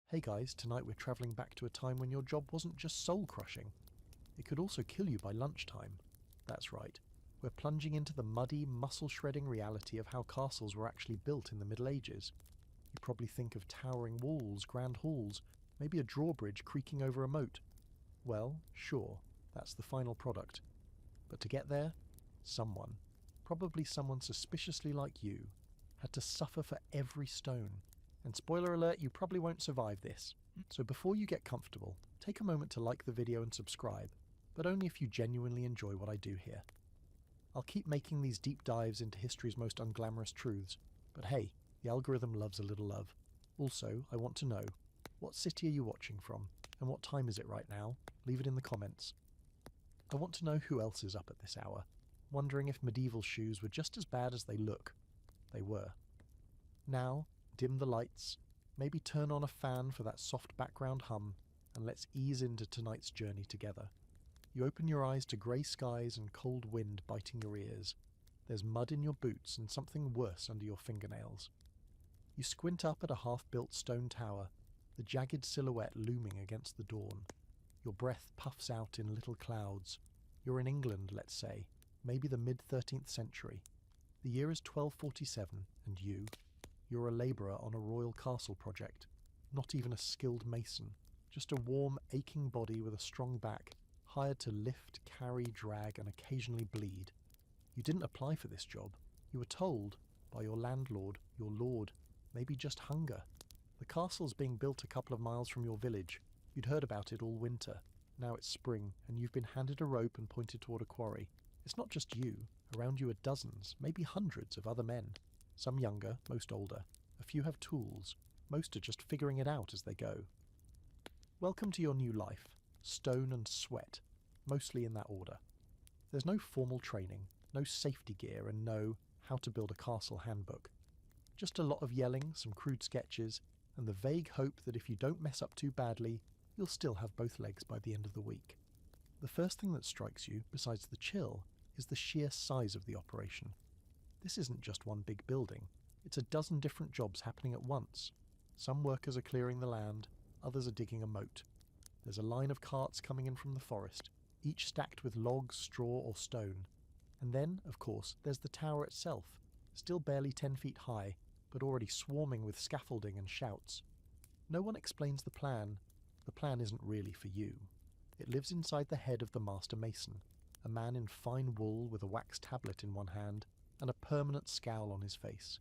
Hey guys, tonight we're travelling back to a time when your job wasn't just soul-crushing. It could also kill you by lunchtime. That's right, we're plunging into the muddy, muscle-shredding reality of how castles were actually built in the Middle Ages. You probably think of towering walls, grand halls, maybe a drawbridge creaking over a moat. Well, sure, that's the final product. But to get there, someone, probably someone suspiciously like you, had to suffer for every stone. And spoiler alert, you probably won't survive this. So before you get comfortable, take a moment to like the video and subscribe, but only if you genuinely enjoy what I do here. I'll keep making these deep dives into history's most unglamorous truths, but hey, the algorithm loves a little love. Also, I want to know, what city are you watching from, and what time is it right now? Leave it in the comments. I want to know who else is up at this hour, wondering if medieval shoes were just as bad as they look. They were. Now, dim the lights, maybe turn on a fan for that soft background hum, and let's ease into tonight's journey together. You open your eyes to grey skies and cold wind biting your ears. There's mud in your boots and something worse under your fingernails. You squint up at a half-built stone tower, the jagged silhouette looming against the dawn. Your breath puffs out in little clouds. You're in England, let's say, maybe the mid-13th century. The year is 1247, and you're a labourer on a royal castle project. Not even a skilled mason, just a warm, aching body with a strong back, hired to lift, carry, drag, and occasionally bleed. You didn't apply for this job. You were told, by your landlord, your lord, maybe just hunger. The castle's being built a couple of miles from your village. You'd heard about it all winter. Now it's spring, and you've been handed a rope and pointed toward a quarry. It's not just you. Around you are dozens, maybe hundreds of other men. Some younger, most older. A few have tools. Most are just figuring it out as they go. Welcome to your new life. Stone and sweat. Mostly in that order. There's no formal training, no safety gear, and no how to build a castle handbook. Just a lot of yelling, some crude sketches, and the vague hope that if you don't mess up too badly, you'll still have both legs by the end of the week. The first thing that strikes you, besides the chill, is the sheer size of the operation. This isn't just one big building. It's a dozen different jobs happening at once. Some workers are clearing the land, others are digging a moat. There's a line of carts coming in from the forest, each stacked with logs, straw or stone. And then, of course, there's the tower itself, still barely 10 feet high, but already swarming with scaffolding and shouts. No one explains the plan. The plan isn't really for you. It lives inside the head of the master mason, a man in fine wool with a wax tablet in one hand and a permanent scowl on his face.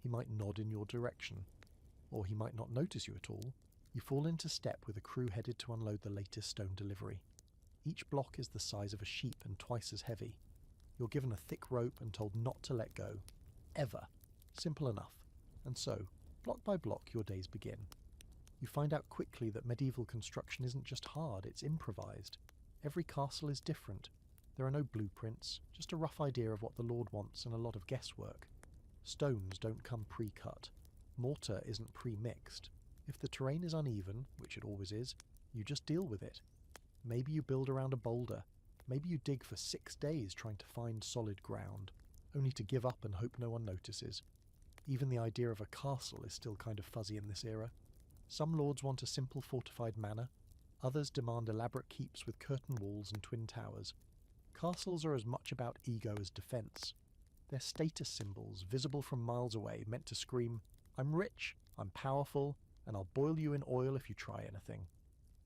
He might nod in your direction, or he might not notice you at all. You fall into step with a crew headed to unload the latest stone delivery. Each block is the size of a sheep and twice as heavy. You're given a thick rope and told not to let go. Ever. Simple enough. And so, block by block, your days begin. You find out quickly that medieval construction isn't just hard, it's improvised. Every castle is different. There are no blueprints, just a rough idea of what the Lord wants and a lot of guesswork. Stones don't come pre-cut. Mortar isn't pre-mixed. If the terrain is uneven, which it always is, you just deal with it. Maybe you build around a boulder. Maybe you dig for 6 days trying to find solid ground, only to give up and hope no one notices. Even the idea of a castle is still kind of fuzzy in this era. Some lords want a simple fortified manor. Others demand elaborate keeps with curtain walls and twin towers. Castles are as much about ego as defence. They're status symbols, visible from miles away, meant to scream, "I'm rich, I'm powerful, and I'll boil you in oil if you try anything."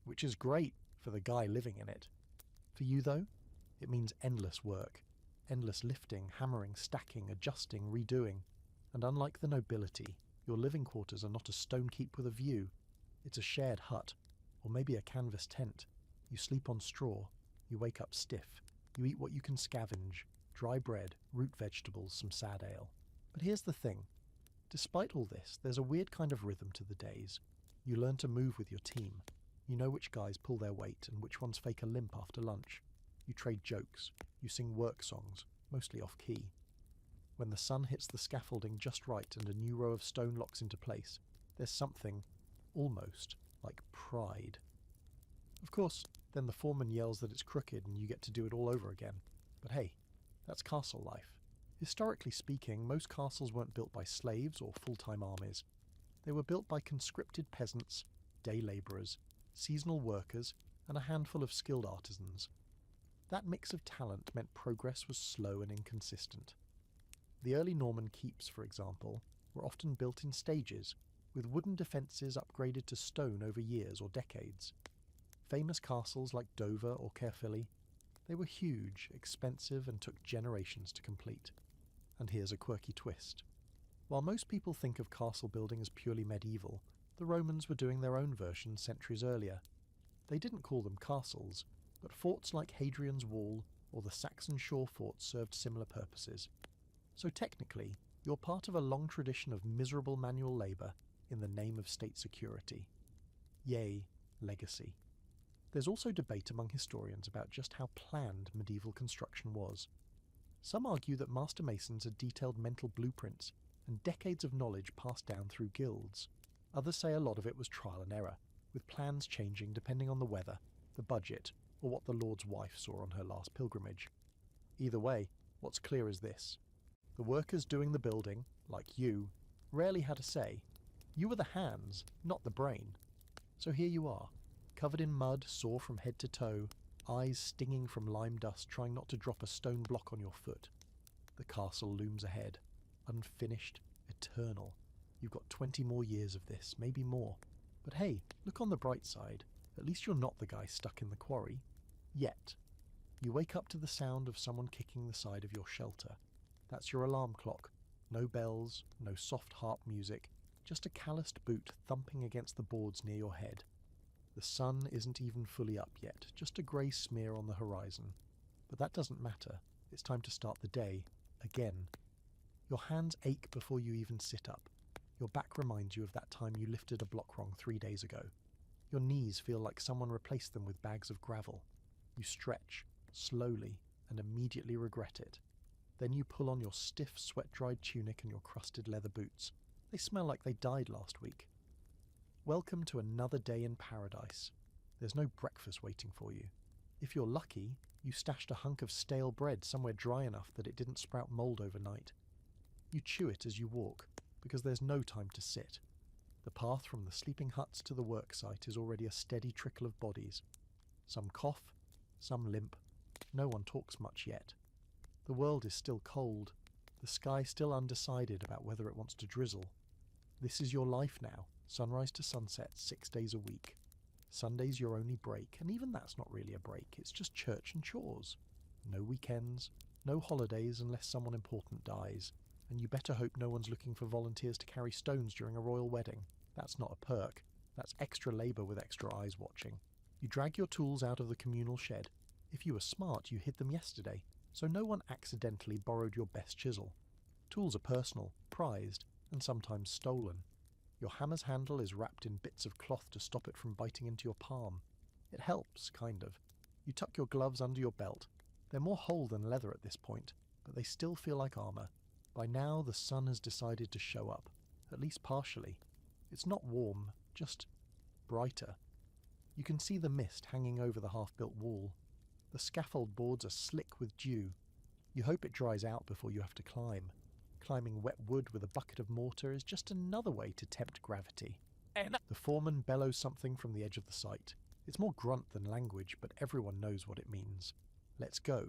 Which is great for the guy living in it. For you, though, it means endless work. Endless lifting, hammering, stacking, adjusting, redoing. And unlike the nobility, your living quarters are not a stone keep with a view. It's a shared hut, or maybe a canvas tent. You sleep on straw. You wake up stiff. You eat what you can scavenge. Dry bread, root vegetables, some sad ale. But here's the thing. Despite all this, there's a weird kind of rhythm to the days. You learn to move with your team. You know which guys pull their weight and which ones fake a limp after lunch. You trade jokes. You sing work songs, mostly off-key. When the sun hits the scaffolding just right and a new row of stone locks into place, there's something, almost, like pride. Of course, then the foreman yells that it's crooked and you get to do it all over again. But hey, that's castle life. Historically speaking, most castles weren't built by slaves or full-time armies. They were built by conscripted peasants, day labourers, seasonal workers, and a handful of skilled artisans. That mix of talent meant progress was slow and inconsistent. The early Norman keeps, for example, were often built in stages, with wooden defences upgraded to stone over years or decades. Famous castles like Dover or Caerphilly, they were huge, expensive, and took generations to complete. And here's a quirky twist. While most people think of castle building as purely medieval, the Romans were doing their own version centuries earlier. They didn't call them castles, but forts like Hadrian's Wall or the Saxon shore forts served similar purposes. So technically, you're part of a long tradition of miserable manual labour in the name of state security. Yay, legacy. There's also debate among historians about just how planned medieval construction was. Some argue that master masons had detailed mental blueprints and decades of knowledge passed down through guilds. Others say a lot of it was trial and error, with plans changing depending on the weather, the budget, or what the Lord's wife saw on her last pilgrimage. Either way, what's clear is this. The workers doing the building, like you, rarely had a say. You were the hands, not the brain. So here you are, covered in mud, sore from head to toe, eyes stinging from lime dust trying not to drop a stone block on your foot. The castle looms ahead, unfinished, eternal. You've got 20 more years of this, maybe more. But hey, look on the bright side. At least you're not the guy stuck in the quarry. Yet. You wake up to the sound of someone kicking the side of your shelter. That's your alarm clock. No bells, no soft harp music, just a calloused boot thumping against the boards near your head. The sun isn't even fully up yet, just a grey smear on the horizon. But that doesn't matter. It's time to start the day, again. Your hands ache before you even sit up. Your back reminds you of that time you lifted a block wrong 3 days ago. Your knees feel like someone replaced them with bags of gravel. You stretch, slowly, and immediately regret it. Then you pull on your stiff, sweat-dried tunic and your crusted leather boots. They smell like they died last week. Welcome to another day in paradise. There's no breakfast waiting for you. If you're lucky, you stashed a hunk of stale bread somewhere dry enough that it didn't sprout mould overnight. You chew it as you walk, because there's no time to sit. The path from the sleeping huts to the work site is already a steady trickle of bodies. Some cough, some limp. No one talks much yet. The world is still cold. The sky still undecided about whether it wants to drizzle. This is your life now, sunrise to sunset, 6 days a week. Sunday's your only break, and even that's not really a break, it's just church and chores. No weekends, no holidays unless someone important dies, and you better hope no one's looking for volunteers to carry stones during a royal wedding. That's not a perk, that's extra labour with extra eyes watching. You drag your tools out of the communal shed. If you were smart, you hid them yesterday, so no one accidentally borrowed your best chisel. Tools are personal, prized, and sometimes stolen. Your hammer's handle is wrapped in bits of cloth to stop it from biting into your palm. It helps, kind of. You tuck your gloves under your belt. They're more whole than leather at this point, but they still feel like armour. By now the sun has decided to show up, at least partially. It's not warm, just brighter. You can see the mist hanging over the half-built wall. The scaffold boards are slick with dew. You hope it dries out before you have to climb. Climbing wet wood with a bucket of mortar is just another way to tempt gravity. The foreman bellows something from the edge of the site. It's more grunt than language, but everyone knows what it means. Let's go.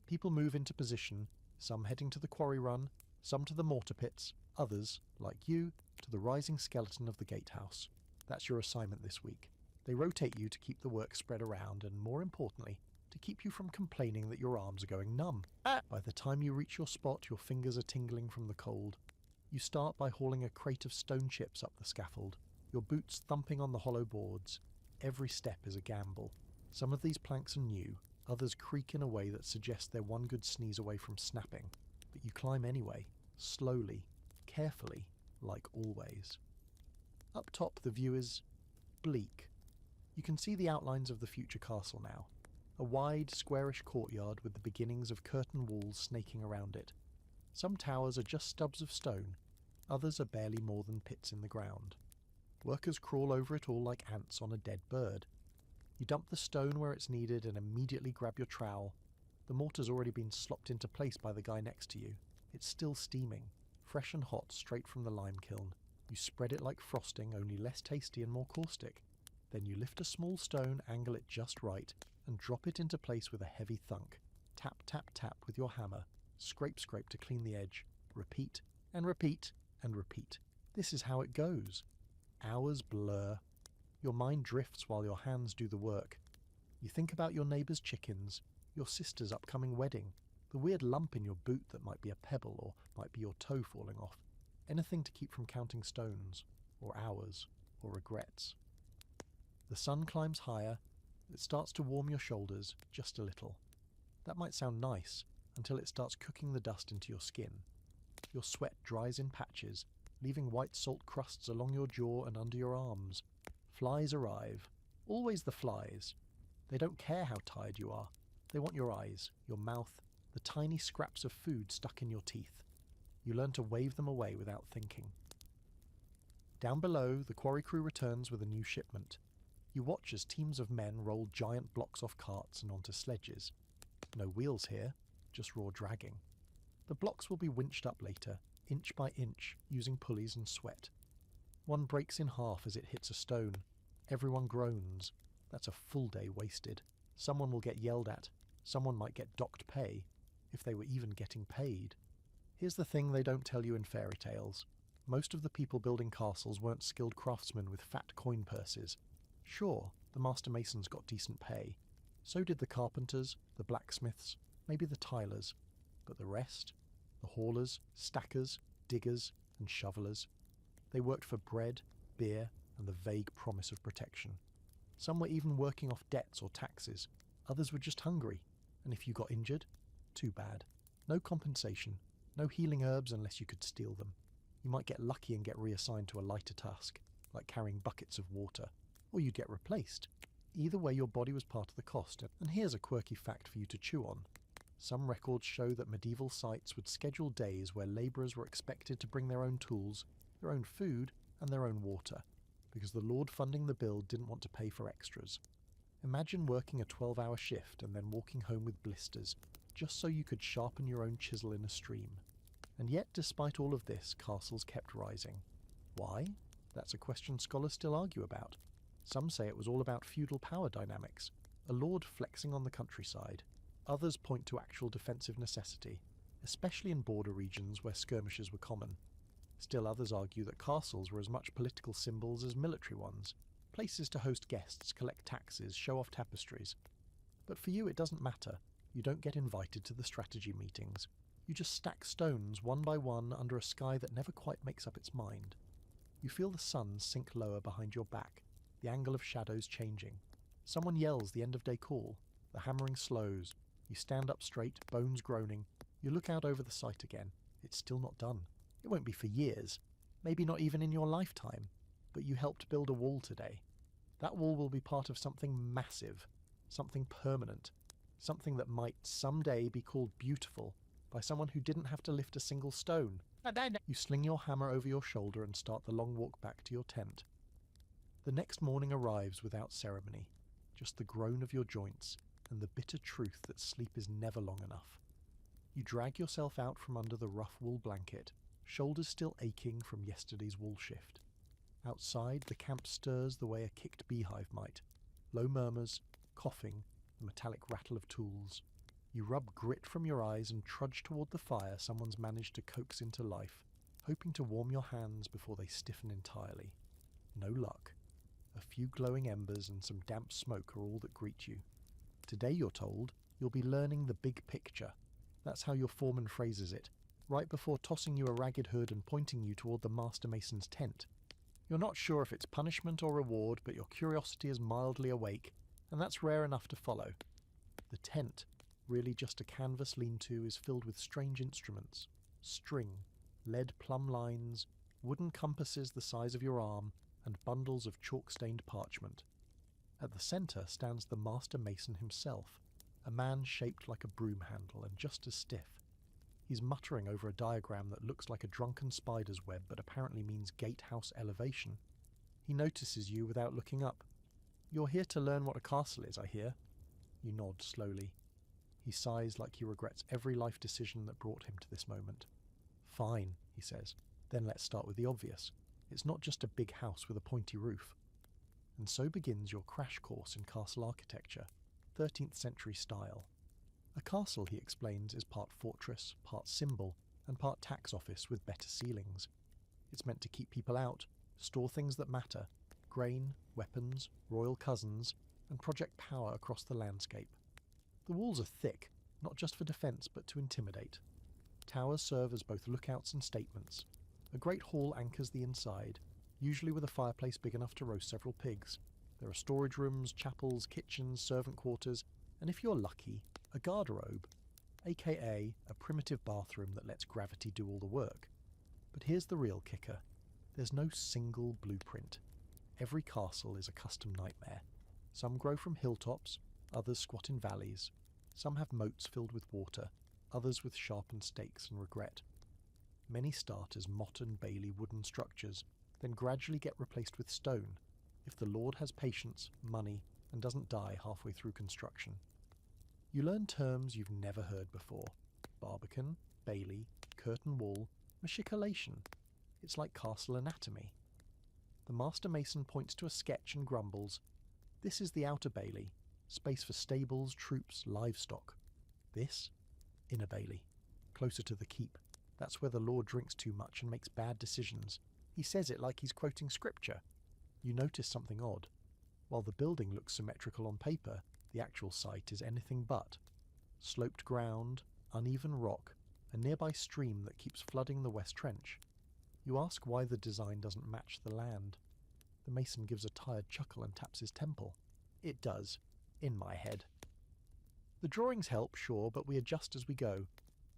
People move into position, some heading to the quarry run, some to the mortar pits, others, like you, to the rising skeleton of the gatehouse. That's your assignment this week. They rotate you to keep the work spread around and, more importantly, to keep you from complaining that your arms are going numb. By the time you reach your spot, your fingers are tingling from the cold. You start by hauling a crate of stone chips up the scaffold, your boots thumping on the hollow boards. Every step is a gamble. Some of these planks are new, others creak in a way that suggests they're one good sneeze away from snapping. But you climb anyway, slowly, carefully, like always. Up top the view is bleak. You can see the outlines of the future castle now. A wide, squarish courtyard with the beginnings of curtain walls snaking around it. Some towers are just stubs of stone, others are barely more than pits in the ground. Workers crawl over it all like ants on a dead bird. You dump the stone where it's needed and immediately grab your trowel. The mortar's already been slopped into place by the guy next to you. It's still steaming, fresh and hot straight from the lime kiln. You spread it like frosting, only less tasty and more caustic. Then you lift a small stone, angle it just right, and drop it into place with a heavy thunk. Tap, tap, tap with your hammer. Scrape, scrape to clean the edge. Repeat, and repeat, and repeat. This is how it goes. Hours blur. Your mind drifts while your hands do the work. You think about your neighbour's chickens, your sister's upcoming wedding, the weird lump in your boot that might be a pebble or might be your toe falling off. Anything to keep from counting stones, or hours, or regrets. The sun climbs higher. It starts to warm your shoulders, just a little. That might sound nice, until it starts cooking the dust into your skin. Your sweat dries in patches, leaving white salt crusts along your jaw and under your arms. Flies arrive. Always the flies. They don't care how tired you are. They want your eyes, your mouth, the tiny scraps of food stuck in your teeth. You learn to wave them away without thinking. Down below, the quarry crew returns with a new shipment. You watch as teams of men roll giant blocks off carts and onto sledges. No wheels here, just raw dragging. The blocks will be winched up later, inch by inch, using pulleys and sweat. One breaks in half as it hits a stone. Everyone groans. That's a full day wasted. Someone will get yelled at. Someone might get docked pay, if they were even getting paid. Here's the thing they don't tell you in fairy tales. Most of the people building castles weren't skilled craftsmen with fat coin purses. Sure, the master masons got decent pay. So did the carpenters, the blacksmiths, maybe the tilers. But the rest? The haulers, stackers, diggers, and shovelers. They worked for bread, beer, and the vague promise of protection. Some were even working off debts or taxes. Others were just hungry. And if you got injured, too bad. No compensation. No healing herbs unless you could steal them. You might get lucky and get reassigned to a lighter task, like carrying buckets of water. Or you'd get replaced. Either way, your body was part of the cost. And here's a quirky fact for you to chew on. Some records show that medieval sites would schedule days where labourers were expected to bring their own tools, their own food, and their own water, because the lord funding the build didn't want to pay for extras. Imagine working a 12-hour shift and then walking home with blisters, just so you could sharpen your own chisel in a stream. And yet, despite all of this, castles kept rising. Why? That's a question scholars still argue about. Some say it was all about feudal power dynamics, a lord flexing on the countryside. Others point to actual defensive necessity, especially in border regions where skirmishes were common. Still others argue that castles were as much political symbols as military ones, places to host guests, collect taxes, show off tapestries. But for you it doesn't matter. You don't get invited to the strategy meetings. You just stack stones one by one under a sky that never quite makes up its mind. You feel the sun sink lower behind your back, the angle of shadows changing. Someone yells the end-of-day call. The hammering slows. You stand up straight, bones groaning. You look out over the site again. It's still not done. It won't be for years. Maybe not even in your lifetime. But you helped build a wall today. That wall will be part of something massive. Something permanent. Something that might someday be called beautiful by someone who didn't have to lift a single stone. You sling your hammer over your shoulder and start the long walk back to your tent. The next morning arrives without ceremony. Just the groan of your joints and the bitter truth that sleep is never long enough. You drag yourself out from under the rough wool blanket, shoulders still aching from yesterday's wool shift. Outside, the camp stirs the way a kicked beehive might. Low murmurs, coughing, the metallic rattle of tools. You rub grit from your eyes and trudge toward the fire someone's managed to coax into life, hoping to warm your hands before they stiffen entirely. No luck. A few glowing embers and some damp smoke are all that greet you. Today, you're told, you'll be learning the big picture. That's how your foreman phrases it, right before tossing you a ragged hood and pointing you toward the master mason's tent. You're not sure if it's punishment or reward, but your curiosity is mildly awake, and that's rare enough to follow. The tent, really just a canvas lean-to, is filled with strange instruments. String, lead plumb lines, wooden compasses the size of your arm, and bundles of chalk-stained parchment. At the centre stands the master mason himself, a man shaped like a broom handle and just as stiff. He's muttering over a diagram that looks like a drunken spider's web but apparently means gatehouse elevation. He notices you without looking up. "You're here to learn what a castle is, I hear." You nod slowly. He sighs like he regrets every life decision that brought him to this moment. "Fine," he says. "Then let's start with the obvious. It's not just a big house with a pointy roof." And so begins your crash course in castle architecture, 13th century style. A castle, he explains, is part fortress, part symbol, and part tax office with better ceilings. It's meant to keep people out, store things that matter, grain, weapons, royal cousins, and project power across the landscape. The walls are thick, not just for defence but to intimidate. Towers serve as both lookouts and statements. A great hall anchors the inside, usually with a fireplace big enough to roast several pigs. There are storage rooms, chapels, kitchens, servant quarters, and if you're lucky, a garderobe, aka a primitive bathroom that lets gravity do all the work. But here's the real kicker. There's no single blueprint. Every castle is a custom nightmare. Some grow from hilltops, others squat in valleys. Some have moats filled with water, others with sharpened stakes and regret. Many start as Motte and Bailey wooden structures, then gradually get replaced with stone, if the Lord has patience, money, and doesn't die halfway through construction. You learn terms you've never heard before. Barbican, Bailey, curtain wall, machicolation. It's like castle anatomy. The master mason points to a sketch and grumbles, "This is the outer Bailey, space for stables, troops, livestock. This? Inner Bailey, closer to the keep. That's where the Lord drinks too much and makes bad decisions." He says it like he's quoting scripture. You notice something odd. While the building looks symmetrical on paper, the actual site is anything but. Sloped ground, uneven rock, a nearby stream that keeps flooding the West Trench. You ask why the design doesn't match the land. The mason gives a tired chuckle and taps his temple. It does, in my head. The drawings help, sure, but we adjust as we go.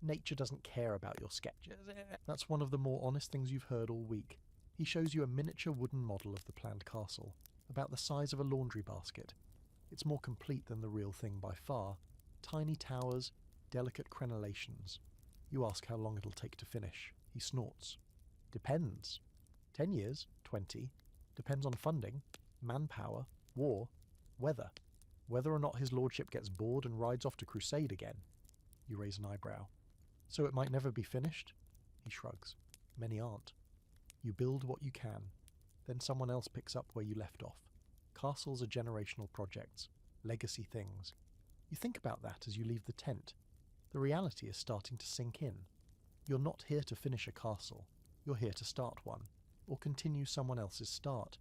Nature doesn't care about your sketches. That's one of the more honest things you've heard all week. He shows you a miniature wooden model of the planned castle, about the size of a laundry basket. It's more complete than the real thing by far. Tiny towers, delicate crenellations. You ask how long it'll take to finish. He snorts. Depends. 10 years, 20. Depends on funding, manpower, war, weather. Whether or not his lordship gets bored and rides off to crusade again. You raise an eyebrow. So it might never be finished? He shrugs. Many aren't. You build what you can. Then someone else picks up where you left off. Castles are generational projects, legacy things. You think about that as you leave the tent. The reality is starting to sink in. You're not here to finish a castle. You're here to start one, or continue someone else's start.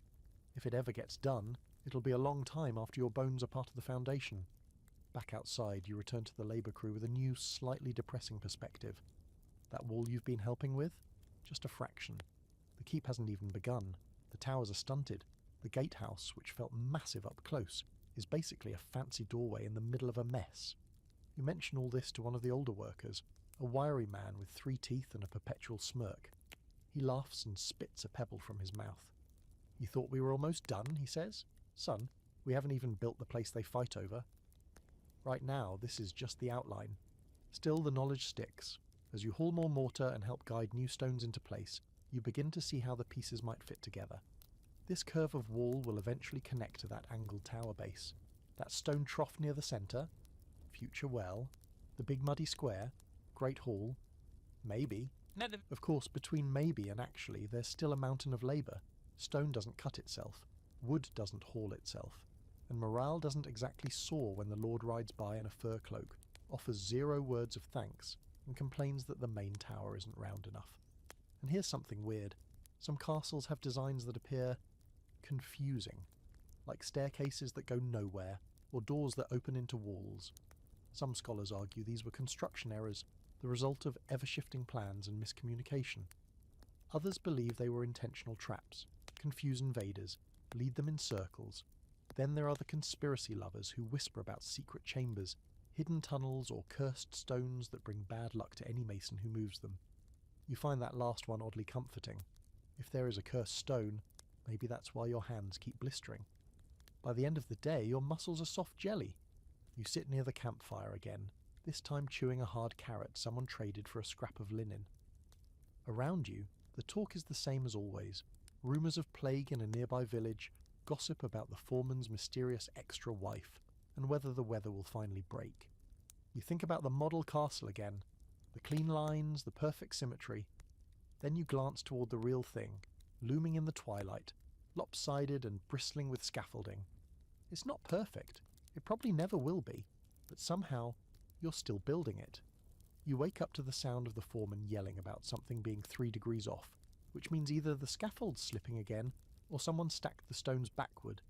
If it ever gets done, it'll be a long time after your bones are part of the foundation. Back outside, you return to the labour crew with a new, slightly depressing perspective. That wall you've been helping with? Just a fraction. The keep hasn't even begun. The towers are stunted. The gatehouse, which felt massive up close, is basically a fancy doorway in the middle of a mess. You mention all this to one of the older workers, a wiry man with 3 teeth and a perpetual smirk. He laughs and spits a pebble from his mouth. "You thought we were almost done," he says. "Son, we haven't even built the place they fight over." Right now, this is just the outline. Still, the knowledge sticks. As you haul more mortar and help guide new stones into place, you begin to see how the pieces might fit together. This curve of wall will eventually connect to that angled tower base. That stone trough near the centre, future well, the big muddy square, great hall, maybe. Of course, between maybe and actually, there's still a mountain of labour. Stone doesn't cut itself, wood doesn't haul itself, and morale doesn't exactly soar when the Lord rides by in a fur cloak, offers 0 words of thanks, and complains that the main tower isn't round enough. And here's something weird. Some castles have designs that appear confusing, like staircases that go nowhere, or doors that open into walls. Some scholars argue these were construction errors, the result of ever-shifting plans and miscommunication. Others believe they were intentional traps, confuse invaders, lead them in circles. Then there are the conspiracy lovers who whisper about secret chambers, hidden tunnels, or cursed stones that bring bad luck to any mason who moves them. You find that last one oddly comforting. If there is a cursed stone, maybe that's why your hands keep blistering. By the end of the day, your muscles are soft jelly. You sit near the campfire again, this time chewing a hard carrot someone traded for a scrap of linen. Around you, the talk is the same as always. Rumours of plague in a nearby village, gossip about the foreman's mysterious extra wife, and whether the weather will finally break. You think about the model castle again, the clean lines, the perfect symmetry. Then you glance toward the real thing, looming in the twilight, lopsided and bristling with scaffolding. It's not perfect, it probably never will be, but somehow you're still building it. You wake up to the sound of the foreman yelling about something being 3 degrees off, which means either the scaffold's slipping again or someone stacked the stones backward.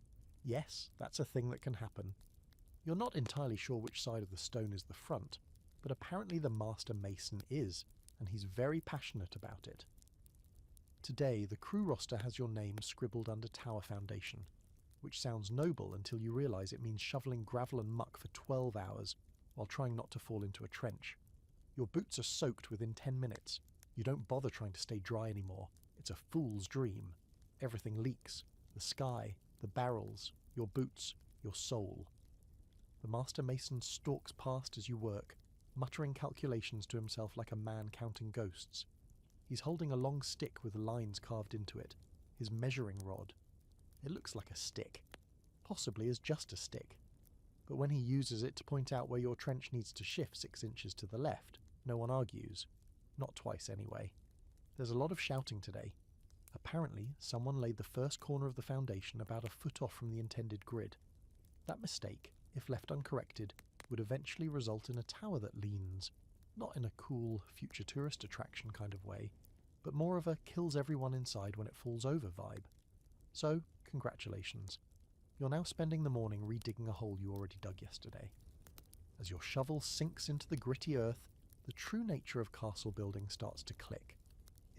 Yes, that's a thing that can happen. You're not entirely sure which side of the stone is the front, but apparently the master mason is, and he's very passionate about it. Today, the crew roster has your name scribbled under tower foundation, which sounds noble until you realise it means shoveling gravel and muck for 12 hours while trying not to fall into a trench. Your boots are soaked within 10 minutes. You don't bother trying to stay dry anymore. It's a fool's dream. Everything leaks. The sky, the barrels, your boots, your soul. The master mason stalks past as you work, muttering calculations to himself like a man counting ghosts. He's holding a long stick with lines carved into it, his measuring rod. It looks like a stick, possibly as just a stick. But when he uses it to point out where your trench needs to shift 6 inches to the left, no one argues. Not twice anyway. There's a lot of shouting today. Apparently, someone laid the first corner of the foundation about a foot off from the intended grid. That mistake, if left uncorrected, would eventually result in a tower that leans, not in a cool, future tourist attraction kind of way, but more of a kills everyone inside when it falls over vibe. So, congratulations. You're now spending the morning redigging a hole you already dug yesterday. As your shovel sinks into the gritty earth, the true nature of castle building starts to click.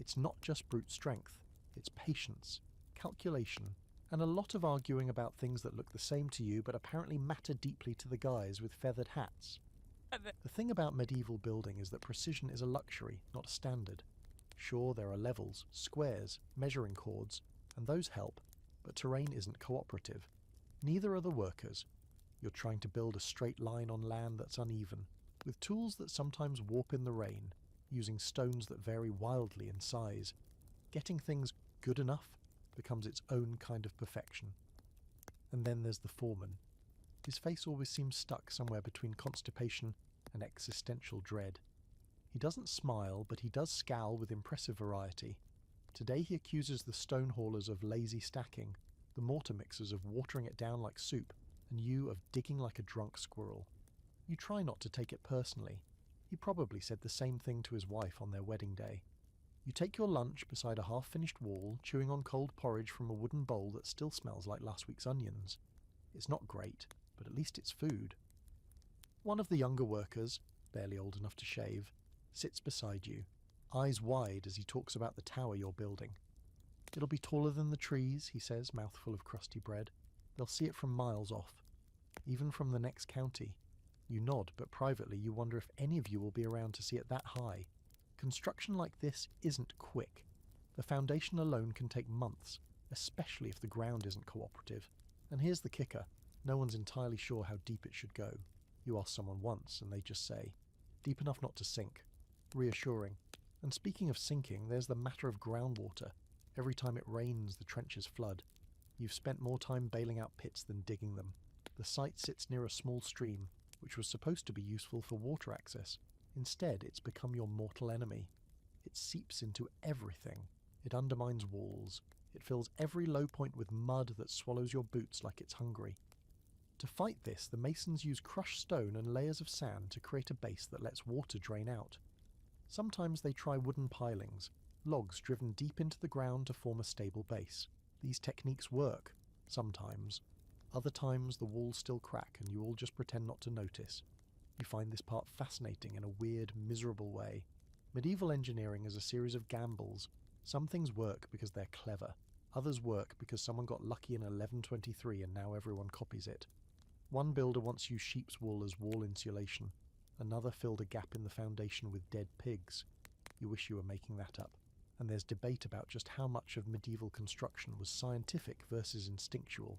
It's not just brute strength, it's patience, calculation, and a lot of arguing about things that look the same to you but apparently matter deeply to the guys with feathered hats. The thing about medieval building is that precision is a luxury, not a standard. Sure, there are levels, squares, measuring cords, and those help, but terrain isn't cooperative. Neither are the workers. You're trying to build a straight line on land that's uneven, with tools that sometimes warp in the rain, using stones that vary wildly in size. Getting things good enough becomes its own kind of perfection. And then there's the foreman. His face always seems stuck somewhere between constipation and existential dread. He doesn't smile, but he does scowl with impressive variety. Today he accuses the stone haulers of lazy stacking, the mortar mixers of watering it down like soup, and you of digging like a drunk squirrel. You try not to take it personally. He probably said the same thing to his wife on their wedding day. You take your lunch beside a half-finished wall, chewing on cold porridge from a wooden bowl that still smells like last week's onions. It's not great, but at least it's food. One of the younger workers, barely old enough to shave, sits beside you, eyes wide as he talks about the tower you're building. It'll be taller than the trees, he says, mouthful of crusty bread. They'll see it from miles off, even from the next county. You nod, but privately you wonder if any of you will be around to see it that high. Construction like this isn't quick. The foundation alone can take months, especially if the ground isn't cooperative. And here's the kicker. No one's entirely sure how deep it should go. You ask someone once and they just say, deep enough not to sink. Reassuring. And speaking of sinking, there's the matter of groundwater. Every time it rains, the trenches flood. You've spent more time bailing out pits than digging them. The site sits near a small stream, which was supposed to be useful for water access. Instead, it's become your mortal enemy. It seeps into everything. It undermines walls. It fills every low point with mud that swallows your boots like it's hungry. To fight this, the masons use crushed stone and layers of sand to create a base that lets water drain out. Sometimes they try wooden pilings, logs driven deep into the ground to form a stable base. These techniques work, sometimes. Other times the walls still crack and you all just pretend not to notice. You find this part fascinating in a weird, miserable way. Medieval engineering is a series of gambles. Some things work because they're clever. Others work because someone got lucky in 1123 and now everyone copies it. One builder once used sheep's wool as wall insulation. Another filled a gap in the foundation with dead pigs. You wish you were making that up. And there's debate about just how much of medieval construction was scientific versus instinctual.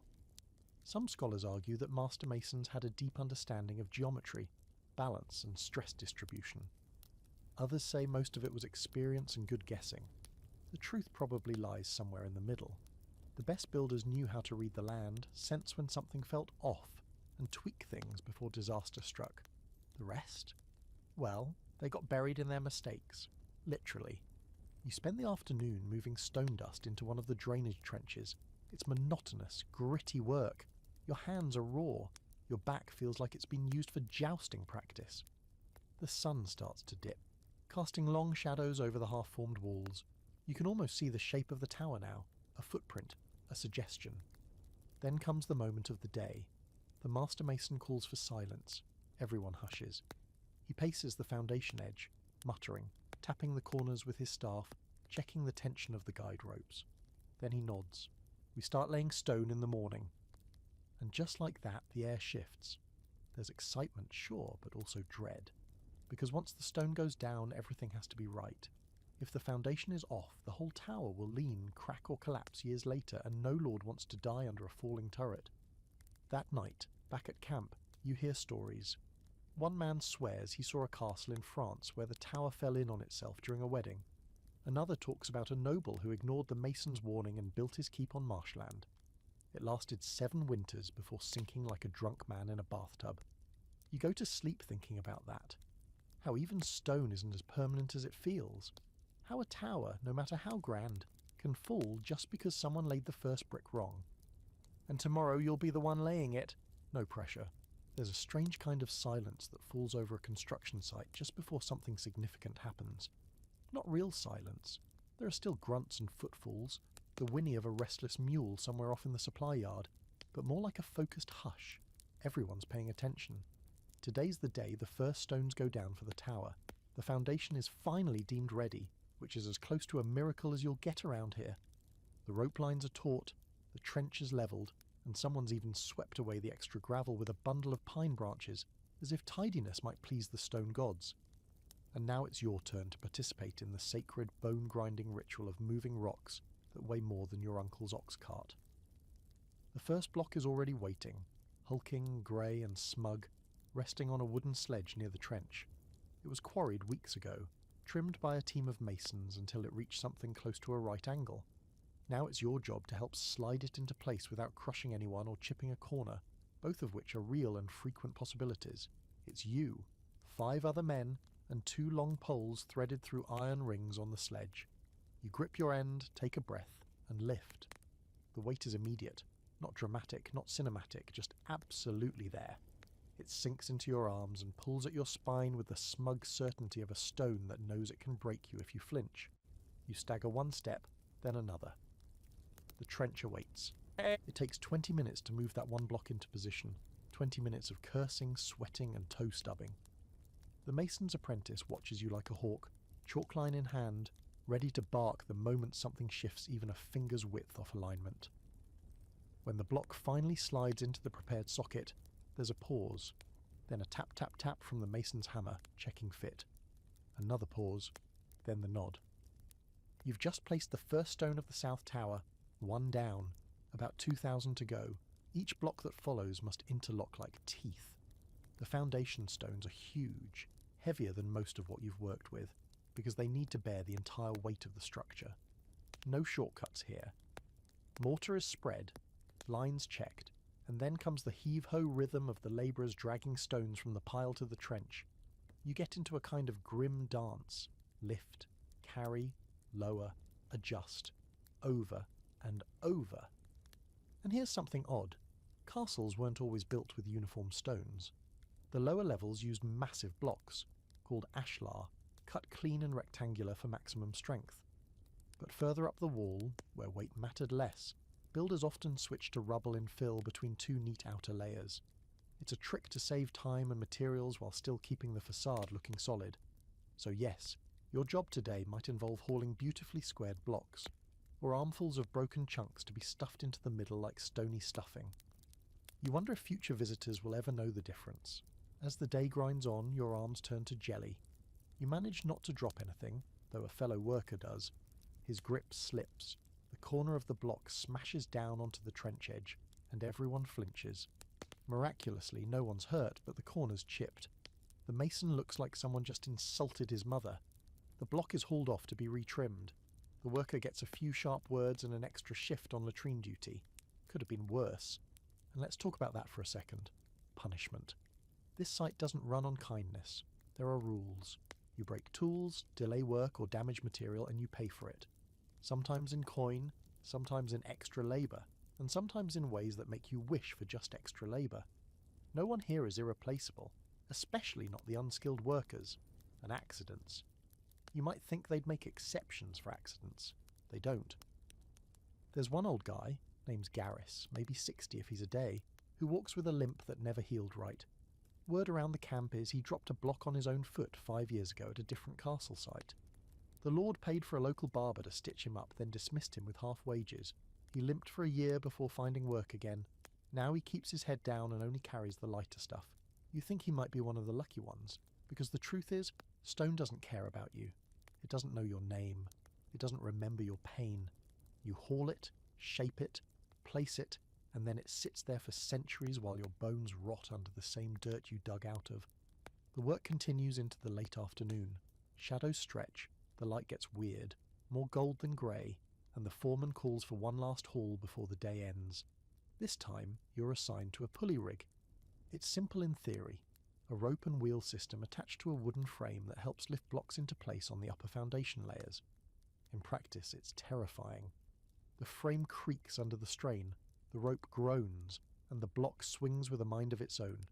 Some scholars argue that master masons had a deep understanding of geometry, balance and stress distribution. Others say most of it was experience and good guessing. The truth probably lies somewhere in the middle. The best builders knew how to read the land, sense when something felt off, and tweak things before disaster struck. The rest? Well, they got buried in their mistakes. Literally. You spend the afternoon moving stone dust into one of the drainage trenches, It's monotonous, gritty work. Your hands are raw. Your back feels like it's been used for jousting practice. The sun starts to dip, casting long shadows over the half-formed walls. You can almost see the shape of the tower now, a footprint, a suggestion. Then comes the moment of the day. The master mason calls for silence. Everyone hushes. He paces the foundation edge, muttering, tapping the corners with his staff, checking the tension of the guide ropes. Then he nods. We start laying stone in the morning. And just like that, the air shifts. There's excitement, sure, but also dread. Because once the stone goes down, everything has to be right. If the foundation is off, the whole tower will lean, crack or collapse years later, and no lord wants to die under a falling turret. That night, back at camp, you hear stories. One man swears he saw a castle in France where the tower fell in on itself during a wedding. Another talks about a noble who ignored the mason's warning and built his keep on marshland. It lasted 7 winters before sinking like a drunk man in a bathtub. You go to sleep thinking about that. How even stone isn't as permanent as it feels. How a tower, no matter how grand, can fall just because someone laid the first brick wrong. And tomorrow you'll be the one laying it. No pressure. There's a strange kind of silence that falls over a construction site just before something significant happens. Not real silence. There are still grunts and footfalls, the whinny of a restless mule somewhere off in the supply yard, but more like a focused hush. Everyone's paying attention. Today's the day the first stones go down for the tower. The foundation is finally deemed ready, which is as close to a miracle as you'll get around here. The rope lines are taut, the trench is levelled, and someone's even swept away the extra gravel with a bundle of pine branches, as if tidiness might please the stone gods. And now it's your turn to participate in the sacred bone-grinding ritual of moving rocks that weigh more than your uncle's ox cart. The first block is already waiting, hulking, grey and smug, resting on a wooden sledge near the trench. It was quarried weeks ago, trimmed by a team of masons until it reached something close to a right angle. Now it's your job to help slide it into place without crushing anyone or chipping a corner, both of which are real and frequent possibilities. It's you, 5 other men, and 2 long poles threaded through iron rings on the sledge. You grip your end, take a breath, and lift. The weight is immediate, not dramatic, not cinematic, just absolutely there. It sinks into your arms and pulls at your spine with the smug certainty of a stone that knows it can break you if you flinch. You stagger 1 step, then another. The trench awaits. It takes 20 minutes to move that 1 block into position, 20 minutes of cursing, sweating, and toe stubbing. The mason's apprentice watches you like a hawk, chalk line in hand, ready to bark the moment something shifts even a finger's width off alignment. When the block finally slides into the prepared socket, there's a pause, then a tap-tap-tap from the mason's hammer, checking fit. Another pause, then the nod. You've just placed the first stone of the south tower, 1 down, about 2,000 to go. Each block that follows must interlock like teeth. The foundation stones are huge, heavier than most of what you've worked with, because they need to bear the entire weight of the structure. No shortcuts here. Mortar is spread, lines checked, and then comes the heave-ho rhythm of the labourers dragging stones from the pile to the trench. You get into a kind of grim dance. Lift, carry, lower, adjust, over and over. And here's something odd. Castles weren't always built with uniform stones. The lower levels used massive blocks, called ashlar, cut clean and rectangular for maximum strength. But further up the wall, where weight mattered less, builders often switched to rubble and fill between 2 neat outer layers. It's a trick to save time and materials while still keeping the facade looking solid. So yes, your job today might involve hauling beautifully squared blocks, or armfuls of broken chunks to be stuffed into the middle like stony stuffing. You wonder if future visitors will ever know the difference. As the day grinds on, your arms turn to jelly. You manage not to drop anything, though a fellow worker does. His grip slips. The corner of the block smashes down onto the trench edge, and everyone flinches. Miraculously, no one's hurt, but the corner's chipped. The mason looks like someone just insulted his mother. The block is hauled off to be retrimmed. The worker gets a few sharp words and an extra shift on latrine duty. Could have been worse. And let's talk about that for a second. Punishment. This site doesn't run on kindness. There are rules. You break tools, delay work or damage material, and you pay for it. Sometimes in coin, sometimes in extra labour. and sometimes in ways that make you wish for just extra labour. No one here is irreplaceable, especially not the unskilled workers and accidents. You might think they'd make exceptions for accidents. They don't. There's one old guy, name's Garris, maybe 60 if he's a day, who walks with a limp that never healed right. Word around the camp is he dropped a block on his own foot 5 years ago at a different castle site. The Lord paid for a local barber to stitch him up, then dismissed him with half wages. He limped for a year before finding work again. Now he keeps his head down and only carries the lighter stuff. You think he might be one of the lucky ones, because the truth is, stone doesn't care about you. It doesn't know your name. It doesn't remember your pain. You haul it, shape it, place it, and then it sits there for centuries while your bones rot under the same dirt you dug out of. The work continues into the late afternoon. Shadows stretch, the light gets weird, more gold than grey, and the foreman calls for one last haul before the day ends. This time, you're assigned to a pulley rig. It's simple in theory, a rope and wheel system attached to a wooden frame that helps lift blocks into place on the upper foundation layers. In practice, it's terrifying. The frame creaks under the strain, the rope groans, and the block swings with a mind of its own.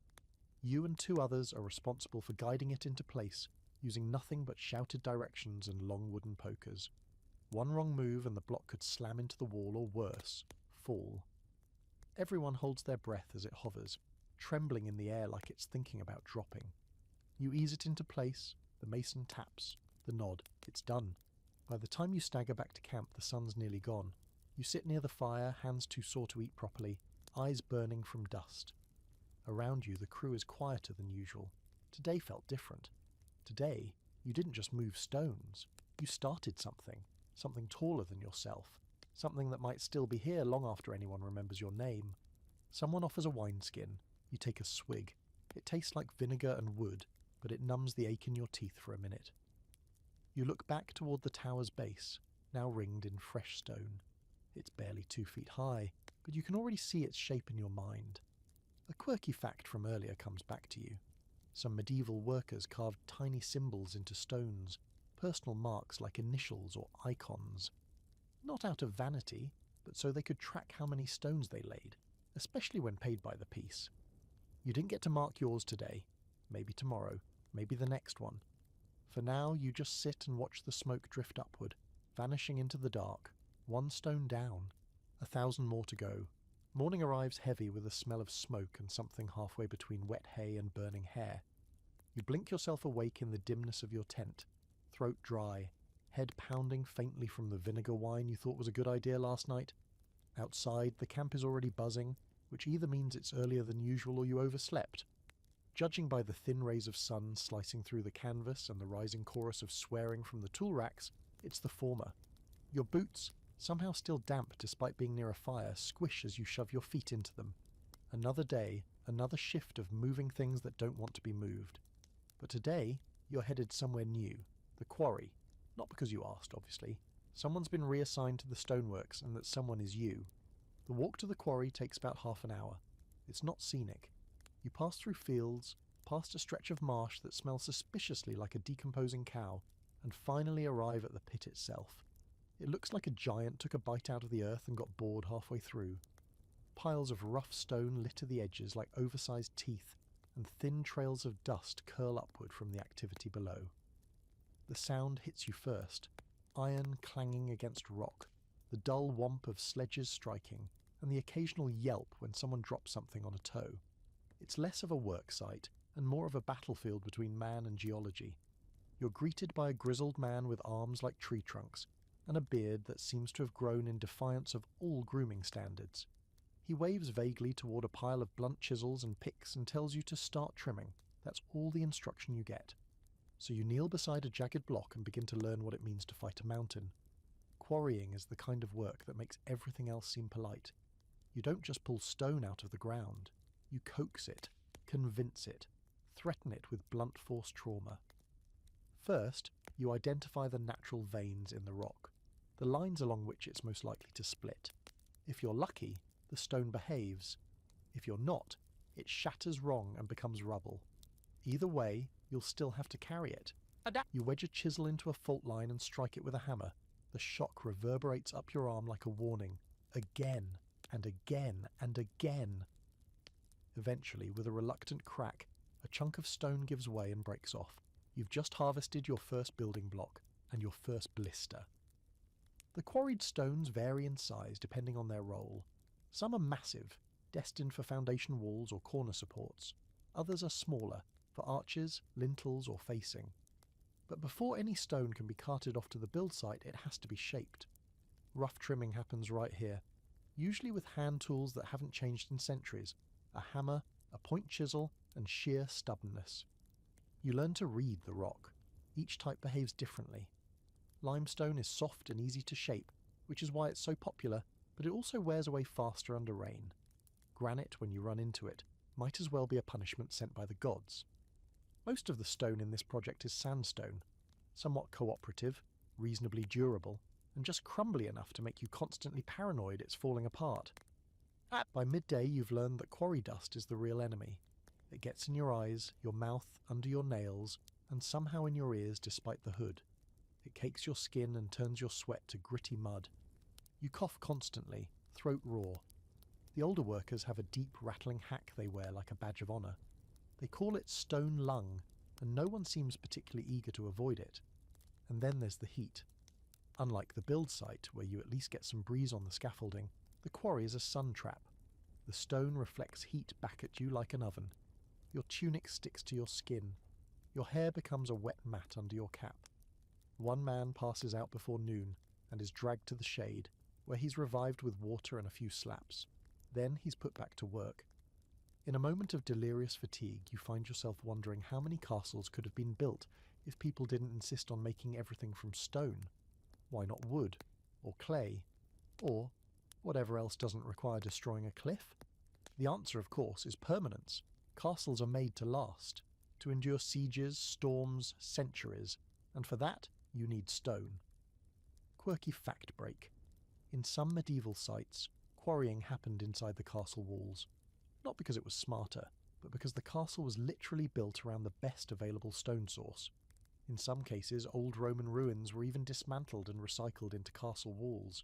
You and 2 others are responsible for guiding it into place, using nothing but shouted directions and long wooden pokers. One wrong move and the block could slam into the wall or worse, fall. Everyone holds their breath as it hovers, trembling in the air like it's thinking about dropping. You ease it into place, the mason taps, the nod, it's done. By the time you stagger back to camp, the sun's nearly gone. You sit near the fire, hands too sore to eat properly, eyes burning from dust. Around you, the crew is quieter than usual. Today felt different. Today, you didn't just move stones. You started something taller than yourself, something that might still be here long after anyone remembers your name. Someone offers a wineskin. You take a swig. It tastes like vinegar and wood, but it numbs the ache in your teeth for a minute. You look back toward the tower's base, now ringed in fresh stone. It's barely 2 feet high, but you can already see its shape in your mind. A quirky fact from earlier comes back to you. Some medieval workers carved tiny symbols into stones, personal marks like initials or icons. Not out of vanity, but so they could track how many stones they laid, especially when paid by the piece. You didn't get to mark yours today, maybe tomorrow, maybe the next one. For now, you just sit and watch the smoke drift upward, vanishing into the dark. 1 stone down, 1,000 more to go. Morning arrives heavy with a smell of smoke and something halfway between wet hay and burning hair. You blink yourself awake in the dimness of your tent, throat dry, head pounding faintly from the vinegar wine you thought was a good idea last night. Outside, the camp is already buzzing, which either means it's earlier than usual or you overslept. Judging by the thin rays of sun slicing through the canvas and the rising chorus of swearing from the tool racks, it's the former. Your boots, somehow still damp despite being near a fire, squish as you shove your feet into them. Another day, another shift of moving things that don't want to be moved. But today, you're headed somewhere new, the quarry. Not because you asked, obviously. Someone's been reassigned to the stoneworks, and that someone is you. The walk to the quarry takes about half an hour. It's not scenic. You pass through fields, past a stretch of marsh that smells suspiciously like a decomposing cow, and finally arrive at the pit itself. It looks like a giant took a bite out of the earth and got bored halfway through. Piles of rough stone litter the edges like oversized teeth, and thin trails of dust curl upward from the activity below. The sound hits you first, iron clanging against rock, the dull whomp of sledges striking, and the occasional yelp when someone drops something on a toe. It's less of a work site, and more of a battlefield between man and geology. You're greeted by a grizzled man with arms like tree trunks, and a beard that seems to have grown in defiance of all grooming standards. He waves vaguely toward a pile of blunt chisels and picks and tells you to start trimming. That's all the instruction you get. So you kneel beside a jagged block and begin to learn what it means to fight a mountain. Quarrying is the kind of work that makes everything else seem polite. You don't just pull stone out of the ground. You coax it, convince it, threaten it with blunt force trauma. First, you identify the natural veins in the rock, the lines along which it's most likely to split. If you're lucky, the stone behaves. If you're not, it shatters wrong and becomes rubble. Either way, you'll still have to carry it. You wedge a chisel into a fault line and strike it with a hammer. The shock reverberates up your arm like a warning. Again. and again and again. Eventually, with a reluctant crack, a chunk of stone gives way and breaks off. You've just harvested your first building block and your first blister. The quarried stones vary in size depending on their role. Some are massive, destined for foundation walls or corner supports. Others are smaller, for arches, lintels or facing. But before any stone can be carted off to the build site, it has to be shaped. Rough trimming happens right here, usually with hand tools that haven't changed in centuries, a hammer, a point chisel, and sheer stubbornness. You learn to read the rock. Each type behaves differently. Limestone is soft and easy to shape, which is why it's so popular, but it also wears away faster under rain. Granite, when you run into it, might as well be a punishment sent by the gods. Most of the stone in this project is sandstone, somewhat cooperative, reasonably durable, and just crumbly enough to make you constantly paranoid it's falling apart. By midday, you've learned that quarry dust is the real enemy. It gets in your eyes, your mouth, under your nails, and somehow in your ears despite the hood. It cakes your skin and turns your sweat to gritty mud. You cough constantly, throat raw. The older workers have a deep rattling hack they wear like a badge of honour. They call it stone lung, and no one seems particularly eager to avoid it. And then there's the heat. Unlike the build site, where you at least get some breeze on the scaffolding, the quarry is a sun trap. The stone reflects heat back at you like an oven. Your tunic sticks to your skin. Your hair becomes a wet mat under your cap. One man passes out before noon and is dragged to the shade, where he's revived with water and a few slaps. Then he's put back to work. In a moment of delirious fatigue, you find yourself wondering how many castles could have been built if people didn't insist on making everything from stone. Why not wood, or clay, or whatever else doesn't require destroying a cliff? The answer, of course, is permanence. Castles are made to last, to endure sieges, storms, centuries, and for that, you need stone. Quirky fact break. In some medieval sites, quarrying happened inside the castle walls. Not because it was smarter, but because the castle was literally built around the best available stone source. In some cases, old Roman ruins were even dismantled and recycled into castle walls.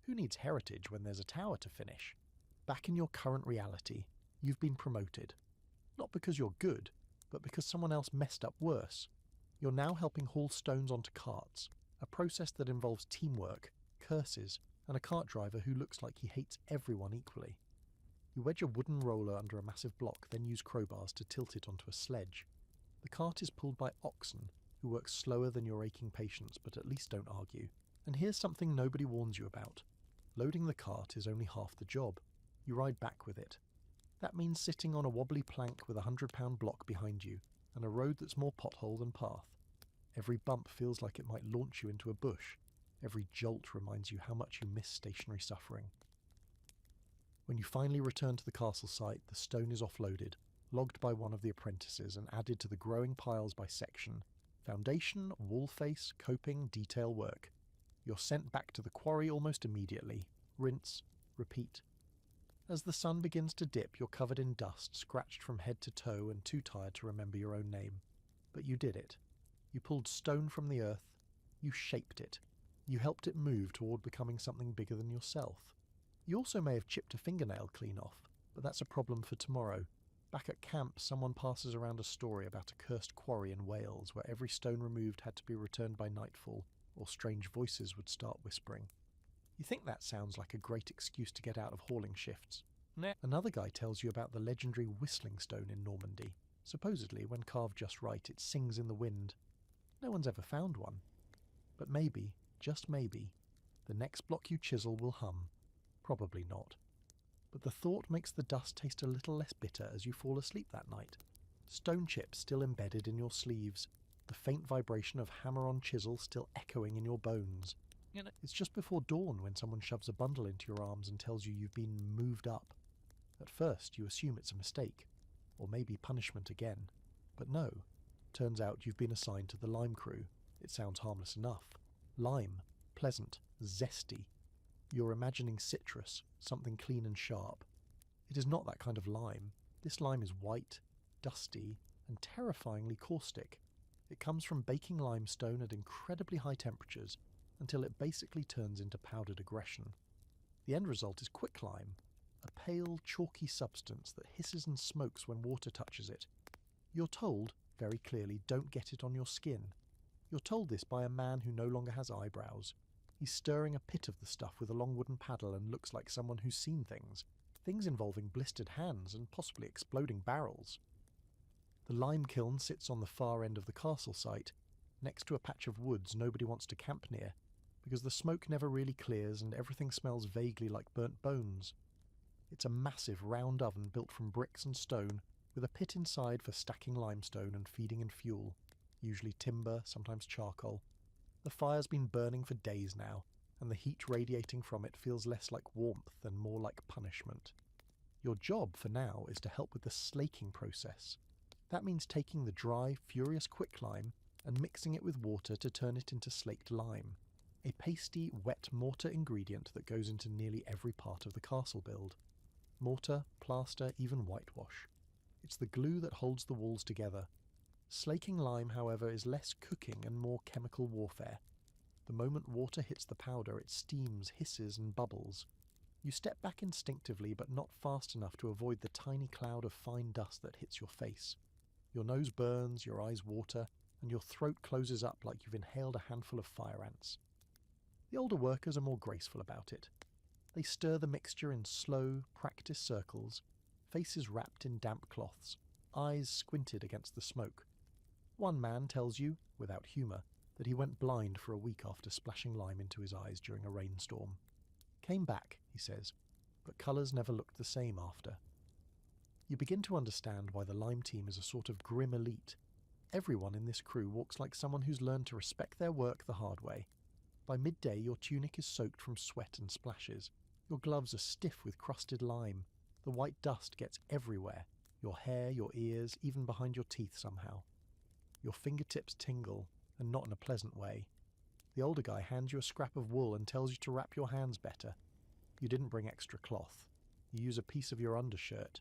Who needs heritage when there's a tower to finish? Back in your current reality, you've been promoted. Not because you're good, but because someone else messed up worse. You're now helping haul stones onto carts, a process that involves teamwork, curses, and a cart driver who looks like he hates everyone equally. You wedge a wooden roller under a massive block, then use crowbars to tilt it onto a sledge. The cart is pulled by oxen, who work slower than your aching patience but at least don't argue. And here's something nobody warns you about. Loading the cart is only half the job. You ride back with it. That means sitting on a wobbly plank with a 100-pound block behind you, and a road that's more pothole than path. Every bump feels like it might launch you into a bush. Every jolt reminds you how much you miss stationary suffering. When you finally return to the castle site, the stone is offloaded, logged by one of the apprentices and added to the growing piles by section. Foundation, wall face, coping, detail work. You're sent back to the quarry almost immediately. Rinse, repeat. As the sun begins to dip, you're covered in dust, scratched from head to toe and too tired to remember your own name. But you did it. You pulled stone from the earth. You shaped it. You helped it move toward becoming something bigger than yourself. You also may have chipped a fingernail clean off, but that's a problem for tomorrow. Back at camp, someone passes around a story about a cursed quarry in Wales where every stone removed had to be returned by nightfall, or strange voices would start whispering. You think that sounds like a great excuse to get out of hauling shifts. Another guy tells you about the legendary whistling stone in Normandy. Supposedly, when carved just right, it sings in the wind. No one's ever found one. But maybe, just maybe, the next block you chisel will hum. Probably not. But the thought makes the dust taste a little less bitter as you fall asleep that night. Stone chips still embedded in your sleeves, the faint vibration of hammer-on chisel still echoing in your bones. It's just before dawn when someone shoves a bundle into your arms and tells you you've been moved up. At first you assume it's a mistake, or maybe punishment again. But no, turns out you've been assigned to the lime crew. It sounds harmless enough. Lime, pleasant, zesty. You're imagining citrus, something clean and sharp. It is not that kind of lime. This lime is white, dusty, and terrifyingly caustic. It comes from baking limestone at incredibly high temperatures until it basically turns into powdered aggression. The end result is quicklime, a pale, chalky substance that hisses and smokes when water touches it. You're told, very clearly, don't get it on your skin. You're told this by a man who no longer has eyebrows. He's stirring a pit of the stuff with a long wooden paddle and looks like someone who's seen things. Things involving blistered hands and possibly exploding barrels. The lime kiln sits on the far end of the castle site, next to a patch of woods nobody wants to camp near, because the smoke never really clears and everything smells vaguely like burnt bones. It's a massive round oven built from bricks and stone, with a pit inside for stacking limestone and feeding in fuel, usually timber, sometimes charcoal. The fire's been burning for days now, and the heat radiating from it feels less like warmth and more like punishment. Your job for now is to help with the slaking process. That means taking the dry, furious quicklime and mixing it with water to turn it into slaked lime, a pasty, wet mortar ingredient that goes into nearly every part of the castle build. Mortar, plaster, even whitewash. It's the glue that holds the walls together. Slaking lime, however, is less cooking and more chemical warfare. The moment water hits the powder, it steams, hisses, and bubbles. You step back instinctively, but not fast enough to avoid the tiny cloud of fine dust that hits your face. Your nose burns, your eyes water, and your throat closes up like you've inhaled a handful of fire ants. The older workers are more graceful about it. They stir the mixture in slow, practiced circles, faces wrapped in damp cloths, eyes squinted against the smoke. One man tells you, without humour, that he went blind for a week after splashing lime into his eyes during a rainstorm. Came back, he says, but colours never looked the same after. You begin to understand why the lime team is a sort of grim elite. Everyone in this crew walks like someone who's learned to respect their work the hard way. By midday, your tunic is soaked from sweat and splashes. Your gloves are stiff with crusted lime. The white dust gets everywhere. Your hair, your ears, even behind your teeth somehow. Your fingertips tingle, and not in a pleasant way. The older guy hands you a scrap of wool and tells you to wrap your hands better. You didn't bring extra cloth. You use a piece of your undershirt.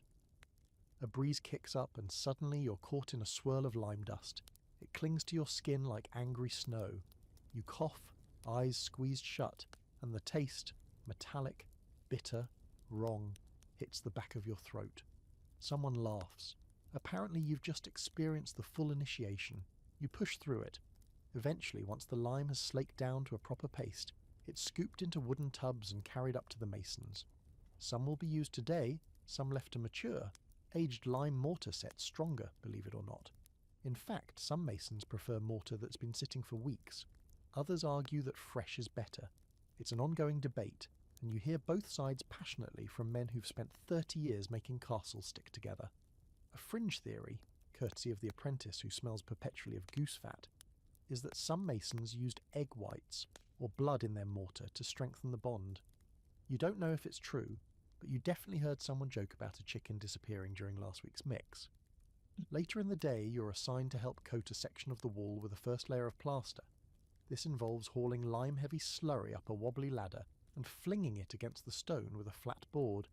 A breeze kicks up and suddenly you're caught in a swirl of lime dust. It clings to your skin like angry snow. You cough, eyes squeezed shut, and the taste, metallic, bitter, wrong, hits the back of your throat. Someone laughs. Apparently you've just experienced the full initiation. You push through it. Eventually, once the lime has slaked down to a proper paste, it's scooped into wooden tubs and carried up to the masons. Some will be used today, some left to mature. Aged lime mortar sets stronger, believe it or not. In fact, some masons prefer mortar that's been sitting for weeks. Others argue that fresh is better. It's an ongoing debate, and you hear both sides passionately from men who've spent 30 years making castles stick together. A fringe theory, courtesy of the apprentice who smells perpetually of goose fat, is that some masons used egg whites, or blood in their mortar to strengthen the bond. You don't know if it's true, but you definitely heard someone joke about a chicken disappearing during last week's mix. Later in the day, you're assigned to help coat a section of the wall with a first layer of plaster. This involves hauling lime-heavy slurry up a wobbly ladder and flinging it against the stone with a flat board.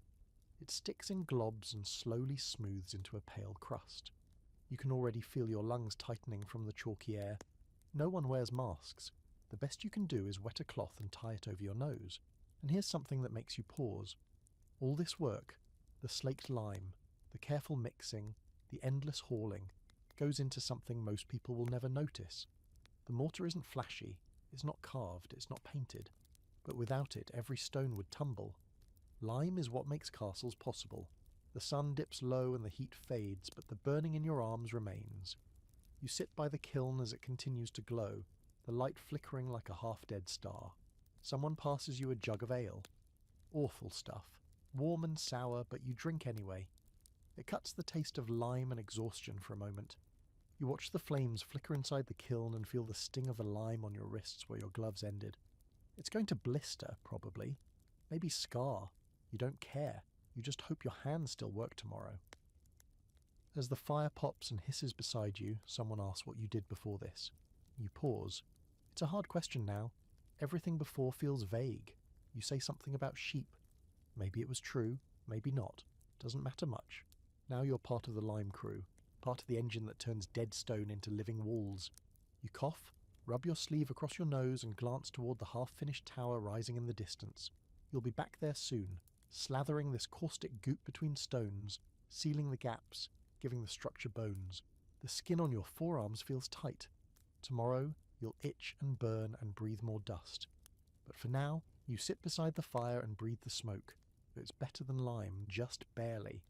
It sticks in globs and slowly smooths into a pale crust. You can already feel your lungs tightening from the chalky air. No one wears masks. The best you can do is wet a cloth and tie it over your nose. And here's something that makes you pause. All this work, the slaked lime, the careful mixing, the endless hauling, goes into something most people will never notice. The mortar isn't flashy, it's not carved, it's not painted, but without it every stone would tumble. Lime is what makes castles possible. The sun dips low and the heat fades, but the burning in your arms remains. You sit by the kiln as it continues to glow, the light flickering like a half-dead star. Someone passes you a jug of ale. Awful stuff. Warm and sour, but you drink anyway. It cuts the taste of lime and exhaustion for a moment. You watch the flames flicker inside the kiln and feel the sting of the lime on your wrists where your gloves ended. It's going to blister, probably. Maybe scar. You don't care. You just hope your hands still work tomorrow. As the fire pops and hisses beside you, someone asks what you did before this. You pause. It's a hard question now. Everything before feels vague. You say something about sheep. Maybe it was true, maybe not. Doesn't matter much. Now you're part of the lime crew, part of the engine that turns dead stone into living walls. You cough, rub your sleeve across your nose and glance toward the half-finished tower rising in the distance. You'll be back there soon, slathering this caustic goop between stones, sealing the gaps, giving the structure bones. The skin on your forearms feels tight. Tomorrow, you'll itch and burn and breathe more dust. But for now, you sit beside the fire and breathe the smoke. It's better than lime, just barely.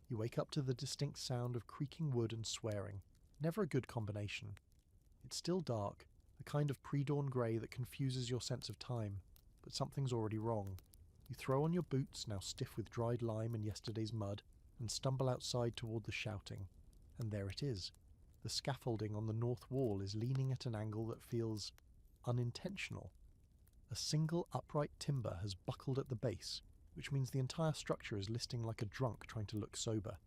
You wake up to the distinct sound of creaking wood and swearing. Never a good combination. It's still dark, the kind of pre-dawn grey that confuses your sense of time, but something's already wrong. You throw on your boots, now stiff with dried lime and yesterday's mud, and stumble outside toward the shouting. And there it is. The scaffolding on the north wall is leaning at an angle that feels unintentional. A single upright timber has buckled at the base, which means the entire structure is listing like a drunk trying to look sober.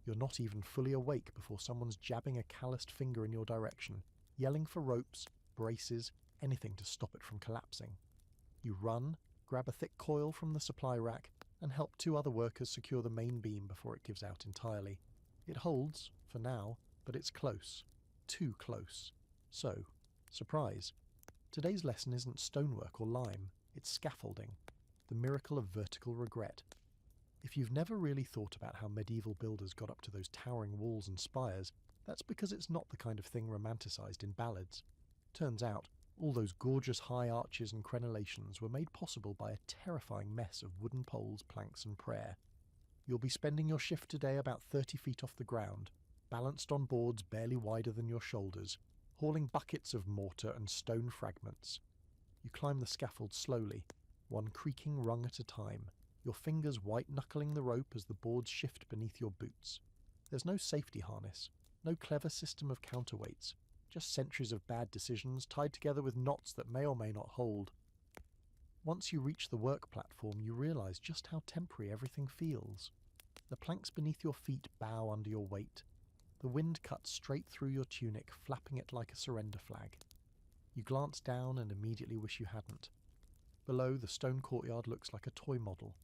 You're not even fully awake before someone's jabbing a calloused finger in your direction, yelling for ropes, braces, anything to stop it from collapsing. You run, grab a thick coil from the supply rack, and help two other workers secure the main beam before it gives out entirely. It holds, for now, but it's close. Too close. So, surprise. Today's lesson isn't stonework or lime, it's scaffolding. The miracle of vertical regret. If you've never really thought about how medieval builders got up to those towering walls and spires, that's because it's not the kind of thing romanticised in ballads. Turns out, all those gorgeous high arches and crenellations were made possible by a terrifying mess of wooden poles, planks and prayer. You'll be spending your shift today about 30 feet off the ground, balanced on boards barely wider than your shoulders, hauling buckets of mortar and stone fragments. You climb the scaffold slowly, one creaking rung at a time, your fingers white-knuckling the rope as the boards shift beneath your boots. There's no safety harness, no clever system of counterweights, just centuries of bad decisions tied together with knots that may or may not hold. Once you reach the work platform, you realise just how temporary everything feels. The planks beneath your feet bow under your weight. The wind cuts straight through your tunic, flapping it like a surrender flag. You glance down and immediately wish you hadn't. Below, the stone courtyard looks like a toy model.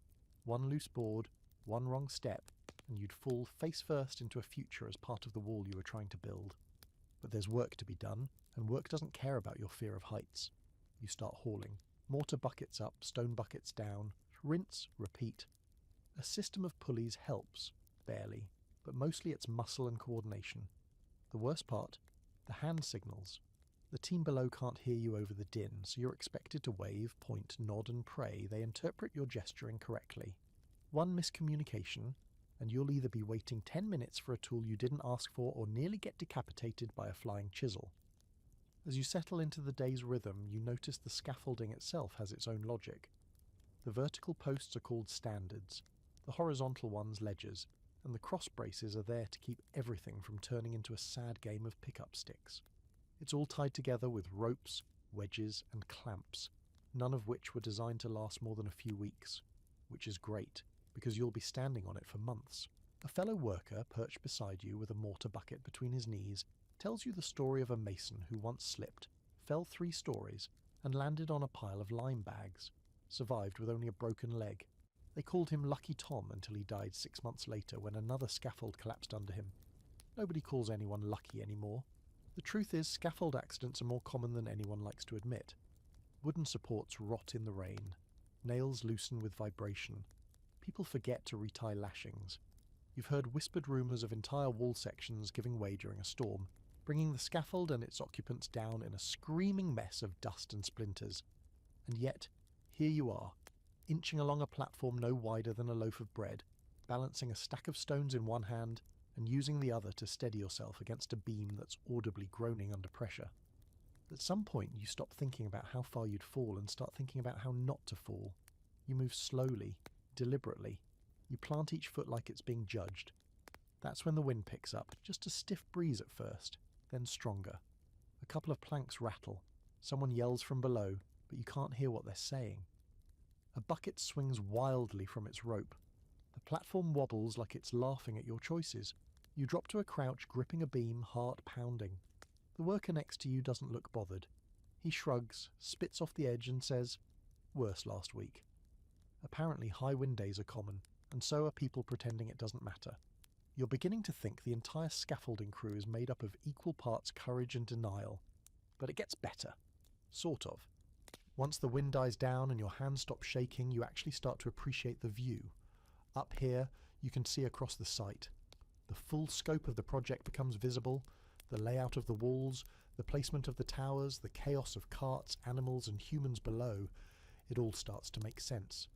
One loose board, one wrong step, and you'd fall face first into a future as part of the wall you were trying to build. But there's work to be done, and work doesn't care about your fear of heights. You start hauling. Mortar buckets up, stone buckets down. Rinse, repeat. A system of pulleys helps, barely, but mostly it's muscle and coordination. The worst part? The hand signals. The team below can't hear you over the din, so you're expected to wave, point, nod and pray they interpret your gesturing correctly. One miscommunication, and you'll either be waiting 10 minutes for a tool you didn't ask for or nearly get decapitated by a flying chisel. As you settle into the day's rhythm, you notice the scaffolding itself has its own logic. The vertical posts are called standards, the horizontal ones ledgers, and the cross braces are there to keep everything from turning into a sad game of pick-up sticks. It's all tied together with ropes, wedges and clamps, none of which were designed to last more than a few weeks, which is great, because you'll be standing on it for months. A fellow worker perched beside you with a mortar bucket between his knees tells you the story of a mason who once slipped, fell 3 stories, and landed on a pile of lime bags, survived with only a broken leg. They called him Lucky Tom until he died 6 months later when another scaffold collapsed under him. Nobody calls anyone lucky anymore. The truth is, scaffold accidents are more common than anyone likes to admit. Wooden supports rot in the rain. Nails loosen with vibration. People forget to retie lashings. You've heard whispered rumours of entire wall sections giving way during a storm, bringing the scaffold and its occupants down in a screaming mess of dust and splinters. And yet, here you are, inching along a platform no wider than a loaf of bread, balancing a stack of stones in one hand and using the other to steady yourself against a beam that's audibly groaning under pressure. At some point you stop thinking about how far you'd fall and start thinking about how not to fall. You move slowly, deliberately. You plant each foot like it's being judged. That's when the wind picks up, just a stiff breeze at first, then stronger. A couple of planks rattle. Someone yells from below, but you can't hear what they're saying. A bucket swings wildly from its rope. The platform wobbles like it's laughing at your choices. You drop to a crouch, gripping a beam, heart pounding. The worker next to you doesn't look bothered. He shrugs, spits off the edge and says, "Worse last week." Apparently high wind days are common, and so are people pretending it doesn't matter. You're beginning to think the entire scaffolding crew is made up of equal parts courage and denial. But it gets better. Sort of. Once the wind dies down and your hands stop shaking, you actually start to appreciate the view. Up here, you can see across the site. The full scope of the project becomes visible, the layout of the walls, the placement of the towers, the chaos of carts, animals and humans below. It all starts to make sense.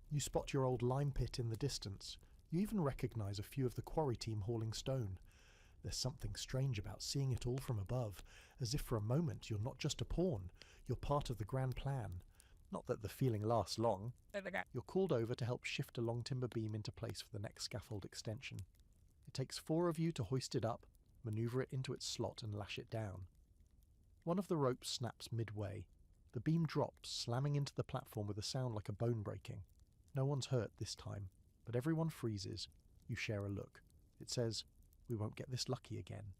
You spot your old lime pit in the distance. You even recognise a few of the quarry team hauling stone. There's something strange about seeing it all from above, as if for a moment you're not just a pawn, you're part of the grand plan. Not that the feeling lasts long. You're called over to help shift a long timber beam into place for the next scaffold extension. It takes 4 of you to hoist it up, manoeuvre it into its slot and lash it down. One of the ropes snaps midway. The beam drops, slamming into the platform with a sound like a bone breaking. No one's hurt this time, but everyone freezes. You share a look. It says, "We won't get this lucky again."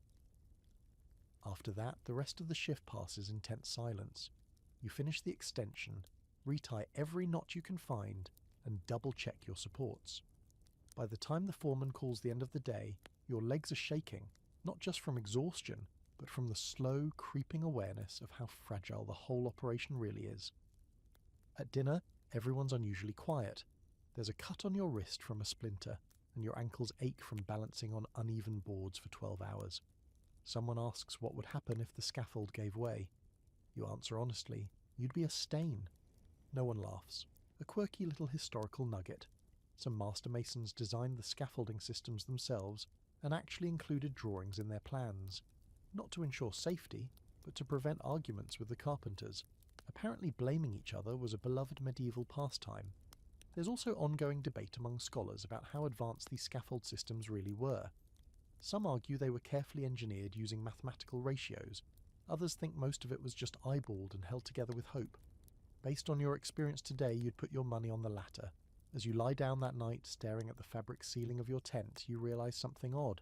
After that, the rest of the shift passes in tense silence. You finish the extension, retie every knot you can find, and double-check your supports. By the time the foreman calls the end of the day, your legs are shaking, not just from exhaustion, but from the slow, creeping awareness of how fragile the whole operation really is. At dinner, everyone's unusually quiet. There's a cut on your wrist from a splinter, and your ankles ache from balancing on uneven boards for 12 hours. Someone asks what would happen if the scaffold gave way. You answer honestly, you'd be a stain. No one laughs. A quirky little historical nugget. Some master masons designed the scaffolding systems themselves and actually included drawings in their plans. Not to ensure safety, but to prevent arguments with the carpenters. Apparently blaming each other was a beloved medieval pastime. There's also ongoing debate among scholars about how advanced these scaffold systems really were. Some argue they were carefully engineered using mathematical ratios. Others think most of it was just eyeballed and held together with hope. Based on your experience today, you'd put your money on the latter. As you lie down that night, staring at the fabric ceiling of your tent, you realise something odd.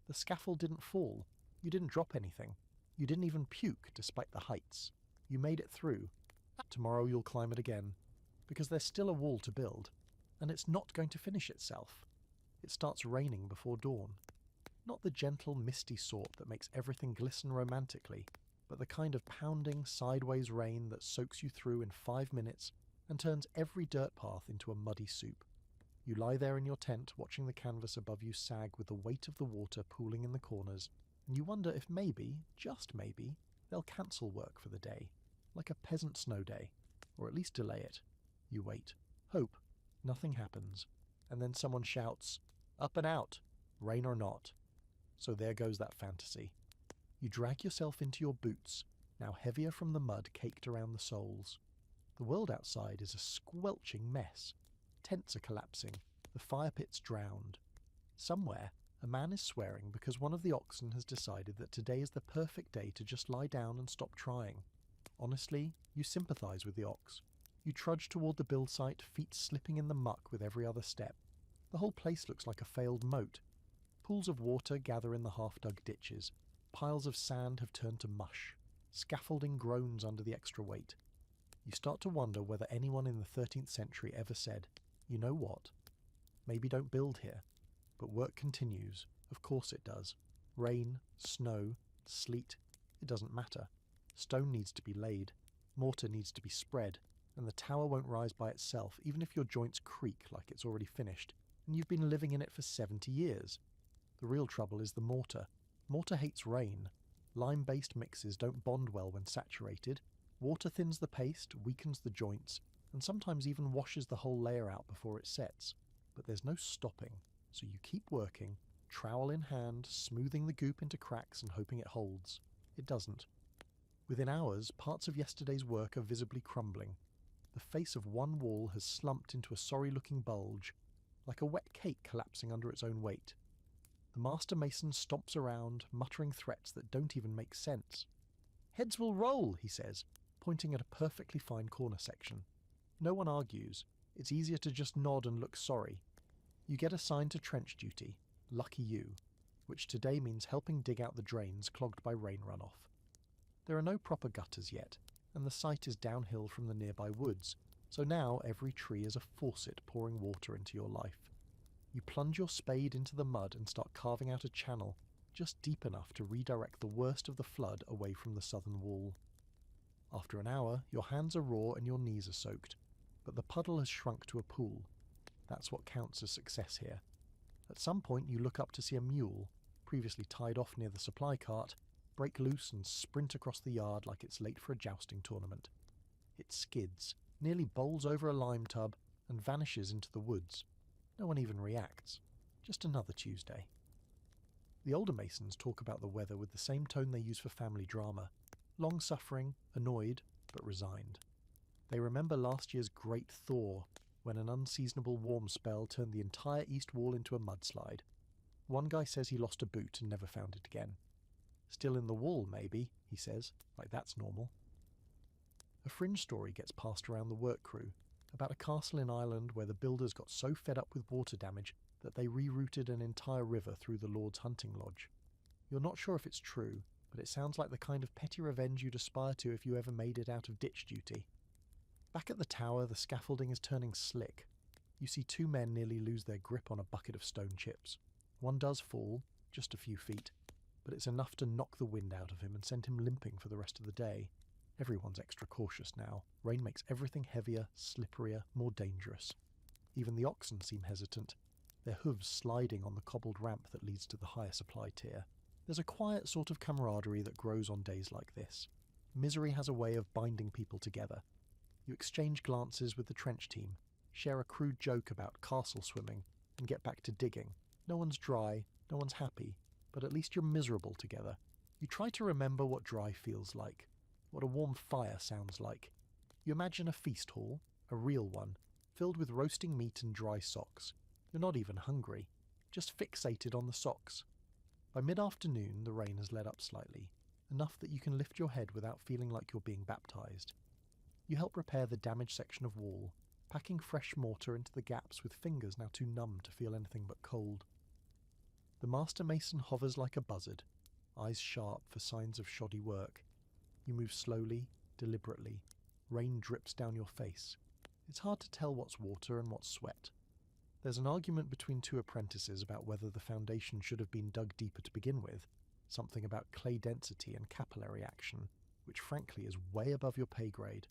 The scaffold didn't fall. You didn't drop anything. You didn't even puke, despite the heights. You made it through. Tomorrow you'll climb it again. Because there's still a wall to build. And it's not going to finish itself. It starts raining before dawn. Not the gentle, misty sort that makes everything glisten romantically, but the kind of pounding, sideways rain that soaks you through in 5 minutes and turns every dirt path into a muddy soup. You lie there in your tent, watching the canvas above you sag with the weight of the water pooling in the corners, and you wonder if maybe, just maybe, they'll cancel work for the day, like a peasant snow day, or at least delay it. You wait. Hope. Nothing happens. And then someone shouts, "Up and out, rain or not." So there goes that fantasy. You drag yourself into your boots, now heavier from the mud caked around the soles. The world outside is a squelching mess. Tents are collapsing. The fire pit's drowned. Somewhere, a man is swearing because one of the oxen has decided that today is the perfect day to just lie down and stop trying. Honestly, you sympathise with the ox. You trudge toward the build site, feet slipping in the muck with every other step. The whole place looks like a failed moat. Pools of water gather in the half-dug ditches. Piles of sand have turned to mush. Scaffolding groans under the extra weight. You start to wonder whether anyone in the 13th century ever said, "You know what? Maybe don't build here." But work continues. Of course it does. Rain, snow, sleet, it doesn't matter. Stone needs to be laid. Mortar needs to be spread. And the tower won't rise by itself, even if your joints creak like it's already finished, and you've been living in it for 70 years. The real trouble is the mortar. Mortar hates rain. Lime-based mixes don't bond well when saturated. Water thins the paste, weakens the joints, and sometimes even washes the whole layer out before it sets. But there's no stopping, so you keep working, trowel in hand, smoothing the goop into cracks and hoping it holds. It doesn't. Within hours, parts of yesterday's work are visibly crumbling. The face of one wall has slumped into a sorry-looking bulge, like a wet cake collapsing under its own weight. The master mason stomps around, muttering threats that don't even make sense. "Heads will roll," he says, pointing at a perfectly fine corner section. No one argues. It's easier to just nod and look sorry. You get assigned to trench duty, lucky you, which today means helping dig out the drains clogged by rain runoff. There are no proper gutters yet, and the site is downhill from the nearby woods, so now every tree is a faucet pouring water into your life. You plunge your spade into the mud and start carving out a channel, just deep enough to redirect the worst of the flood away from the southern wall. After an hour, your hands are raw and your knees are soaked, but the puddle has shrunk to a pool. That's what counts as success here. At some point you look up to see a mule, previously tied off near the supply cart, break loose and sprint across the yard like it's late for a jousting tournament. It skids, nearly bowls over a lime tub, and vanishes into the woods. No one even reacts. Just another Tuesday. The older Masons talk about the weather with the same tone they use for family drama. Long-suffering, annoyed, but resigned. They remember last year's great thaw, when an unseasonable warm spell turned the entire east wall into a mudslide. One guy says he lost a boot and never found it again. Still in the wall, maybe, he says, like that's normal. A fringe story gets passed around the work crew, about a castle in Ireland where the builders got so fed up with water damage that they rerouted an entire river through the Lord's hunting lodge. You're not sure if it's true, but it sounds like the kind of petty revenge you'd aspire to if you ever made it out of ditch duty. Back at the tower, the scaffolding is turning slick. You see two men nearly lose their grip on a bucket of stone chips. One does fall, just a few feet, but it's enough to knock the wind out of him and send him limping for the rest of the day. Everyone's extra cautious now. Rain makes everything heavier, slipperier, more dangerous. Even the oxen seem hesitant, their hooves sliding on the cobbled ramp that leads to the higher supply tier. There's a quiet sort of camaraderie that grows on days like this. Misery has a way of binding people together. You exchange glances with the trench team, share a crude joke about castle swimming, and get back to digging. No one's dry, no one's happy, but at least you're miserable together. You try to remember what dry feels like, what a warm fire sounds like. You imagine a feast hall, a real one, filled with roasting meat and dry socks. You're not even hungry, just fixated on the socks. By mid-afternoon, the rain has let up slightly, enough that you can lift your head without feeling like you're being baptized. You help repair the damaged section of wall, packing fresh mortar into the gaps with fingers now too numb to feel anything but cold. The master mason hovers like a buzzard, eyes sharp for signs of shoddy work. You move slowly, deliberately. Rain drips down your face. It's hard to tell what's water and what's sweat. There's an argument between two apprentices about whether the foundation should have been dug deeper to begin with, something about clay density and capillary action, which frankly is way above your pay grade.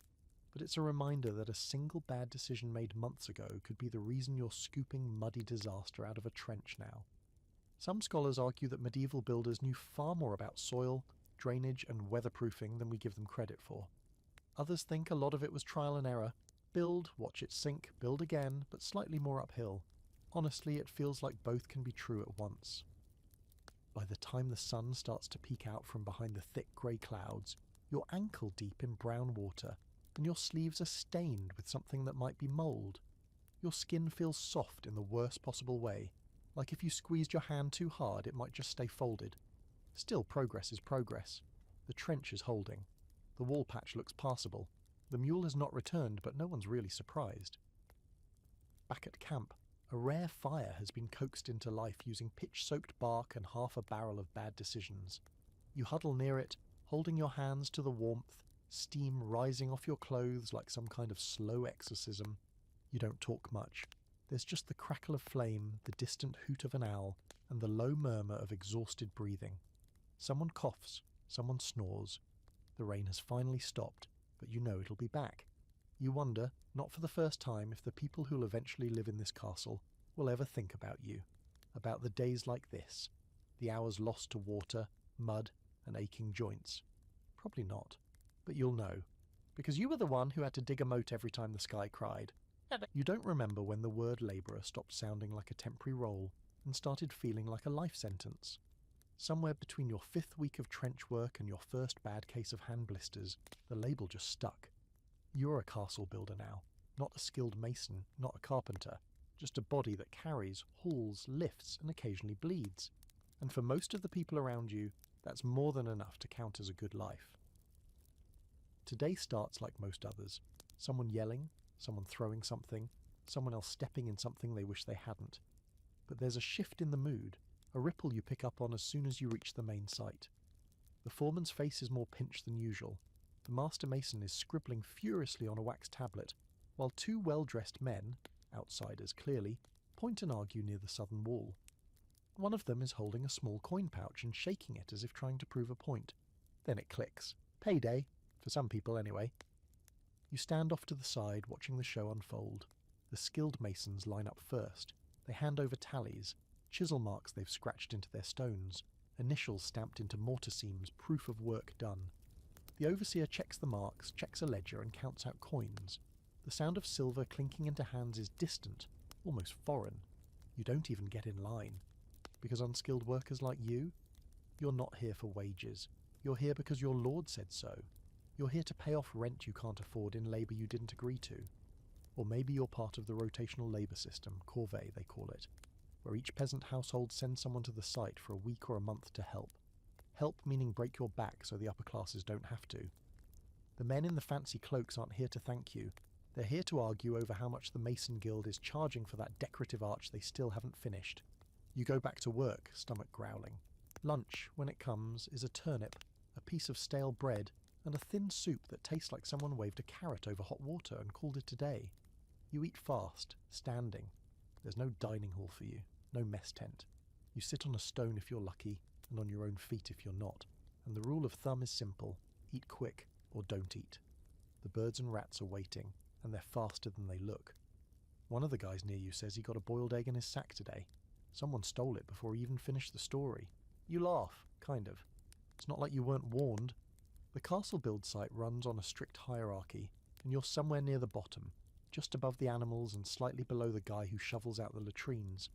But it's a reminder that a single bad decision made months ago could be the reason you're scooping muddy disaster out of a trench now. Some scholars argue that medieval builders knew far more about soil, drainage and weatherproofing than we give them credit for. Others think a lot of it was trial and error. Build, watch it sink, build again, but slightly more uphill. Honestly, it feels like both can be true at once. By the time the sun starts to peek out from behind the thick grey clouds, you're ankle deep in brown water, and your sleeves are stained with something that might be mould. Your skin feels soft in the worst possible way, like if you squeezed your hand too hard it might just stay folded. Still, progress is progress. The trench is holding. The wall patch looks passable. The mule has not returned, but no one's really surprised. Back at camp, a rare fire has been coaxed into life using pitch-soaked bark and half a barrel of bad decisions. You huddle near it, holding your hands to the warmth, steam rising off your clothes like some kind of slow exorcism. You don't talk much. There's just the crackle of flame, the distant hoot of an owl, and the low murmur of exhausted breathing. Someone coughs, someone snores. The rain has finally stopped, but you know it'll be back. You wonder, not for the first time, if the people who'll eventually live in this castle will ever think about you, about the days like this, the hours lost to water, mud, and aching joints. Probably not, but you'll know, because you were the one who had to dig a moat every time the sky cried. You don't remember when the word labourer stopped sounding like a temporary role and started feeling like a life sentence. Somewhere between your 5th week of trench work and your first bad case of hand blisters, the label just stuck. You're a castle builder now, not a skilled mason, not a carpenter, just a body that carries, hauls, lifts, and occasionally bleeds. And for most of the people around you, that's more than enough to count as a good life. Today starts like most others. Someone yelling, someone throwing something, someone else stepping in something they wish they hadn't. But there's a shift in the mood, a ripple you pick up on as soon as you reach the main site. The foreman's face is more pinched than usual. The master mason is scribbling furiously on a wax tablet, while two well-dressed men, outsiders clearly, point and argue near the southern wall. One of them is holding a small coin pouch and shaking it as if trying to prove a point. Then it clicks. Payday. For some people, anyway. You stand off to the side, watching the show unfold. The skilled masons line up first. They hand over tallies, chisel marks they've scratched into their stones, initials stamped into mortar seams, proof of work done. The overseer checks the marks, checks a ledger, and counts out coins. The sound of silver clinking into hands is distant, almost foreign. You don't even get in line. Because unskilled workers like you, you're not here for wages. You're here because your lord said so. You're here to pay off rent you can't afford in labour you didn't agree to. Or maybe you're part of the rotational labour system, corvée they call it, where each peasant household sends someone to the site for a week or a month to help. Help meaning break your back so the upper classes don't have to. The men in the fancy cloaks aren't here to thank you. They're here to argue over how much the Mason Guild is charging for that decorative arch they still haven't finished. You go back to work, stomach growling. Lunch, when it comes, is a turnip, a piece of stale bread, and a thin soup that tastes like someone waved a carrot over hot water and called it a day. You eat fast, standing. There's no dining hall for you, no mess tent. You sit on a stone if you're lucky, and on your own feet if you're not. And the rule of thumb is simple: eat quick or don't eat. The birds and rats are waiting, and they're faster than they look. One of the guys near you says he got a boiled egg in his sack today. Someone stole it before he even finished the story. You laugh, kind of. It's not like you weren't warned. The castle build site runs on a strict hierarchy, and you're somewhere near the bottom, just above the animals and slightly below the guy who shovels out the latrines.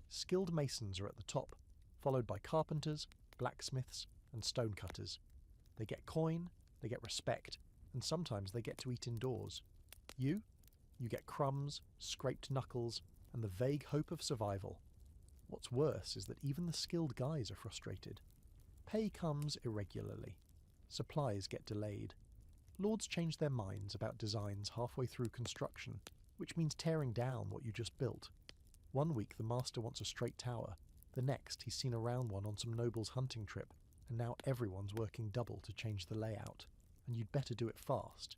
Skilled masons are at the top, followed by carpenters, blacksmiths, and stonecutters. They get coin, they get respect, and sometimes they get to eat indoors. You get crumbs, scraped knuckles, and the vague hope of survival. What's worse is that even the skilled guys are frustrated. Pay comes irregularly. Supplies get delayed. Lords change their minds about designs halfway through construction, which means tearing down what you just built. One week the master wants a straight tower, the next he's seen a round one on some noble's hunting trip, and now everyone's working double to change the layout, and you'd better do it fast.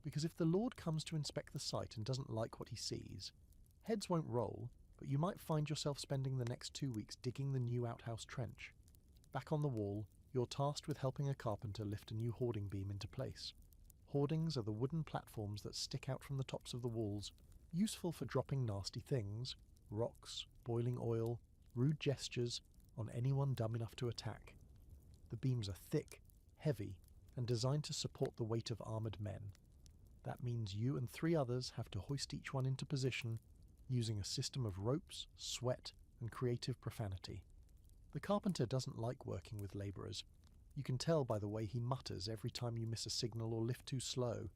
Because if the lord comes to inspect the site and doesn't like what he sees, heads won't roll, but you might find yourself spending the next 2 weeks digging the new outhouse trench. Back on the wall, you're tasked with helping a carpenter lift a new hoarding beam into place. Hoardings are the wooden platforms that stick out from the tops of the walls, useful for dropping nasty things, rocks, boiling oil, rude gestures, on anyone dumb enough to attack. The beams are thick, heavy, and designed to support the weight of armoured men. That means you and 3 others have to hoist each one into position, using a system of ropes, sweat, and creative profanity. The carpenter doesn't like working with labourers. You can tell by the way he mutters every time you miss a signal or lift too slow.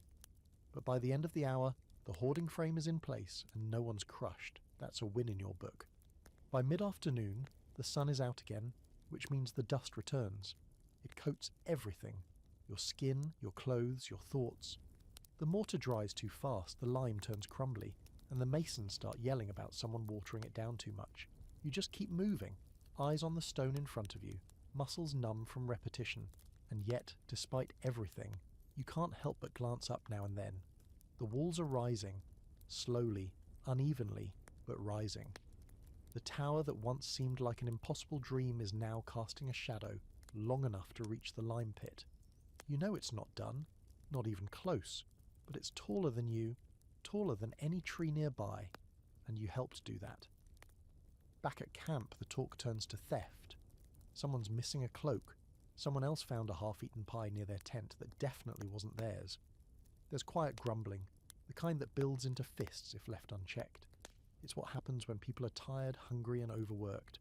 But by the end of the hour, the hoarding frame is in place and no one's crushed. That's a win in your book. By mid-afternoon, the sun is out again, which means the dust returns. It coats everything: your skin, your clothes, your thoughts. The mortar dries too fast, the lime turns crumbly, and the masons start yelling about someone watering it down too much. You just keep moving, eyes on the stone in front of you, muscles numb from repetition, and yet, despite everything, you can't help but glance up now and then. The walls are rising, slowly, unevenly, but rising. The tower that once seemed like an impossible dream is now casting a shadow long enough to reach the lime pit. You know it's not done, not even close, but it's taller than you, taller than any tree nearby, and you helped do that. Back at camp, the talk turns to theft. Someone's missing a cloak. Someone else found a half-eaten pie near their tent that definitely wasn't theirs. There's quiet grumbling, the kind that builds into fists if left unchecked. It's what happens when people are tired, hungry, and overworked.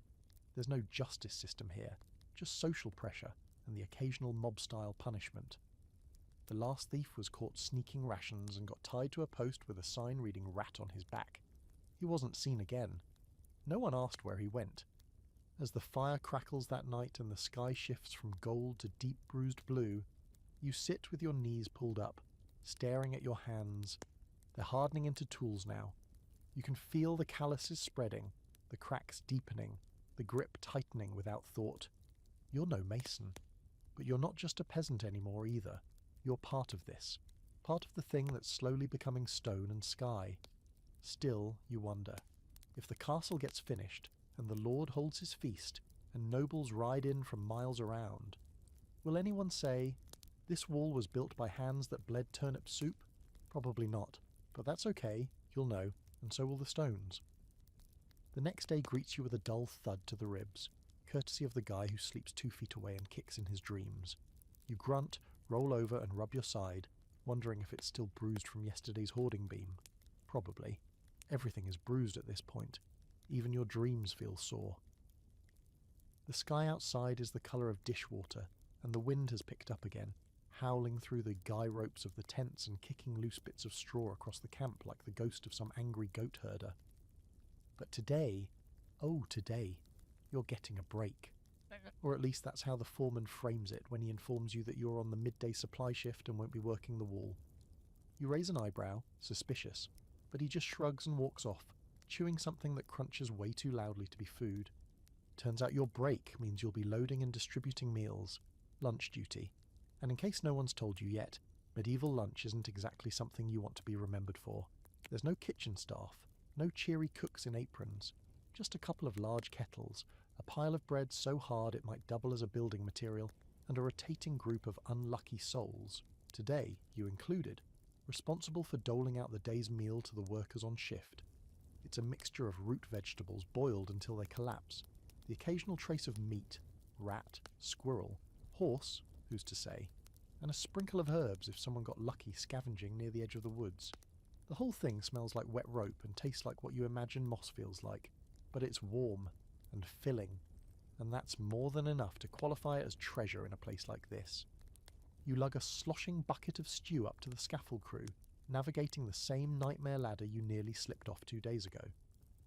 There's no justice system here, just social pressure and the occasional mob-style punishment. The last thief was caught sneaking rations and got tied to a post with a sign reading "rat" on his back. He wasn't seen again. No one asked where he went. As the fire crackles that night and the sky shifts from gold to deep bruised blue, you sit with your knees pulled up, staring at your hands. They're hardening into tools now. You can feel the calluses spreading, the cracks deepening, the grip tightening without thought. You're no mason, but you're not just a peasant anymore either. You're part of this, part of the thing that's slowly becoming stone and sky. Still, you wonder, if the castle gets finished, and the lord holds his feast, and nobles ride in from miles around, will anyone say, This wall was built by hands that bled turnip soup? Probably not, but that's okay, you'll know, and so will the stones. The next day greets you with a dull thud to the ribs, courtesy of the guy who sleeps 2 feet away and kicks in his dreams. You grunt, roll over and rub your side, wondering if it's still bruised from yesterday's hoarding beam. Probably. Everything is bruised at this point. Even your dreams feel sore. The sky outside is the colour of dishwater, and the wind has picked up again, howling through the guy ropes of the tents and kicking loose bits of straw across the camp like the ghost of some angry goat herder. But today, oh today, you're getting a break. Or at least that's how the foreman frames it when he informs you that you're on the midday supply shift and won't be working the wall. You raise an eyebrow, suspicious, but he just shrugs and walks off, chewing something that crunches way too loudly to be food. Turns out your break means you'll be loading and distributing meals, lunch duty. And in case no one's told you yet, medieval lunch isn't exactly something you want to be remembered for. There's no kitchen staff, no cheery cooks in aprons, just a couple of large kettles, a pile of bread so hard it might double as a building material, and a rotating group of unlucky souls, today you included, responsible for doling out the day's meal to the workers on shift. It's a mixture of root vegetables boiled until they collapse, the occasional trace of meat, rat, squirrel, horse, who's to say, and a sprinkle of herbs if someone got lucky scavenging near the edge of the woods. The whole thing smells like wet rope and tastes like what you imagine moss feels like, but it's warm and filling, and that's more than enough to qualify it as treasure in a place like this. You lug a sloshing bucket of stew up to the scaffold crew, navigating the same nightmare ladder you nearly slipped off 2 days ago.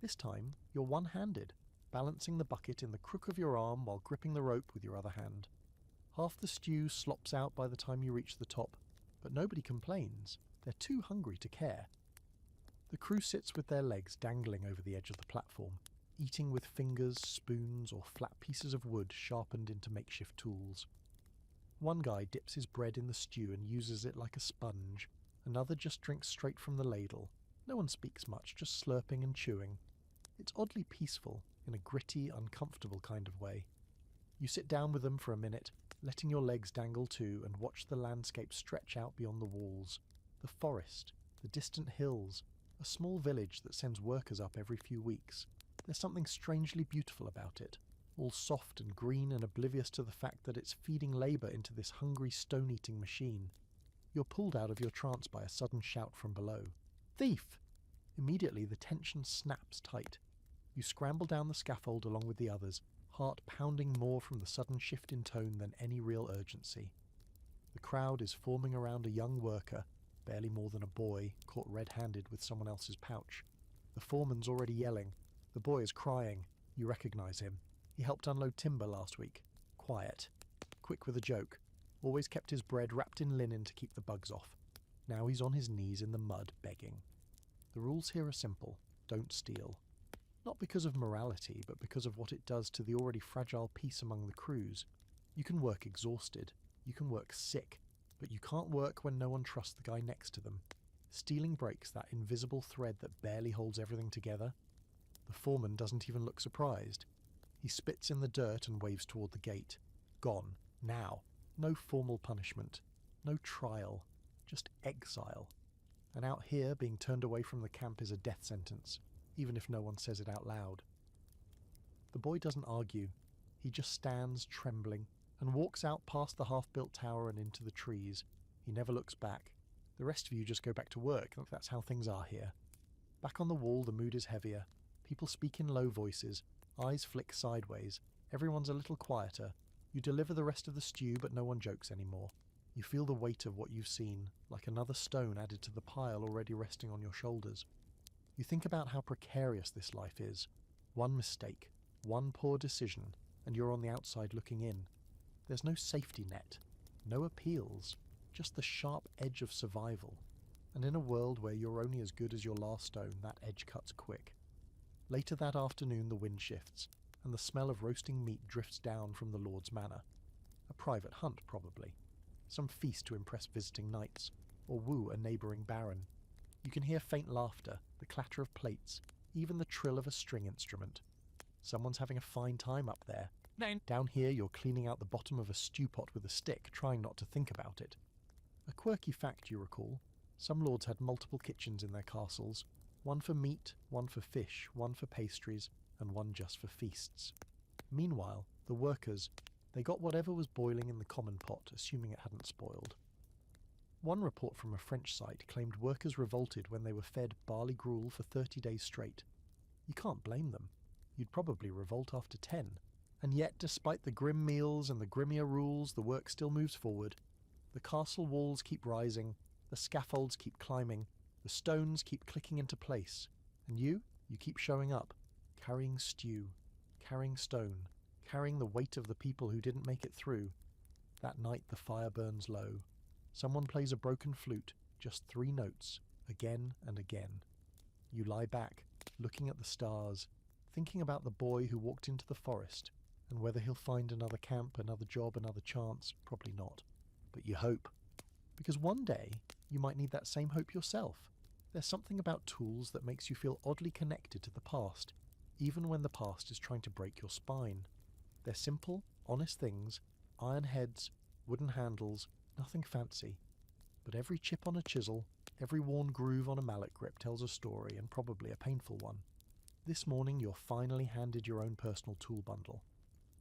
This time, you're one-handed, balancing the bucket in the crook of your arm while gripping the rope with your other hand. Half the stew slops out by the time you reach the top, but nobody complains. They're too hungry to care. The crew sits with their legs dangling over the edge of the platform, eating with fingers, spoons, or flat pieces of wood sharpened into makeshift tools. One guy dips his bread in the stew and uses it like a sponge. Another just drinks straight from the ladle. No one speaks much, just slurping and chewing. It's oddly peaceful, in a gritty, uncomfortable kind of way. You sit down with them for a minute, letting your legs dangle too, and watch the landscape stretch out beyond the walls. The forest, the distant hills, a small village that sends workers up every few weeks. There's something strangely beautiful about it, all soft and green and oblivious to the fact that it's feeding labour into this hungry stone-eating machine. You're pulled out of your trance by a sudden shout from below. "Thief!" Immediately the tension snaps tight. You scramble down the scaffold along with the others, heart pounding more from the sudden shift in tone than any real urgency. The crowd is forming around a young worker, barely more than a boy, caught red-handed with someone else's pouch. The foreman's already yelling. The boy is crying. You recognise him. He helped unload timber last week. Quiet. Quick with a joke. Always kept his bread wrapped in linen to keep the bugs off. Now he's on his knees in the mud, begging. The rules here are simple. Don't steal. Not because of morality, but because of what it does to the already fragile peace among the crews. You can work exhausted. You can work sick. But you can't work when no one trusts the guy next to them. Stealing breaks that invisible thread that barely holds everything together. The foreman doesn't even look surprised. He spits in the dirt and waves toward the gate. Gone. Now. No formal punishment. No trial. Just exile. And out here, being turned away from the camp is a death sentence, even if no one says it out loud. The boy doesn't argue. He just stands, trembling, and walks out past the half-built tower and into the trees. He never looks back. The rest of you just go back to work. That's how things are here. Back on the wall, the mood is heavier. People speak in low voices. Eyes flick sideways. Everyone's a little quieter. You deliver the rest of the stew, but no one jokes anymore. You feel the weight of what you've seen, like another stone added to the pile already resting on your shoulders. You think about how precarious this life is. One mistake, one poor decision, and you're on the outside looking in. There's no safety net, no appeals, just the sharp edge of survival. And in a world where you're only as good as your last stone, that edge cuts quick. Later that afternoon the wind shifts, and the smell of roasting meat drifts down from the Lord's manor. A private hunt, probably. Some feast to impress visiting knights, or woo a neighbouring baron. You can hear faint laughter, the clatter of plates, even the trill of a string instrument. Someone's having a fine time up there, Down here, you're cleaning out the bottom of a stew pot with a stick, trying not to think about it. A quirky fact, you recall. Some lords had multiple kitchens in their castles, one for meat, one for fish, one for pastries, and one just for feasts. Meanwhile, the workers, they got whatever was boiling in the common pot, assuming it hadn't spoiled. One report from a French site claimed workers revolted when they were fed barley gruel for 30 days straight. You can't blame them. You'd probably revolt after 10. And yet, despite the grim meals and the grimmier rules, the work still moves forward. The castle walls keep rising, the scaffolds keep climbing, the stones keep clicking into place. And you keep showing up, carrying stew, carrying stone, carrying the weight of the people who didn't make it through. That night the fire burns low. Someone plays a broken flute, just 3 notes, again and again. You lie back, looking at the stars, thinking about the boy who walked into the forest, and whether he'll find another camp, another job, another chance. Probably not. But you hope. Because one day, you might need that same hope yourself. There's something about tools that makes you feel oddly connected to the past, even when the past is trying to break your spine. They're simple, honest things, iron heads, wooden handles, nothing fancy. But every chip on a chisel, every worn groove on a mallet grip tells a story, and probably a painful one. This morning you're finally handed your own personal tool bundle.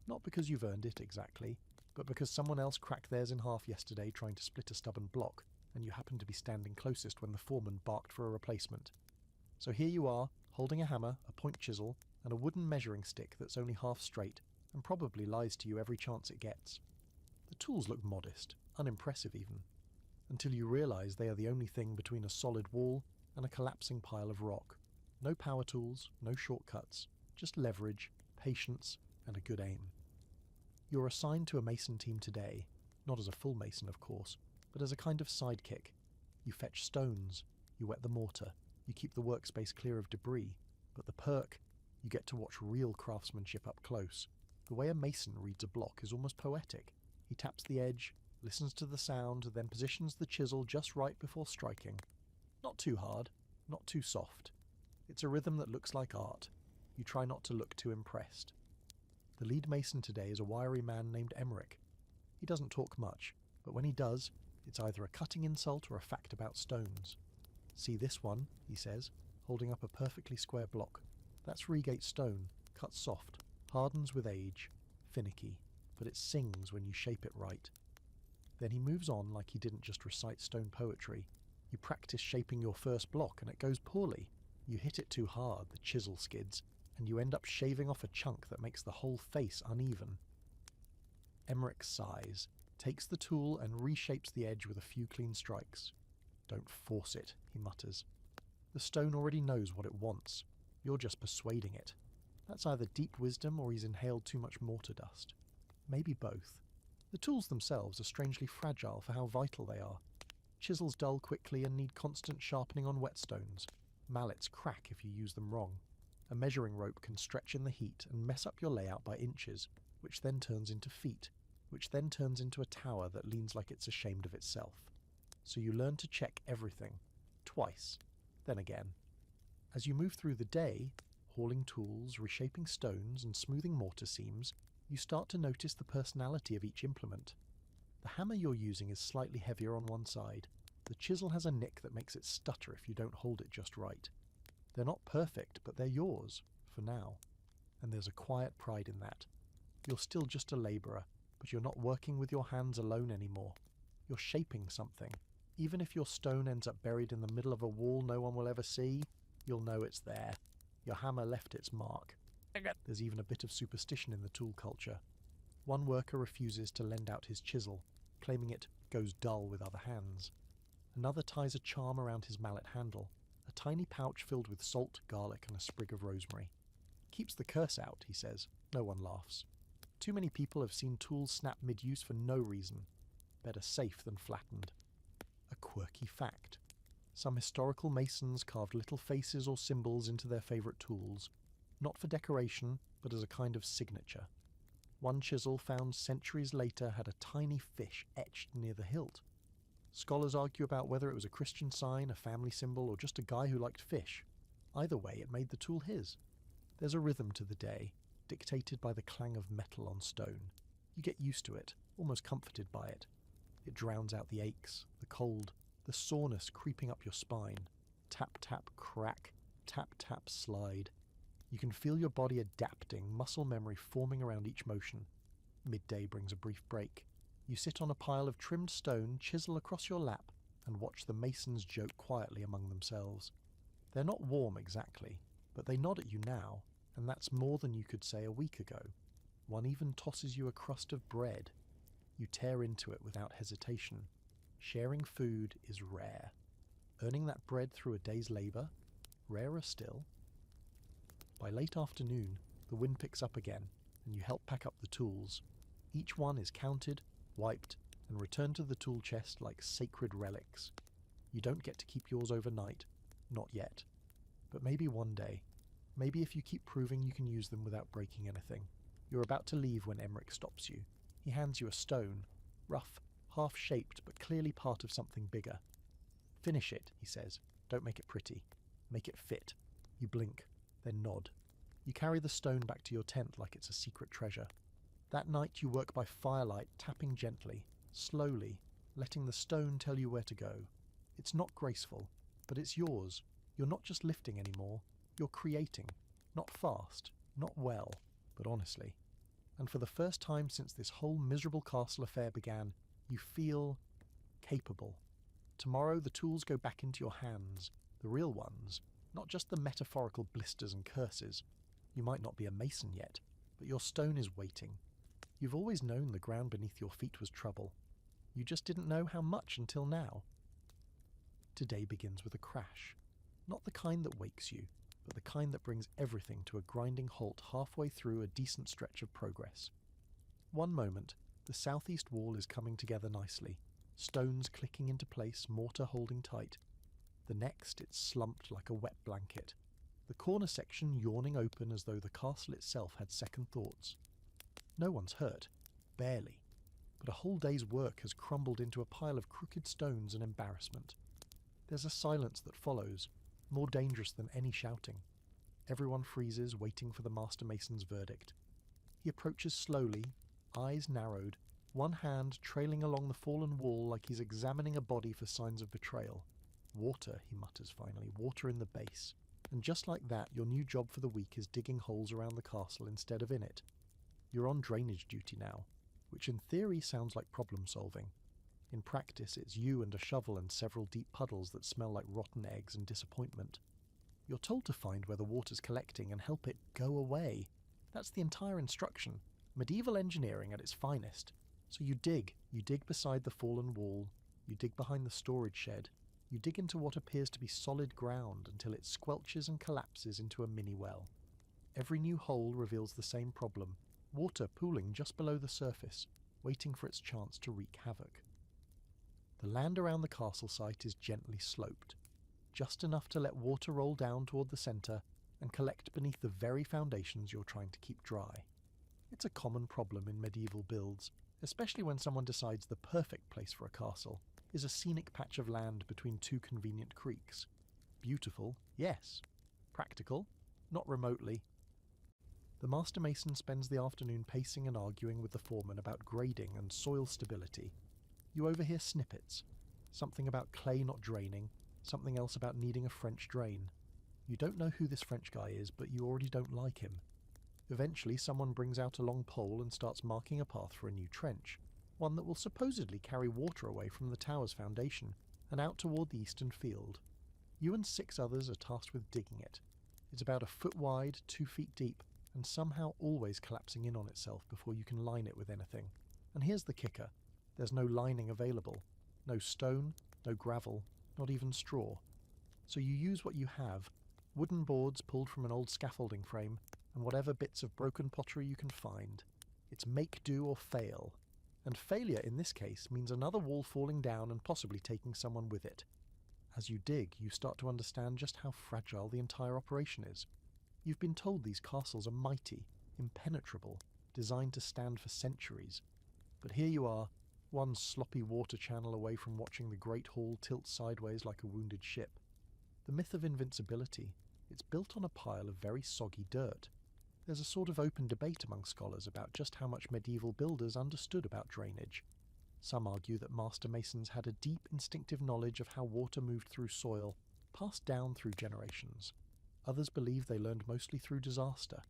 Not because you've earned it exactly, but because someone else cracked theirs in half yesterday trying to split a stubborn block, and you happened to be standing closest when the foreman barked for a replacement. So here you are, holding a hammer, a point chisel, and a wooden measuring stick that's only half straight, and probably lies to you every chance it gets. The tools look modest, unimpressive even, until you realise they are the only thing between a solid wall and a collapsing pile of rock. No power tools, no shortcuts, just leverage, patience, and a good aim. You're assigned to a mason team today, not as a full mason of course, but as a kind of sidekick. You fetch stones, you wet the mortar, you keep the workspace clear of debris, but the perk, you get to watch real craftsmanship up close. The way a mason reads a block is almost poetic. He taps the edge, listens to the sound, then positions the chisel just right before striking. Not too hard, not too soft. It's a rhythm that looks like art. You try not to look too impressed. The lead mason today is a wiry man named Emmerich. He doesn't talk much, but when he does, it's either a cutting insult or a fact about stones. See this one, he says, holding up a perfectly square block. That's Reegate stone, cut soft, hardens with age, finicky, but it sings when you shape it right. Then he moves on like he didn't just recite stone poetry. You practice shaping your first block and it goes poorly. You hit it too hard, the chisel skids, and you end up shaving off a chunk that makes the whole face uneven. Emmerich sighs, takes the tool and reshapes the edge with a few clean strikes. Don't force it, he mutters. The stone already knows what it wants. You're just persuading it. That's either deep wisdom or he's inhaled too much mortar dust. Maybe both. The tools themselves are strangely fragile for how vital they are. Chisels dull quickly and need constant sharpening on whetstones. Mallets crack if you use them wrong. A measuring rope can stretch in the heat and mess up your layout by inches, which then turns into feet, which then turns into a tower that leans like it's ashamed of itself. So you learn to check everything, twice, then again. As you move through the day, hauling tools, reshaping stones, and smoothing mortar seams, you start to notice the personality of each implement. The hammer you're using is slightly heavier on one side. The chisel has a nick that makes it stutter if you don't hold it just right. They're not perfect, but they're yours, for now. And there's a quiet pride in that. You're still just a labourer, but you're not working with your hands alone anymore. You're shaping something. Even if your stone ends up buried in the middle of a wall no one will ever see, you'll know it's there. Your hammer left its mark. There's even a bit of superstition in the tool culture. One worker refuses to lend out his chisel, claiming it goes dull with other hands. Another ties a charm around his mallet handle, a tiny pouch filled with salt, garlic, and a sprig of rosemary. Keeps the curse out, he says. No one laughs. Too many people have seen tools snap mid-use for no reason. Better safe than flattened. A quirky fact. Some historical masons carved little faces or symbols into their favourite tools, not for decoration, but as a kind of signature. One chisel found centuries later had a tiny fish etched near the hilt. Scholars argue about whether it was a Christian sign, a family symbol, or just a guy who liked fish. Either way, it made the tool his. There's a rhythm to the day. dictated by the clang of metal on stone. You get used to it, almost comforted by it. It drowns out the aches, the cold, the soreness creeping up your spine. Tap, tap, crack, tap, tap, slide. You can feel your body adapting, muscle memory forming around each motion. Midday brings a brief break. You sit on a pile of trimmed stone, chisel across your lap, and watch the masons joke quietly among themselves. They're not warm exactly, but they nod at you now, and that's more than you could say a week ago. One even tosses you a crust of bread. You tear into it without hesitation. Sharing food is rare. Earning that bread through a day's labour, rarer still. By late afternoon, the wind picks up again, and you help pack up the tools. Each one is counted, wiped, and returned to the tool chest like sacred relics. You don't get to keep yours overnight, not yet. But maybe one day. Maybe if you keep proving you can use them without breaking anything. You're about to leave when Emmerich stops you. He hands you a stone, rough, half-shaped, but clearly part of something bigger. Finish it, he says. Don't make it pretty. Make it fit. You blink, then nod. You carry the stone back to your tent like it's a secret treasure. That night you work by firelight, tapping gently, slowly, letting the stone tell you where to go. It's not graceful, but it's yours. You're not just lifting anymore, you're creating. Not fast, not well, but honestly. And for the first time since this whole miserable castle affair began, you feel capable. Tomorrow the tools go back into your hands, the real ones, not just the metaphorical blisters and curses. You might not be a mason yet, but your stone is waiting. You've always known the ground beneath your feet was trouble. You just didn't know how much until now. Today begins with a crash. Not the kind that wakes you, but the kind that brings everything to a grinding halt halfway through a decent stretch of progress. One moment, the southeast wall is coming together nicely, stones clicking into place, mortar holding tight. The next, it's slumped like a wet blanket. The corner section yawning open as though the castle itself had second thoughts. No one's hurt, barely, but a whole day's work has crumbled into a pile of crooked stones and embarrassment. There's a silence that follows, more dangerous than any shouting. Everyone freezes, waiting for the master mason's verdict. He approaches slowly, eyes narrowed, one hand trailing along the fallen wall like he's examining a body for signs of betrayal. Water, he mutters finally, water in the base. And just like that, your new job for the week is digging holes around the castle instead of in it. You're on drainage duty now, which in theory sounds like problem solving. In practice, it's you and a shovel and several deep puddles that smell like rotten eggs and disappointment. You're told to find where the water's collecting and help it go away. That's the entire instruction. Medieval engineering at its finest. So you dig beside the fallen wall, you dig behind the storage shed, you dig into what appears to be solid ground until it squelches and collapses into a mini well. Every new hole reveals the same problem, water pooling just below the surface, waiting for its chance to wreak havoc. The land around the castle site is gently sloped, just enough to let water roll down toward the centre and collect beneath the very foundations you're trying to keep dry. It's a common problem in medieval builds, especially when someone decides the perfect place for a castle is a scenic patch of land between two convenient creeks. Beautiful, yes. Practical, not remotely. The master mason spends the afternoon pacing and arguing with the foreman about grading and soil stability. You overhear snippets, something about clay not draining, something else about needing a French drain. You don't know who this French guy is, but you already don't like him. Eventually someone brings out a long pole and starts marking a path for a new trench, one that will supposedly carry water away from the tower's foundation and out toward the eastern field. You and 6 others are tasked with digging it. It's about a foot wide, 2 feet deep, and somehow always collapsing in on itself before you can line it with anything. And here's the kicker. There's no lining available. No stone, no gravel, not even straw. So you use what you have, wooden boards pulled from an old scaffolding frame, and whatever bits of broken pottery you can find. It's make do or fail. And failure in this case means another wall falling down and possibly taking someone with it. As you dig, you start to understand just how fragile the entire operation is. You've been told these castles are mighty, impenetrable, designed to stand for centuries. But here you are, one sloppy water channel away from watching the Great Hall tilt sideways like a wounded ship. The myth of invincibility, it's built on a pile of very soggy dirt. There's a sort of open debate among scholars about just how much medieval builders understood about drainage. Some argue that master masons had a deep instinctive knowledge of how water moved through soil, passed down through generations. Others believe they learned mostly through disaster.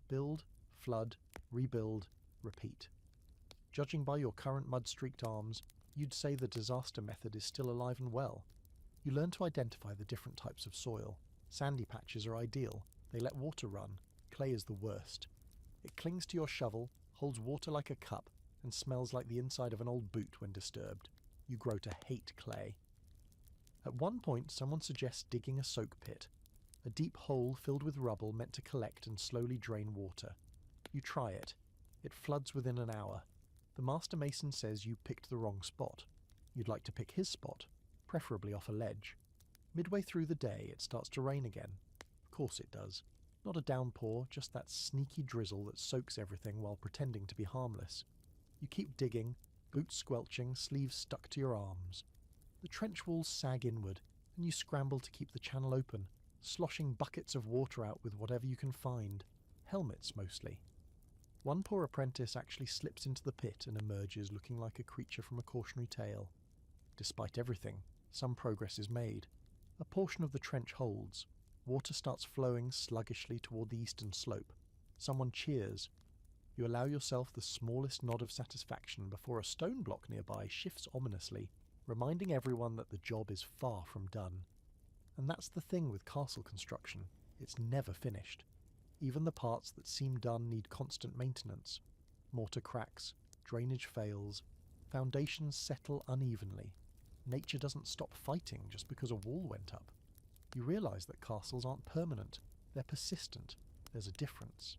Build, flood, rebuild, repeat. Judging by your current mud-streaked arms, you'd say the disaster method is still alive and well. You learn to identify the different types of soil. Sandy patches are ideal. They let water run. Clay is the worst. It clings to your shovel, holds water like a cup, and smells like the inside of an old boot when disturbed. You grow to hate clay. At one point, someone suggests digging a soak pit, a deep hole filled with rubble meant to collect and slowly drain water. You try it. It floods within an hour. The master mason says you picked the wrong spot. You'd like to pick his spot, preferably off a ledge. Midway through the day, it starts to rain again. Of course it does. Not a downpour, just that sneaky drizzle that soaks everything while pretending to be harmless. You keep digging, boots squelching, sleeves stuck to your arms. The trench walls sag inward, and you scramble to keep the channel open, sloshing buckets of water out with whatever you can find. Helmets, mostly. One poor apprentice actually slips into the pit and emerges looking like a creature from a cautionary tale. Despite everything, some progress is made. A portion of the trench holds. Water starts flowing sluggishly toward the eastern slope. Someone cheers. You allow yourself the smallest nod of satisfaction before a stone block nearby shifts ominously, reminding everyone that the job is far from done. And that's the thing with castle construction. It's never finished. Even the parts that seem done need constant maintenance. Mortar cracks, drainage fails, foundations settle unevenly. Nature doesn't stop fighting just because a wall went up. You realise that castles aren't permanent. They're persistent. There's a difference.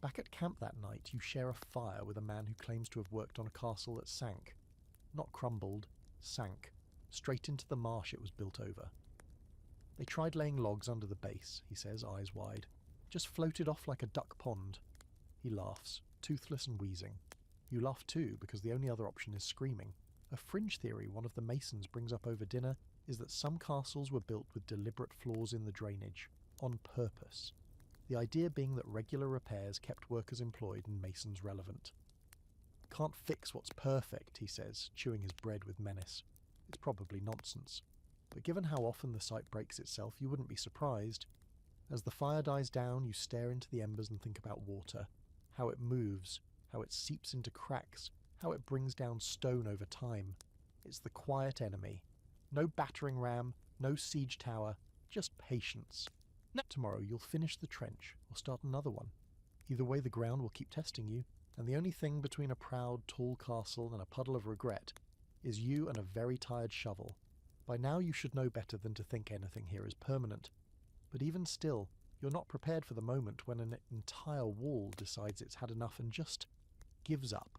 Back at camp that night, you share a fire with a man who claims to have worked on a castle that sank. Not crumbled, sank. Straight into the marsh it was built over. They tried laying logs under the base, he says, eyes wide. Just floated off like a duck pond. He laughs, toothless and wheezing. You laugh too, because the only other option is screaming. A fringe theory one of the masons brings up over dinner is that some castles were built with deliberate flaws in the drainage, on purpose. The idea being that regular repairs kept workers employed and masons relevant. Can't fix what's perfect, he says, chewing his bread with menace. It's probably nonsense. But given how often the site breaks itself, you wouldn't be surprised. As the fire dies down, you stare into the embers and think about water, how it moves, how it seeps into cracks, how it brings down stone over time. It's the quiet enemy. No battering ram, no siege tower, just patience. Tomorrow you'll finish the trench or start another one. Either way, the ground will keep testing you, and the only thing between a proud, tall castle and a puddle of regret is you and a very tired shovel. By now you should know better than to think anything here is permanent. But even still, you're not prepared for the moment when an entire wall decides it's had enough and just gives up.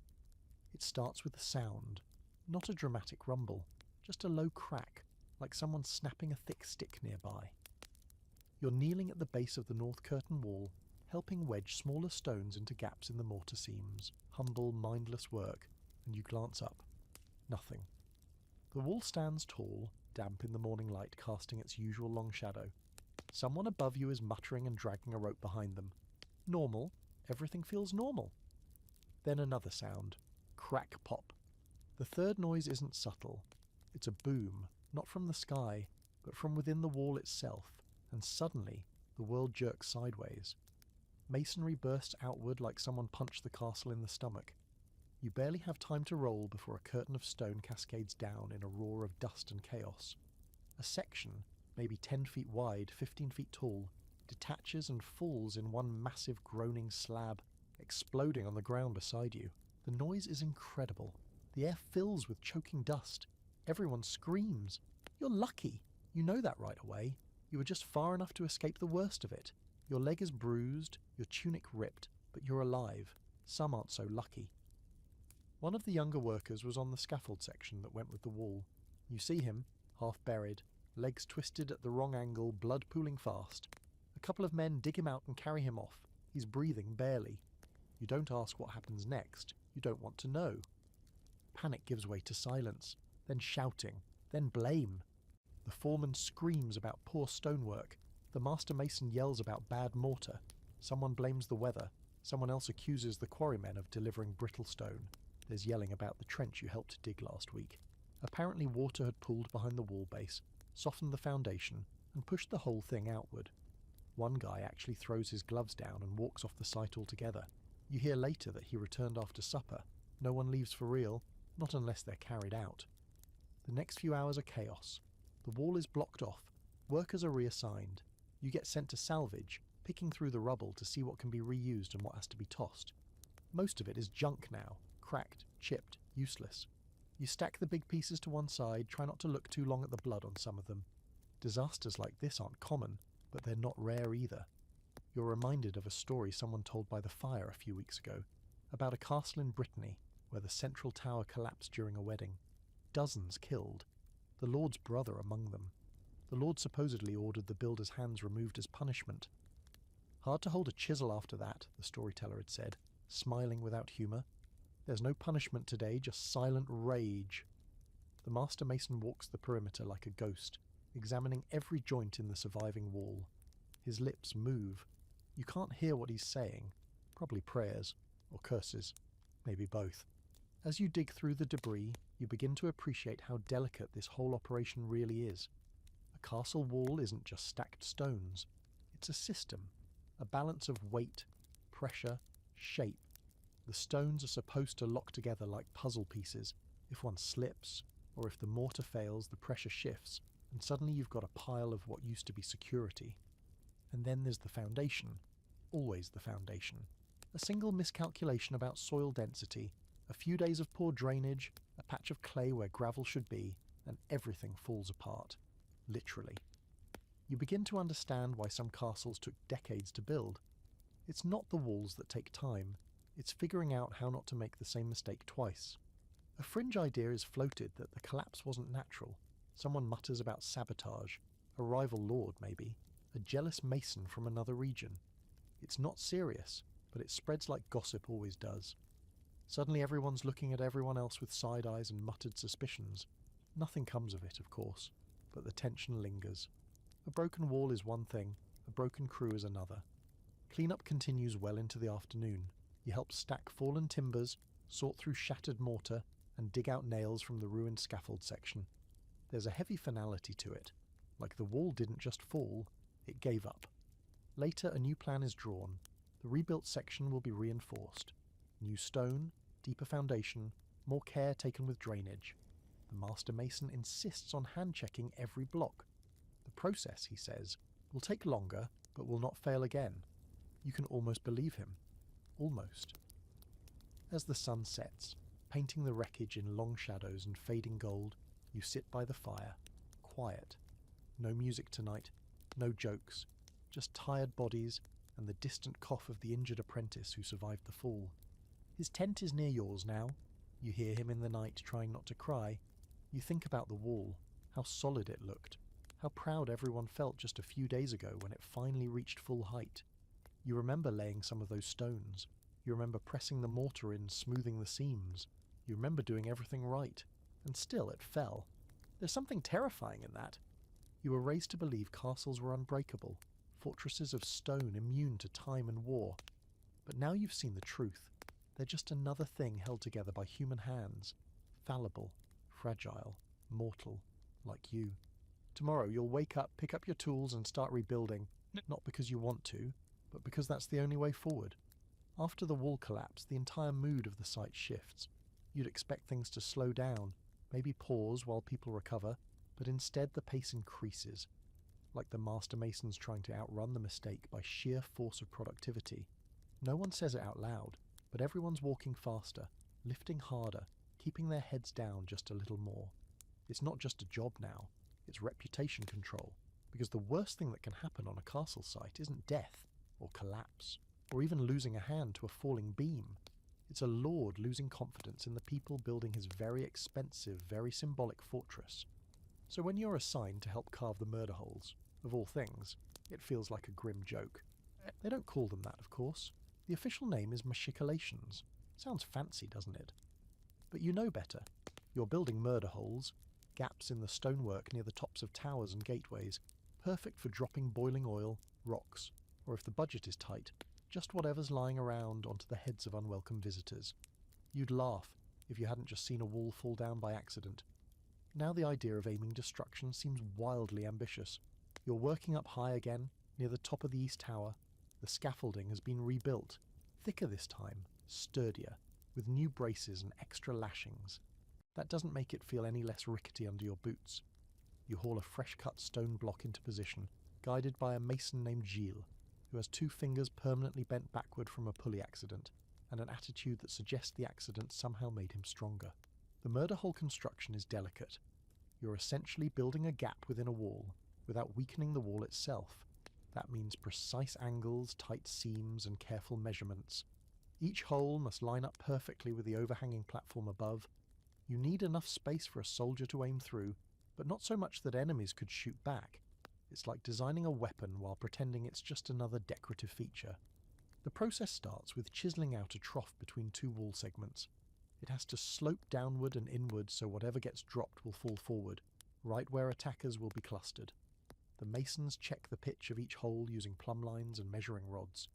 It starts with a sound, not a dramatic rumble, just a low crack, like someone snapping a thick stick nearby. You're kneeling at the base of the north curtain wall, helping wedge smaller stones into gaps in the mortar seams. Humble, mindless work, and you glance up. Nothing. The wall stands tall, damp in the morning light, casting its usual long shadow. Someone above you is muttering and dragging a rope behind them. Normal. Everything feels normal. Then another sound. Crack pop. The third noise isn't subtle. It's a boom, not from the sky, but from within the wall itself, and suddenly the world jerks sideways. Masonry bursts outward like someone punched the castle in the stomach. You barely have time to roll before a curtain of stone cascades down in a roar of dust and chaos. A section, maybe 10 feet wide, 15 feet tall, detaches and falls in one massive groaning slab, exploding on the ground beside you. The noise is incredible. The air fills with choking dust. Everyone screams. You're lucky. You know that right away. You were just far enough to escape the worst of it. Your leg is bruised, your tunic ripped, but you're alive. Some aren't so lucky. One of the younger workers was on the scaffold section that went with the wall. You see him, half buried, legs twisted at the wrong angle, blood pooling fast. A couple of men dig him out and carry him off. He's breathing barely. You don't ask what happens next. You don't want to know. Panic gives way to silence, then shouting, then blame. The foreman screams about poor stonework. The master mason yells about bad mortar. Someone blames the weather. Someone else accuses the quarrymen of delivering brittle stone. There's yelling about the trench you helped dig last week. Apparently water had pooled behind the wall base, softened the foundation, and pushed the whole thing outward. One guy actually throws his gloves down and walks off the site altogether. You hear later that he returned after supper. No one leaves for real, not unless they're carried out. The next few hours are chaos. The wall is blocked off. Workers are reassigned. You get sent to salvage, picking through the rubble to see what can be reused and what has to be tossed. Most of it is junk now, cracked, chipped, useless. You stack the big pieces to one side, try not to look too long at the blood on some of them. Disasters like this aren't common, but they're not rare either. You're reminded of a story someone told by the fire a few weeks ago, about a castle in Brittany where the central tower collapsed during a wedding. Dozens killed. The Lord's brother among them. The Lord supposedly ordered the builder's hands removed as punishment. Hard to hold a chisel after that, the storyteller had said, smiling without humour. There's no punishment today, just silent rage. The master mason walks the perimeter like a ghost, examining every joint in the surviving wall. His lips move. You can't hear what he's saying. Probably prayers, or curses, maybe both. As you dig through the debris, you begin to appreciate how delicate this whole operation really is. A castle wall isn't just stacked stones. It's a system, a balance of weight, pressure, shape. The stones are supposed to lock together like puzzle pieces. If one slips, or if the mortar fails, the pressure shifts, and suddenly you've got a pile of what used to be security. And then there's the foundation. Always the foundation. A single miscalculation about soil density, a few days of poor drainage, a patch of clay where gravel should be, and everything falls apart. Literally. You begin to understand why some castles took decades to build. It's not the walls that take time. It's figuring out how not to make the same mistake twice. A fringe idea is floated that the collapse wasn't natural. Someone mutters about sabotage, a rival lord maybe, a jealous mason from another region. It's not serious, but it spreads like gossip always does. Suddenly everyone's looking at everyone else with side eyes and muttered suspicions. Nothing comes of it, of course, but the tension lingers. A broken wall is one thing, a broken crew is another. Cleanup continues well into the afternoon. You help stack fallen timbers, sort through shattered mortar, and dig out nails from the ruined scaffold section. There's a heavy finality to it. Like the wall didn't just fall, it gave up. Later, a new plan is drawn. The rebuilt section will be reinforced. New stone, deeper foundation, more care taken with drainage. The master mason insists on hand-checking every block. The process, he says, will take longer, but will not fail again. You can almost believe him. Almost. As the sun sets, painting the wreckage in long shadows and fading gold, you sit by the fire, quiet. No music tonight, no jokes, just tired bodies and the distant cough of the injured apprentice who survived the fall. His tent is near yours now. You hear him in the night trying not to cry. You think about the wall, how solid it looked, how proud everyone felt just a few days ago when it finally reached full height. You remember laying some of those stones. You remember pressing the mortar in, smoothing the seams. You remember doing everything right. And still it fell. There's something terrifying in that. You were raised to believe castles were unbreakable, fortresses of stone immune to time and war. But now you've seen the truth. They're just another thing held together by human hands. Fallible, fragile, mortal, like you. Tomorrow you'll wake up, pick up your tools and start rebuilding, not because you want to, but because that's the only way forward. After the wall collapse, the entire mood of the site shifts. You'd expect things to slow down, maybe pause while people recover, but instead the pace increases. Like the master masons trying to outrun the mistake by sheer force of productivity. No one says it out loud, but everyone's walking faster, lifting harder, keeping their heads down just a little more. It's not just a job now, it's reputation control, because the worst thing that can happen on a castle site isn't death, or collapse, or even losing a hand to a falling beam. It's a lord losing confidence in the people building his very expensive, very symbolic fortress. So when you're assigned to help carve the murder holes, of all things, it feels like a grim joke. They don't call them that, of course. The official name is machicolations. Sounds fancy, doesn't it? But you know better. You're building murder holes, gaps in the stonework near the tops of towers and gateways, perfect for dropping boiling oil, rocks, or if the budget is tight, just whatever's lying around onto the heads of unwelcome visitors. You'd laugh if you hadn't just seen a wall fall down by accident. Now the idea of aiming destruction seems wildly ambitious. You're working up high again, near the top of the East Tower. The scaffolding has been rebuilt, thicker this time, sturdier, with new braces and extra lashings. That doesn't make it feel any less rickety under your boots. You haul a fresh-cut stone block into position, guided by a mason named Gilles, who has 2 fingers permanently bent backward from a pulley accident, and an attitude that suggests the accident somehow made him stronger. The murder hole construction is delicate. You're essentially building a gap within a wall, without weakening the wall itself. That means precise angles, tight seams, and careful measurements. Each hole must line up perfectly with the overhanging platform above. You need enough space for a soldier to aim through, but not so much that enemies could shoot back. It's like designing a weapon while pretending it's just another decorative feature. The process starts with chiselling out a trough between 2 wall segments. It has to slope downward and inward so whatever gets dropped will fall forward, right where attackers will be clustered. The masons check the pitch of each hole using plumb lines and measuring rods.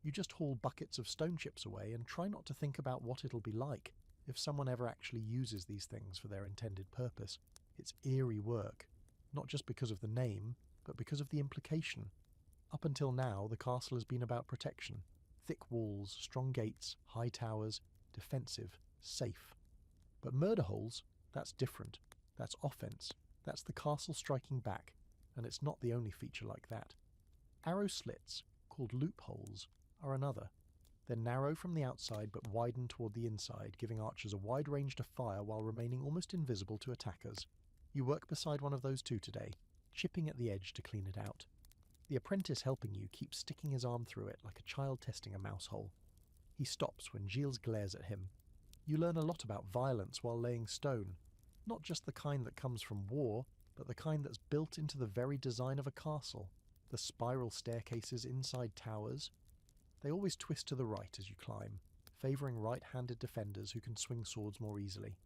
You just haul buckets of stone chips away and try not to think about what it'll be like if someone ever actually uses these things for their intended purpose. It's eerie work, not just because of the name, but because of the implication. Up until now, the castle has been about protection. Thick walls, strong gates, high towers, defensive, safe. But murder holes, that's different. That's offense. That's the castle striking back, and it's not the only feature like that. Arrow slits, called loopholes, are another. They're narrow from the outside but widen toward the inside, giving archers a wide range to fire while remaining almost invisible to attackers. You work beside one of those 2 today, chipping at the edge to clean it out. The apprentice helping you keeps sticking his arm through it like a child testing a mouse hole. He stops when Gilles glares at him. You learn a lot about violence while laying stone, not just the kind that comes from war, but the kind that's built into the very design of a castle. The spiral staircases inside towers. They always twist to the right as you climb, favouring right-handed defenders who can swing swords more easily.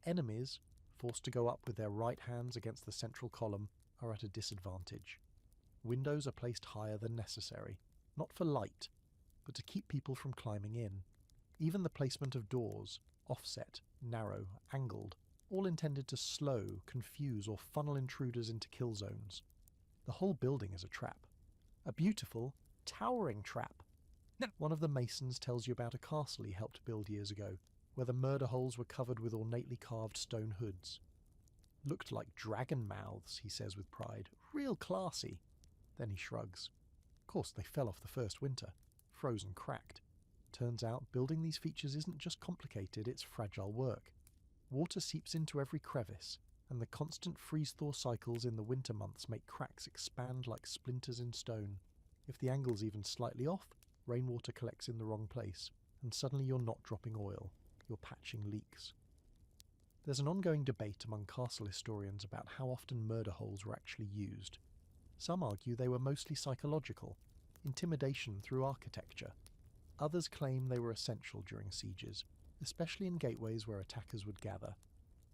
Enemies, forced to go up with their right hands against the central column, are at a disadvantage. Windows are placed higher than necessary, not for light, but to keep people from climbing in. Even the placement of doors, offset, narrow, angled, all intended to slow, confuse, or funnel intruders into kill zones. The whole building is a trap. A beautiful, towering trap. One of the masons tells you about a castle he helped build years ago, where the murder holes were covered with ornately carved stone hoods. Looked like dragon mouths, he says with pride. Real classy. Then he shrugs. Of course, they fell off the first winter, froze and cracked. Turns out building these features isn't just complicated, it's fragile work. Water seeps into every crevice, and the constant freeze-thaw cycles in the winter months make cracks expand like splinters in stone. If the angle's even slightly off, rainwater collects in the wrong place, and suddenly you're not dropping oil, you're patching leaks. There's an ongoing debate among castle historians about how often murder holes were actually used. Some argue they were mostly psychological, intimidation through architecture. Others claim they were essential during sieges, especially in gateways where attackers would gather.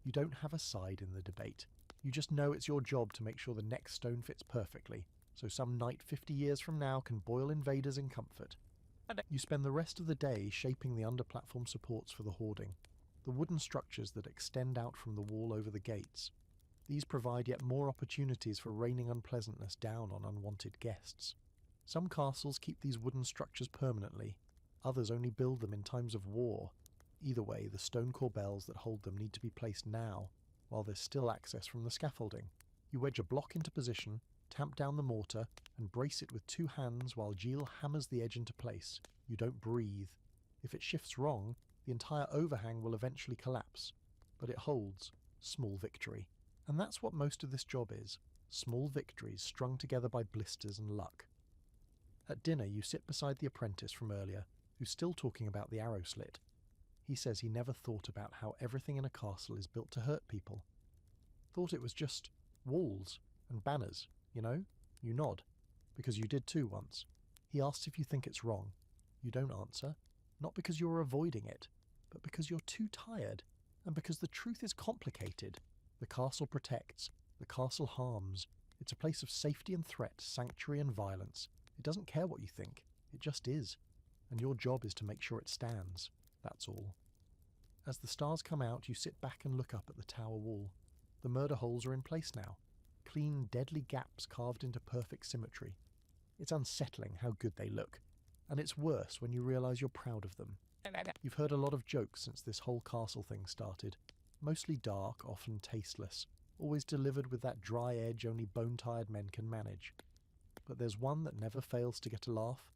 You don't have a side in the debate. You just know it's your job to make sure the next stone fits perfectly, so some knight 50 years from now can boil invaders in comfort. You spend the rest of the day shaping the under-platform supports for the hoarding, the wooden structures that extend out from the wall over the gates. These provide yet more opportunities for raining unpleasantness down on unwanted guests. Some castles keep these wooden structures permanently, others only build them in times of war. Either way, the stone corbels that hold them need to be placed now, while there's still access from the scaffolding. You wedge a block into position, tamp down the mortar, and brace it with 2 hands while Gilles hammers the edge into place. You don't breathe. If it shifts wrong, the entire overhang will eventually collapse. But it holds. Small victory. And that's what most of this job is. Small victories strung together by blisters and luck. At dinner you sit beside the apprentice from earlier, who's still talking about the arrow slit. He says he never thought about how everything in a castle is built to hurt people. Thought it was just walls and banners, you know? You nod, because you did too once. He asks if you think it's wrong. You don't answer, not because you're avoiding it, but because you're too tired, and because the truth is complicated. The castle protects, the castle harms. It's a place of safety and threat, sanctuary and violence. It doesn't care what you think, it just is. and your job is to make sure it stands. That's all. As the stars come out, you sit back and look up at the tower wall. The murder holes are in place now. Clean, deadly gaps carved into perfect symmetry. It's unsettling how good they look, and it's worse when you realise you're proud of them. You've heard a lot of jokes since this whole castle thing started. Mostly dark, often tasteless, always delivered with that dry edge only bone-tired men can manage. But there's one that never fails to get a laugh.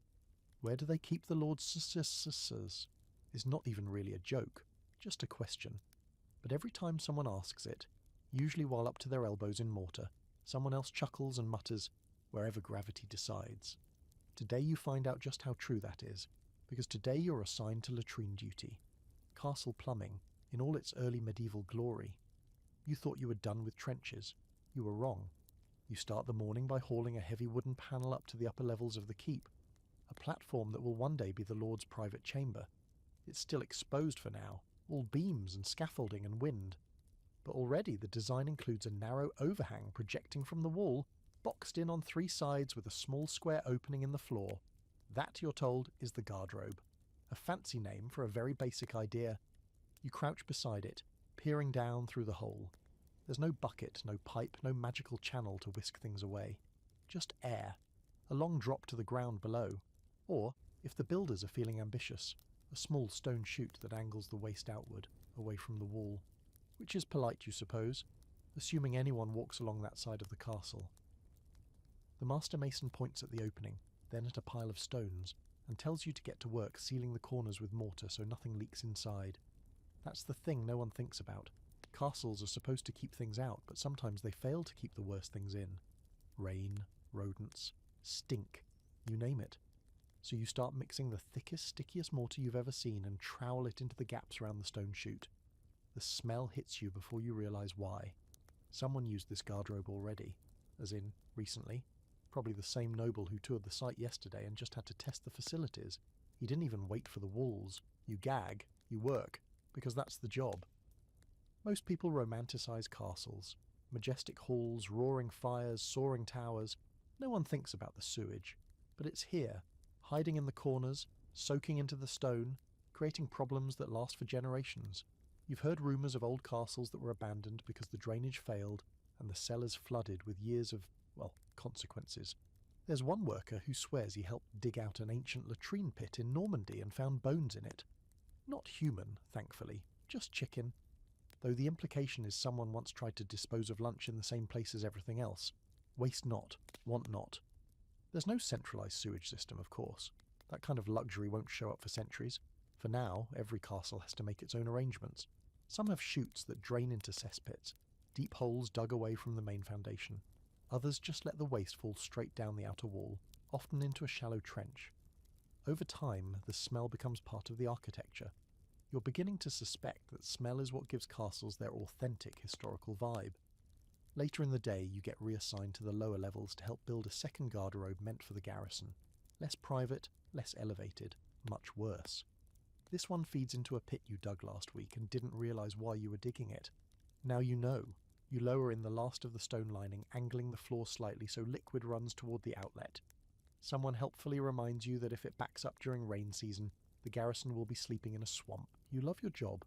Where do they keep the Lord's sisters? Is not even really a joke, just a question. But every time someone asks it, usually while up to their elbows in mortar, someone else chuckles and mutters, wherever gravity decides. Today you find out just how true that is, because today you're assigned to latrine duty. Castle plumbing, in all its early medieval glory. You thought you were done with trenches. You were wrong. You start the morning by hauling a heavy wooden panel up to the upper levels of the keep, a platform that will one day be the Lord's private chamber. It's still exposed for now, all beams and scaffolding and wind. But already the design includes a narrow overhang projecting from the wall, boxed in on 3 sides with a small square opening in the floor. That, you're told, is the guardrobe. A fancy name for a very basic idea. You crouch beside it, peering down through the hole. There's no bucket, no pipe, no magical channel to whisk things away. Just air. A long drop to the ground below. Or, if the builders are feeling ambitious, a small stone chute that angles the waist outward, away from the wall. Which is polite, you suppose, assuming anyone walks along that side of the castle. The master mason points at the opening, then at a pile of stones, and tells you to get to work sealing the corners with mortar so nothing leaks inside. That's the thing no one thinks about. Castles are supposed to keep things out, but sometimes they fail to keep the worst things in. Rain, rodents, stink, you name it. So you start mixing the thickest, stickiest mortar you've ever seen and trowel it into the gaps around the stone chute. The smell hits you before you realise why. Someone used this guardrobe already, as in, recently. Probably the same noble who toured the site yesterday and just had to test the facilities. He didn't even wait for the walls. You gag, you work, because that's the job. Most people romanticise castles. Majestic halls, roaring fires, soaring towers. No one thinks about the sewage. But it's here, hiding in the corners, soaking into the stone, creating problems that last for generations. You've heard rumours of old castles that were abandoned because the drainage failed and the cellars flooded with years of, well, consequences. There's one worker who swears he helped dig out an ancient latrine pit in Normandy and found bones in it. Not human, thankfully, just chicken. Though the implication is someone once tried to dispose of lunch in the same place as everything else. Waste not, want not. There's no centralised sewage system, of course. That kind of luxury won't show up for centuries. For now, every castle has to make its own arrangements. Some have chutes that drain into cesspits, deep holes dug away from the main foundation. Others just let the waste fall straight down the outer wall, often into a shallow trench. Over time, the smell becomes part of the architecture. You're beginning to suspect that smell is what gives castles their authentic historical vibe. Later in the day, you get reassigned to the lower levels to help build a second garderobe meant for the garrison. Less private, less elevated, much worse. This one feeds into a pit you dug last week and didn't realise why you were digging it. Now you know. You lower in the last of the stone lining, angling the floor slightly so liquid runs toward the outlet. Someone helpfully reminds you that if it backs up during rain season, the garrison will be sleeping in a swamp. You love your job.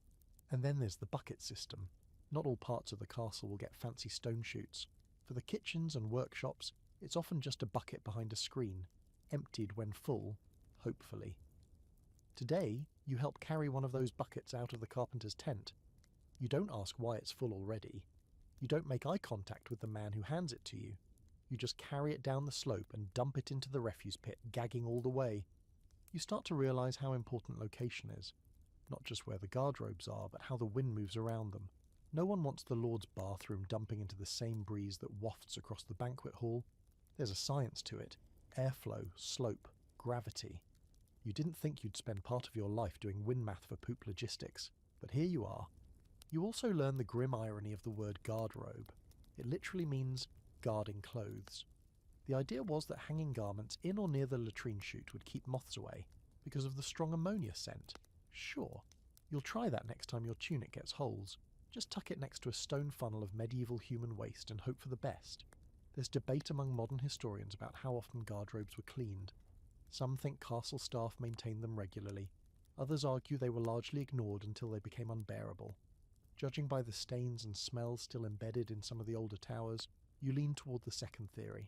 And then there's the bucket system. Not all parts of the castle will get fancy stone chutes. For the kitchens and workshops, it's often just a bucket behind a screen, emptied when full, hopefully. Today, you help carry one of those buckets out of the carpenter's tent. You don't ask why it's full already. You don't make eye contact with the man who hands it to you. You just carry it down the slope and dump it into the refuse pit, gagging all the way. You start to realise how important location is. Not just where the guardrobes are, but how the wind moves around them. No one wants the Lord's bathroom dumping into the same breeze that wafts across the banquet hall. There's a science to it. Airflow, slope, gravity. You didn't think you'd spend part of your life doing wind math for poop logistics, but here you are. You also learn the grim irony of the word guardrobe. It literally means guarding clothes. The idea was that hanging garments in or near the latrine chute would keep moths away, because of the strong ammonia scent. Sure, you'll try that next time your tunic gets holes. Just tuck it next to a stone funnel of medieval human waste and hope for the best. There's debate among modern historians about how often guardrobes were cleaned. Some think castle staff maintained them regularly. Others argue they were largely ignored until they became unbearable. Judging by the stains and smells still embedded in some of the older towers, you lean toward the second theory.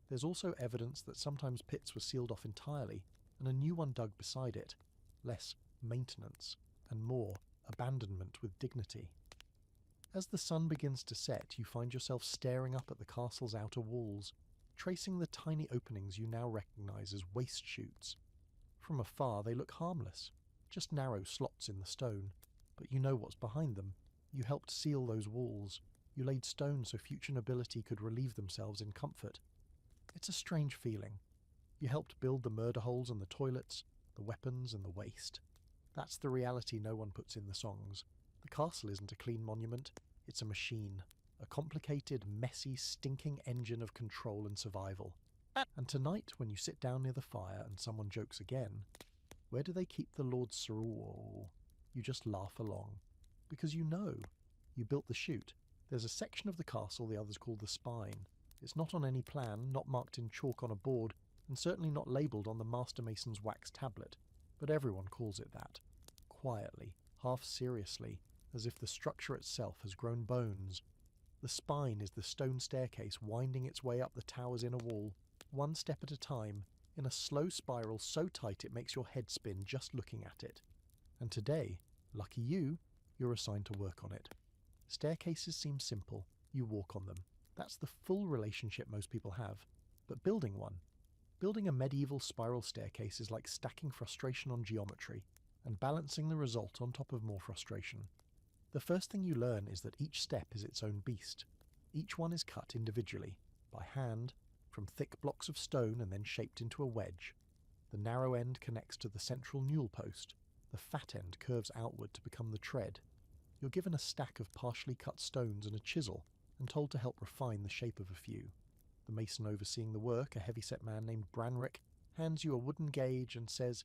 There's also evidence that sometimes pits were sealed off entirely, and a new one dug beside it. Less maintenance, and more abandonment with dignity. As the sun begins to set, you find yourself staring up at the castle's outer walls, tracing the tiny openings you now recognise as waste chutes. From afar they look harmless, just narrow slots in the stone, but you know what's behind them. You helped seal those walls. You laid stone so future nobility could relieve themselves in comfort. It's a strange feeling. You helped build the murder holes and the toilets, the weapons and the waste. That's the reality no one puts in the songs. The castle isn't a clean monument, it's a machine. A complicated, messy, stinking engine of control and survival. And tonight, when you sit down near the fire and someone jokes again, where do they keep the Lord Sorrel? You just laugh along. Because you know. You built the chute. There's a section of the castle the others call the spine. It's not on any plan, not marked in chalk on a board, and certainly not labelled on the master mason's wax tablet. But everyone calls it that. Quietly, half seriously, as if the structure itself has grown bones. The spine is the stone staircase winding its way up the tower's inner wall, one step at a time, in a slow spiral so tight it makes your head spin just looking at it. And today, lucky you, you're assigned to work on it. Staircases seem simple, you walk on them. That's the full relationship most people have. But building a medieval spiral staircase is like stacking frustration on geometry, and balancing the result on top of more frustration. The first thing you learn is that each step is its own beast. Each one is cut individually, by hand, from thick blocks of stone and then shaped into a wedge. The narrow end connects to the central newel post. The fat end curves outward to become the tread. You're given a stack of partially cut stones and a chisel, and told to help refine the shape of a few. The mason overseeing the work, a heavy-set man named Branrick, hands you a wooden gauge and says,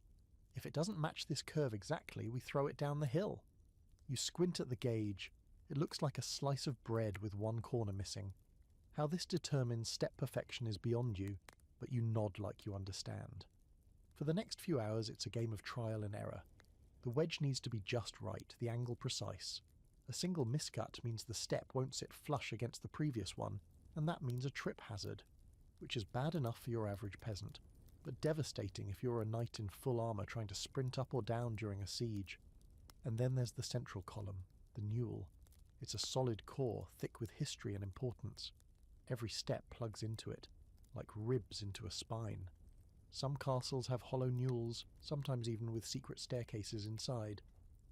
"If it doesn't match this curve exactly, we throw it down the hill." You squint at the gauge. It looks like a slice of bread with one corner missing. How this determines step perfection is beyond you, but you nod like you understand. For the next few hours it's a game of trial and error. The wedge needs to be just right, the angle precise. A single miscut means the step won't sit flush against the previous one, and that means a trip hazard, which is bad enough for your average peasant, but devastating if you're a knight in full armour trying to sprint up or down during a siege. And then there's the central column, the newel. It's a solid core, thick with history and importance. Every step plugs into it, like ribs into a spine. Some castles have hollow newels, sometimes even with secret staircases inside.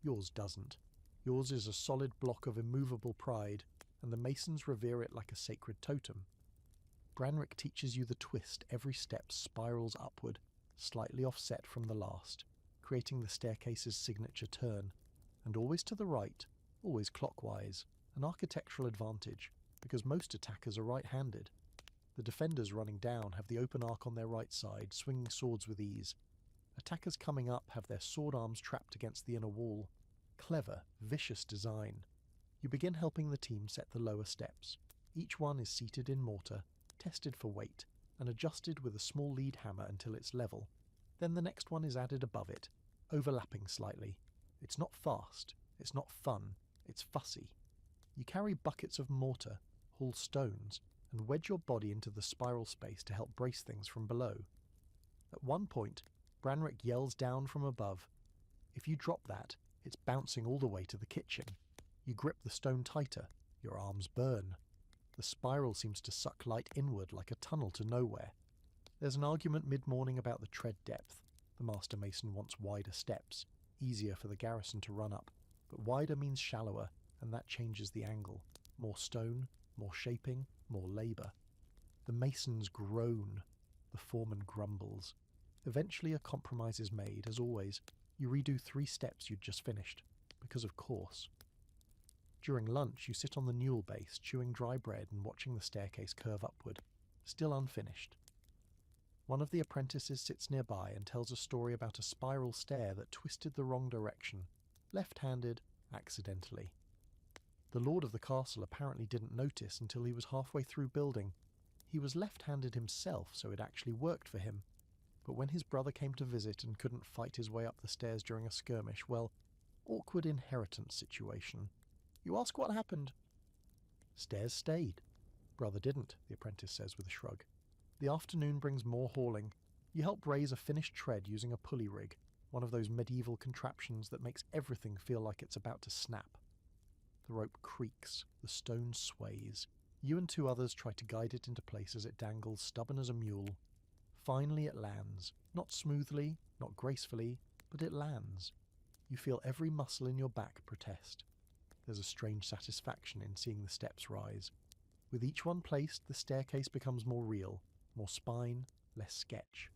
Yours doesn't. Yours is a solid block of immovable pride, and the masons revere it like a sacred totem. Branrick teaches you the twist every step spirals upward, slightly offset from the last, creating the staircase's signature turn, and always to the right, always clockwise, an architectural advantage, because most attackers are right-handed. The defenders running down have the open arc on their right side, swinging swords with ease. Attackers coming up have their sword arms trapped against the inner wall. Clever, vicious design. You begin helping the team set the lower steps. Each one is seated in mortar, tested for weight, and adjusted with a small lead hammer until it's level. Then the next one is added above it, overlapping slightly. It's not fast, it's not fun, it's fussy. You carry buckets of mortar, haul stones, and wedge your body into the spiral space to help brace things from below. At one point, Branrick yells down from above, "If you drop that, it's bouncing all the way to the kitchen." You grip the stone tighter, your arms burn. The spiral seems to suck light inward like a tunnel to nowhere. There's an argument mid-morning about the tread depth. The master mason wants wider steps, easier for the garrison to run up, but wider means shallower, and that changes the angle. More stone, more shaping, more labour. The masons groan. The foreman grumbles. Eventually a compromise is made, as always. You redo 3 steps you'd just finished, because of course. During lunch, you sit on the newel base, chewing dry bread and watching the staircase curve upward, still unfinished. One of the apprentices sits nearby and tells a story about a spiral stair that twisted the wrong direction, left-handed, accidentally. The lord of the castle apparently didn't notice until he was halfway through building. He was left-handed himself, so it actually worked for him. But when his brother came to visit and couldn't fight his way up the stairs during a skirmish, well, awkward inheritance situation. You ask what happened. Stairs stayed. Brother didn't, the apprentice says with a shrug. The afternoon brings more hauling. You help raise a finished tread using a pulley rig, one of those medieval contraptions that makes everything feel like it's about to snap. The rope creaks, the stone sways. You and 2 others try to guide it into place as it dangles stubborn as a mule. Finally it lands. Not smoothly, not gracefully, but it lands. You feel every muscle in your back protest. There's a strange satisfaction in seeing the steps rise. With each one placed, the staircase becomes more real, more spine, less sketch.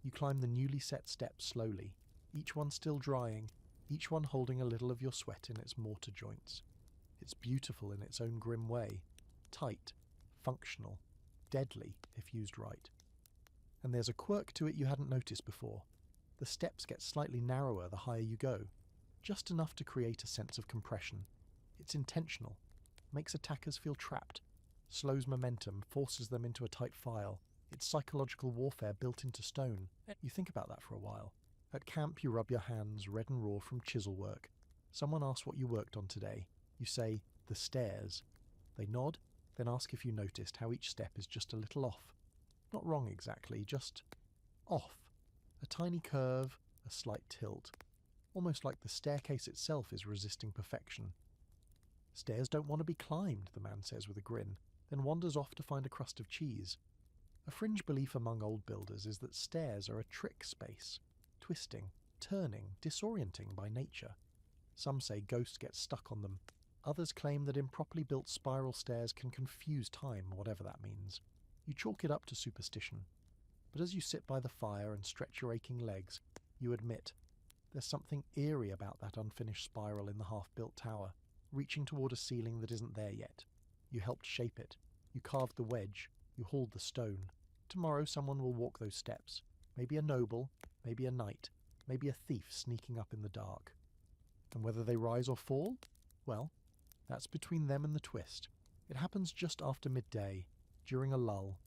You climb the newly set steps slowly, each one still drying, each one holding a little of your sweat in its mortar joints. It's beautiful in its own grim way, tight, functional, deadly if used right. And there's a quirk to it you hadn't noticed before. The steps get slightly narrower the higher you go, just enough to create a sense of compression. It's intentional, makes attackers feel trapped, slows momentum, forces them into a tight file. It's psychological warfare built into stone. You think about that for a while. At camp you rub your hands red and raw from chisel work. Someone asks what you worked on today. You say, the stairs. They nod, then ask if you noticed how each step is just a little off. Not wrong exactly, just off. A tiny curve, a slight tilt. Almost like the staircase itself is resisting perfection. Stairs don't want to be climbed, the man says with a grin, then wanders off to find a crust of cheese. A fringe belief among old builders is that stairs are a trick space, twisting, turning, disorienting by nature. Some say ghosts get stuck on them. Others claim that improperly built spiral stairs can confuse time, whatever that means. You chalk it up to superstition. But as you sit by the fire and stretch your aching legs, you admit there's something eerie about that unfinished spiral in the half-built tower, reaching toward a ceiling that isn't there yet. You helped shape it. You carved the wedge. You hauled the stone. Tomorrow someone will walk those steps. Maybe a noble, maybe a knight, maybe a thief sneaking up in the dark. And whether they rise or fall? Well, that's between them and the twist. It happens just after midday, during a lull.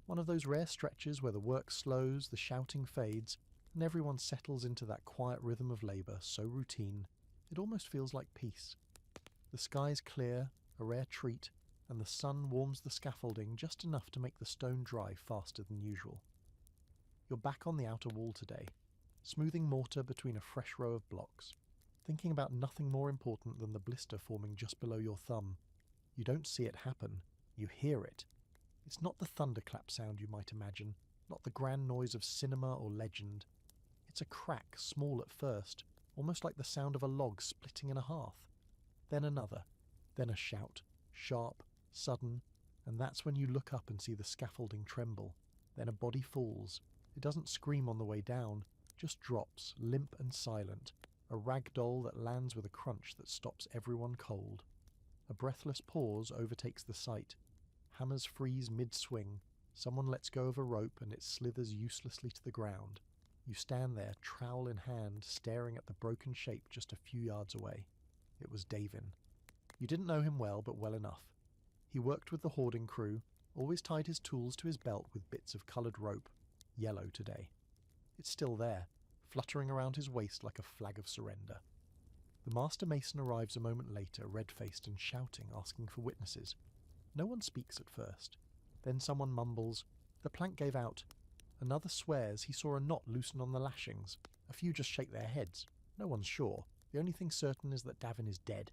One of those rare stretches where the work slows, the shouting fades, and everyone settles into that quiet rhythm of labour so routine, it almost feels like peace. The sky's clear, a rare treat, and the sun warms the scaffolding just enough to make the stone dry faster than usual. You're back on the outer wall today, smoothing mortar between a fresh row of blocks, thinking about nothing more important than the blister forming just below your thumb. You don't see it happen, you hear it. It's not the thunderclap sound you might imagine, not the grand noise of cinema or legend. It's a crack, small at first, almost like the sound of a log splitting in a hearth. Then another, then a shout, sharp, sudden, and that's when you look up and see the scaffolding tremble. Then a body falls. It doesn't scream on the way down, just drops, limp and silent, a rag doll that lands with a crunch that stops everyone cold. A breathless pause overtakes the sight. Hammers freeze mid-swing. Someone lets go of a rope and it slithers uselessly to the ground. You stand there, trowel in hand, staring at the broken shape just a few yards away. It was Davin. You didn't know him well, but well enough. He worked with the hoarding crew, always tied his tools to his belt with bits of coloured rope, yellow today. It's still there, fluttering around his waist like a flag of surrender. The master mason arrives a moment later, red-faced and shouting, asking for witnesses. No one speaks at first. Then someone mumbles, "The plank gave out." Another swears he saw a knot loosen on the lashings. A few just shake their heads. No one's sure. The only thing certain is that Davin is dead.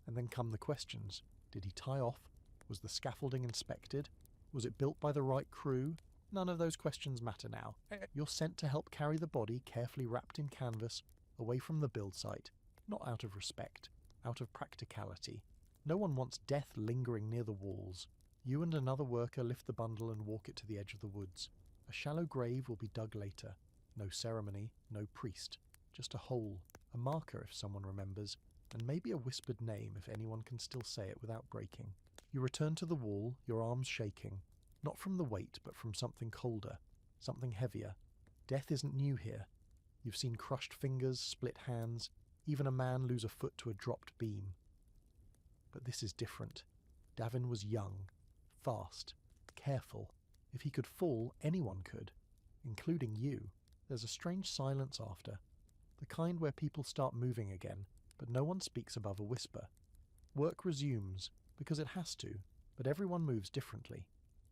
And then come the questions. Did he tie off? Was the scaffolding inspected? Was it built by the right crew? None of those questions matter now. You're sent to help carry the body, carefully wrapped in canvas, away from the build site. Not out of respect, out of practicality. No one wants death lingering near the walls. You and another worker lift the bundle and walk it to the edge of the woods. A shallow grave will be dug later. No ceremony, no priest. Just a hole, a marker if someone remembers, and maybe a whispered name if anyone can still say it without breaking. You return to the wall, your arms shaking. Not from the weight, but from something colder, something heavier. Death isn't new here. You've seen crushed fingers, split hands, even a man lose a foot to a dropped beam. But this is different. Davin was young, fast, careful. If he could fall, anyone could, including you. There's a strange silence after, the kind where people start moving again, but no one speaks above a whisper. Work resumes, because it has to, but everyone moves differently.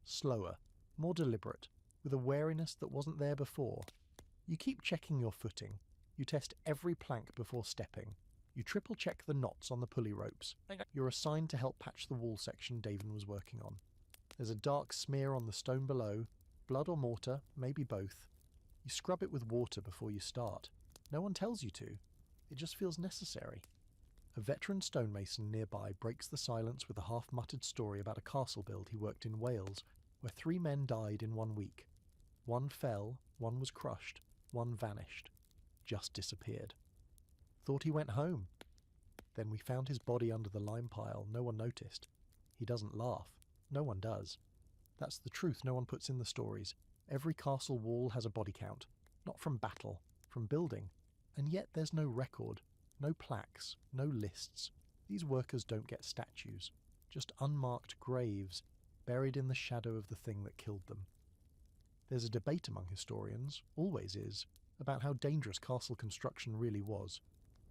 Slower, more deliberate, with a wariness that wasn't there before. You keep checking your footing. You test every plank before stepping. You triple-check the knots on the pulley ropes. You're assigned to help patch the wall section Davin was working on. There's a dark smear on the stone below, blood or mortar, maybe both. You scrub it with water before you start. No one tells you to. It just feels necessary. A veteran stonemason nearby breaks the silence with a half-muttered story about a castle build he worked in Wales, where 3 men died in 1 week. 1 fell, 1 was crushed, 1 vanished. Just disappeared. Thought he went home. Then we found his body under the lime pile. No one noticed. He doesn't laugh. No one does. That's the truth no one puts in the stories. Every castle wall has a body count. Not from battle, from building. And yet there's no record. No plaques, no lists. These workers don't get statues, just unmarked graves, buried in the shadow of the thing that killed them. There's a debate among historians, always is, about how dangerous castle construction really was.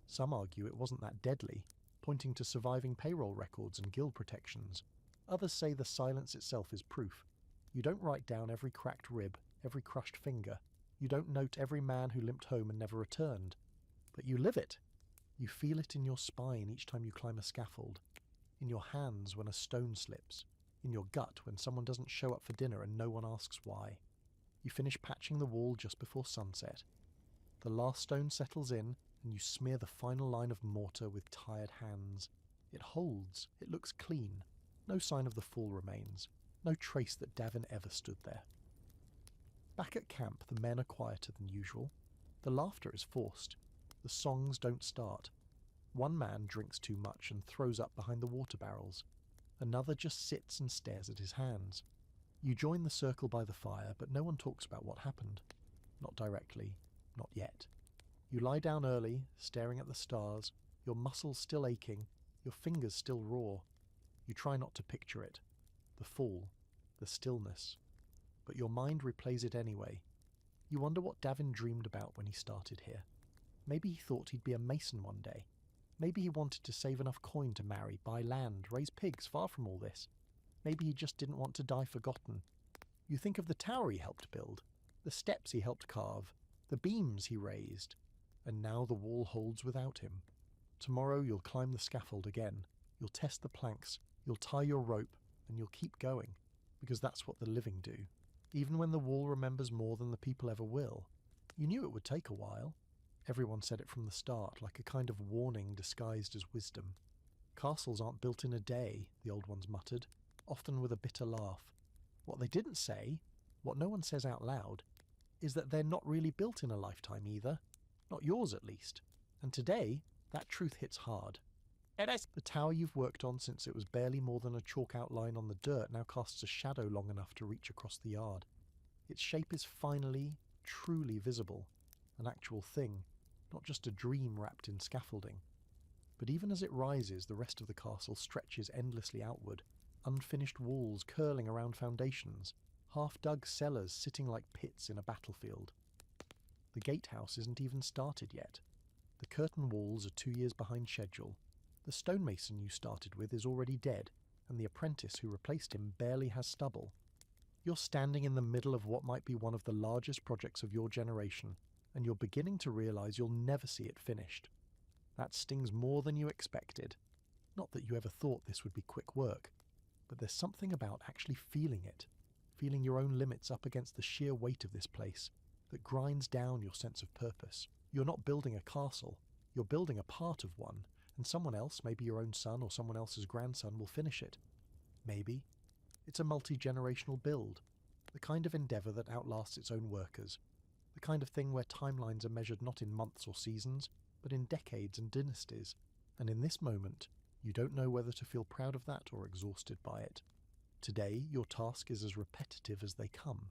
Some argue it wasn't that deadly, pointing to surviving payroll records and guild protections. Others say the silence itself is proof. You don't write down every cracked rib, every crushed finger. You don't note every man who limped home and never returned. But you live it. You feel it in your spine each time you climb a scaffold, in your hands when a stone slips, in your gut when someone doesn't show up for dinner and no one asks why. You finish patching the wall just before sunset. The last stone settles in, and you smear the final line of mortar with tired hands. It holds, it looks clean. No sign of the fall remains, no trace that Davin ever stood there. Back at camp, the men are quieter than usual. The laughter is forced. The songs don't start. 1 man drinks too much and throws up behind the water barrels. Another just sits and stares at his hands. You join the circle by the fire, but no one talks about what happened. Not directly. Not yet. You lie down early, staring at the stars, your muscles still aching, your fingers still raw. You try not to picture it. The fall. The stillness. But your mind replays it anyway. You wonder what Davin dreamed about when he started here. Maybe he thought he'd be a mason one day. Maybe he wanted to save enough coin to marry, buy land, raise pigs far from all this. Maybe he just didn't want to die forgotten. You think of the tower he helped build, the steps he helped carve, the beams he raised, and now the wall holds without him. Tomorrow you'll climb the scaffold again, you'll test the planks, you'll tie your rope, and you'll keep going, because that's what the living do, even when the wall remembers more than the people ever will. You knew it would take a while. Everyone said it from the start, like a kind of warning disguised as wisdom. Castles aren't built in a day, the old ones muttered, often with a bitter laugh. What they didn't say, what no one says out loud, is that they're not really built in a lifetime either. Not yours, at least. And today, that truth hits hard. The tower you've worked on since it was barely more than a chalk outline on the dirt now casts a shadow long enough to reach across the yard. Its shape is finally, truly visible, an actual thing, not just a dream wrapped in scaffolding. But even as it rises, the rest of the castle stretches endlessly outward, unfinished walls curling around foundations, half-dug cellars sitting like pits in a battlefield. The gatehouse isn't even started yet. The curtain walls are 2 years behind schedule. The stonemason you started with is already dead, and the apprentice who replaced him barely has stubble. You're standing in the middle of what might be one of the largest projects of your generation, and you're beginning to realize you'll never see it finished. That stings more than you expected. Not that you ever thought this would be quick work, but there's something about actually feeling it, feeling your own limits up against the sheer weight of this place, that grinds down your sense of purpose. You're not building a castle, you're building a part of one, and someone else, maybe your own son or someone else's grandson, will finish it. Maybe. It's a multi-generational build, the kind of endeavour that outlasts its own workers, the kind of thing where timelines are measured not in months or seasons, but in decades and dynasties, and in this moment, you don't know whether to feel proud of that or exhausted by it. Today, your task is as repetitive as they come.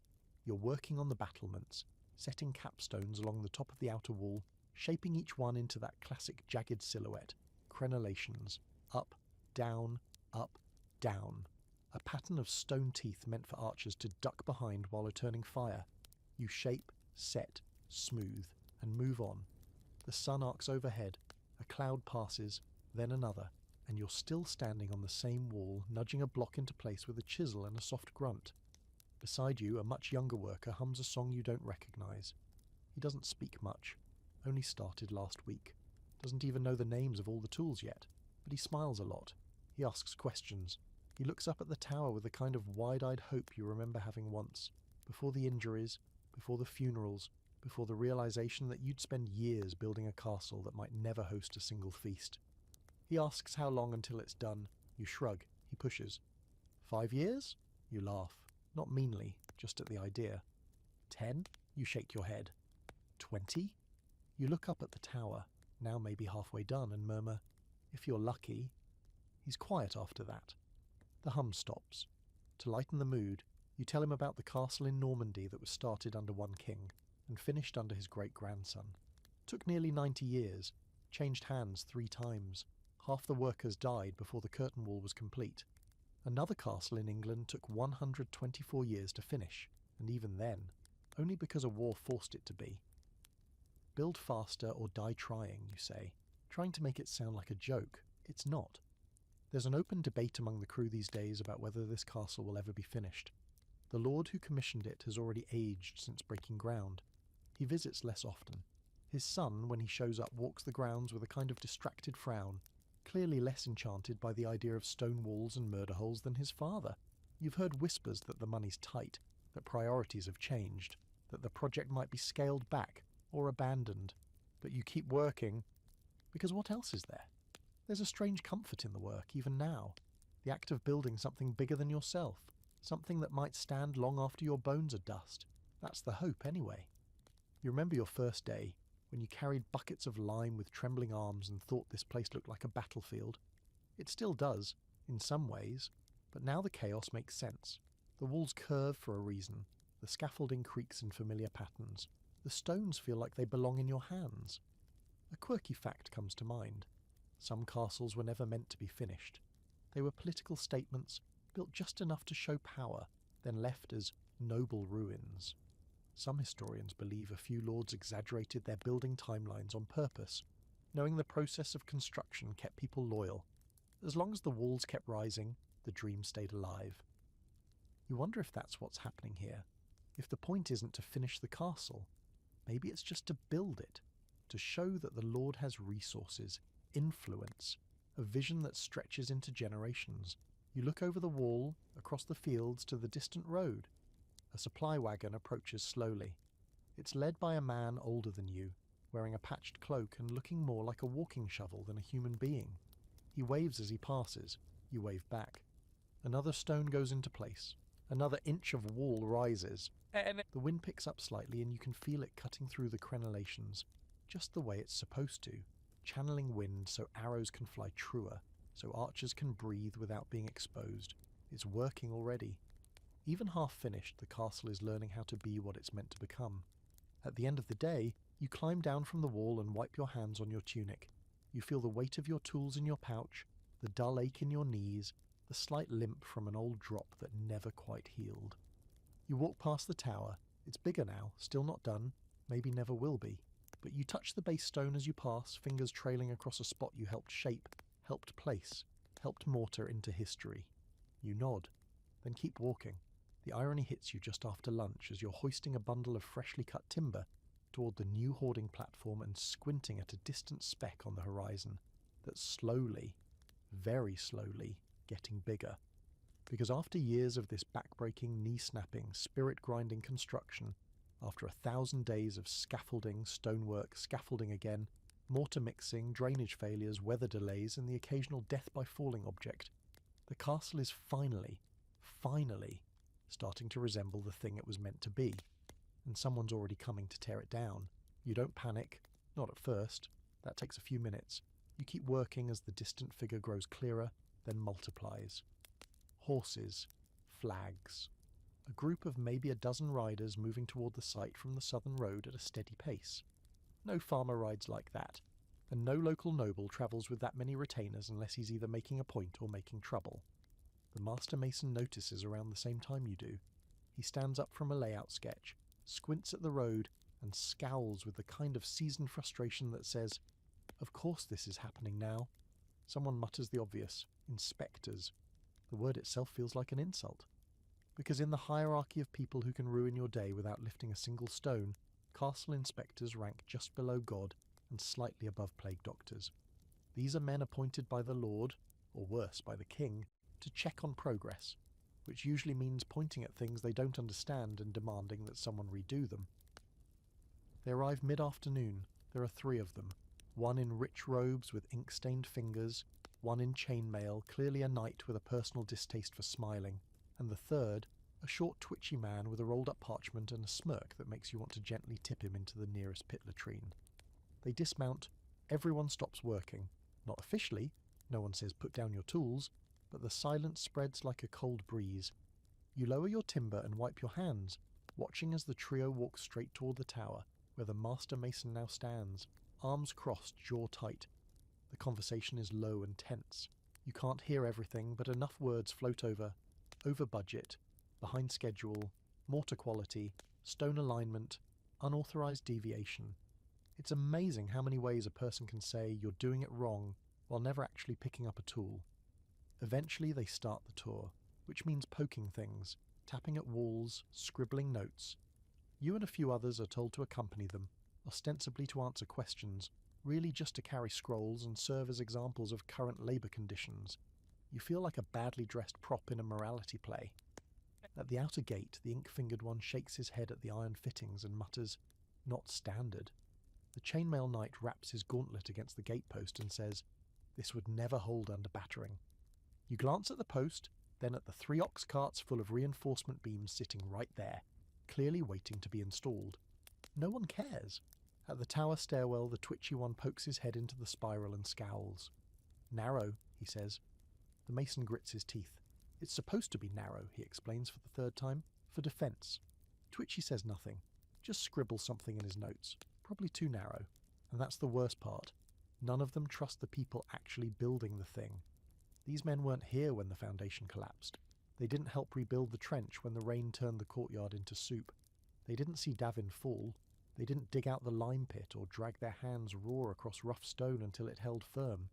You're working on the battlements, setting capstones along the top of the outer wall, shaping each one into that classic jagged silhouette, crenellations, up, down, a pattern of stone teeth meant for archers to duck behind while returning fire. You shape, set, smooth, and move on. The sun arcs overhead, a cloud passes, then another, and you're still standing on the same wall, nudging a block into place with a chisel and a soft grunt. Beside you, a much younger worker hums a song you don't recognise. He doesn't speak much, only started last week. Doesn't even know the names of all the tools yet, but he smiles a lot. He asks questions. He looks up at the tower with the kind of wide-eyed hope you remember having once, before the injuries, before the funerals, before the realization that you'd spend years building a castle that might never host a single feast. He asks how long until it's done. You shrug. He pushes. 5 years? You laugh. Not meanly, just at the idea. 10? You shake your head. 20? You look up at the tower, now maybe halfway done, and murmur, if you're lucky. He's quiet after that. The hum stops. To lighten the mood, you tell him about the castle in Normandy that was started under one king and finished under his great-grandson. Took nearly 90 years, changed hands 3 times. Half the workers died before the curtain wall was complete. Another castle in England took 124 years to finish, and even then, only because a war forced it to be. Build faster or die trying, you say, trying to make it sound like a joke. It's not. There's an open debate among the crew these days about whether this castle will ever be finished. The lord who commissioned it has already aged since breaking ground. He visits less often. His son, when he shows up, walks the grounds with a kind of distracted frown, clearly less enchanted by the idea of stone walls and murder holes than his father. You've heard whispers that the money's tight, that priorities have changed, that the project might be scaled back or abandoned, but you keep working, because what else is there? There's a strange comfort in the work, even now. The act of building something bigger than yourself, something that might stand long after your bones are dust. That's the hope, anyway. You remember your first day, when you carried buckets of lime with trembling arms and thought this place looked like a battlefield. It still does, in some ways, but now the chaos makes sense. The walls curve for a reason. The scaffolding creaks in familiar patterns. The stones feel like they belong in your hands. A quirky fact comes to mind. Some castles were never meant to be finished. They were political statements, built just enough to show power, then left as noble ruins. Some historians believe a few lords exaggerated their building timelines on purpose, knowing the process of construction kept people loyal. As long as the walls kept rising, the dream stayed alive. You wonder if that's what's happening here. If the point isn't to finish the castle, maybe it's just to build it, to show that the Lord has resources, influence, a vision that stretches into generations. You look over the wall, across the fields to the distant road. A supply wagon approaches slowly. It's led by a man older than you, wearing a patched cloak and looking more like a walking shovel than a human being. He waves as he passes. You wave back. Another stone goes into place. Another inch of wall rises. The wind picks up slightly and you can feel it cutting through the crenellations, just the way it's supposed to, channeling wind so arrows can fly truer, so archers can breathe without being exposed. It's working already. Even half-finished, the castle is learning how to be what it's meant to become. At the end of the day, you climb down from the wall and wipe your hands on your tunic. You feel the weight of your tools in your pouch, the dull ache in your knees, the slight limp from an old drop that never quite healed. You walk past the tower. It's bigger now, still not done, maybe never will be. But you touch the base stone as you pass, fingers trailing across a spot you helped shape, helped place, helped mortar into history. You nod, then keep walking. The irony hits you just after lunch as you're hoisting a bundle of freshly cut timber toward the new hoarding platform and squinting at a distant speck on the horizon that's slowly, very slowly, getting bigger. Because after years of this back-breaking, knee-snapping, spirit-grinding construction, after 1,000 days of scaffolding, stonework, scaffolding again, mortar mixing, drainage failures, weather delays, and the occasional death by falling object, the castle is finally starting to resemble the thing it was meant to be, and someone's already coming to tear it down. You don't panic, not at first. That takes a few minutes. You keep working as the distant figure grows clearer, then multiplies. Horses, flags. A group of maybe a dozen riders moving toward the site from the southern road at a steady pace. No farmer rides like that, and no local noble travels with that many retainers unless he's either making a point or making trouble. The master mason notices around the same time you do. He stands up from a layout sketch, squints at the road, and scowls with the kind of seasoned frustration that says, "Of course this is happening now." Someone mutters the obvious, "Inspectors." The word itself feels like an insult. Because in the hierarchy of people who can ruin your day without lifting a single stone, castle inspectors rank just below God and slightly above plague doctors. These are men appointed by the Lord, or worse, by the King, to check on progress, which usually means pointing at things they don't understand and demanding that someone redo them. They arrive mid-afternoon. There are 3 of them, one in rich robes with ink-stained fingers, one in chainmail, clearly a knight with a personal distaste for smiling, and the third, a short twitchy man with a rolled-up parchment and a smirk that makes you want to gently tip him into the nearest pit latrine. They dismount, everyone stops working. Not officially, no one says put down your tools, but the silence spreads like a cold breeze. You lower your timber and wipe your hands, watching as the trio walks straight toward the tower, where the master mason now stands, arms crossed, jaw tight. The conversation is low and tense. You can't hear everything, but enough words float over budget, behind schedule, mortar quality, stone alignment, unauthorized deviation. It's amazing how many ways a person can say you're doing it wrong while never actually picking up a tool. Eventually they start the tour, which means poking things, tapping at walls, scribbling notes. You and a few others are told to accompany them, ostensibly to answer questions, really just to carry scrolls and serve as examples of current labour conditions. You feel like a badly dressed prop in a morality play. At the outer gate, the ink-fingered one shakes his head at the iron fittings and mutters, "Not standard." The chainmail knight raps his gauntlet against the gatepost and says, "This would never hold under battering." You glance at the post, then at the 3 ox carts full of reinforcement beams sitting right there, clearly waiting to be installed. No one cares. At the tower stairwell, the twitchy one pokes his head into the spiral and scowls. "Narrow," he says. The mason grits his teeth. "It's supposed to be narrow," he explains for the 3rd time, "for defence." Twitchy says nothing, just scribbles something in his notes. Probably too narrow. And that's the worst part. None of them trust the people actually building the thing. These men weren't here when the foundation collapsed. They didn't help rebuild the trench when the rain turned the courtyard into soup. They didn't see Davin fall. They didn't dig out the lime pit or drag their hands raw across rough stone until it held firm.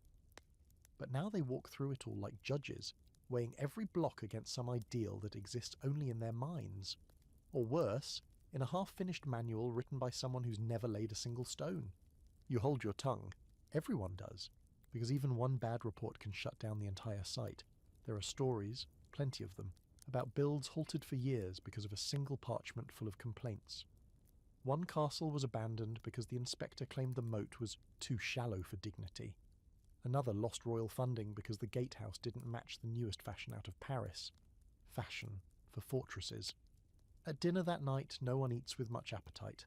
But now they walk through it all like judges, weighing every block against some ideal that exists only in their minds. Or worse, in a half-finished manual written by someone who's never laid a single stone. You hold your tongue. Everyone does, because even one bad report can shut down the entire site. There are stories, plenty of them, about builds halted for years because of a single parchment full of complaints. One castle was abandoned because the inspector claimed the moat was too shallow for dignity. Another lost royal funding because the gatehouse didn't match the newest fashion out of Paris. Fashion for fortresses. At dinner that night, no one eats with much appetite.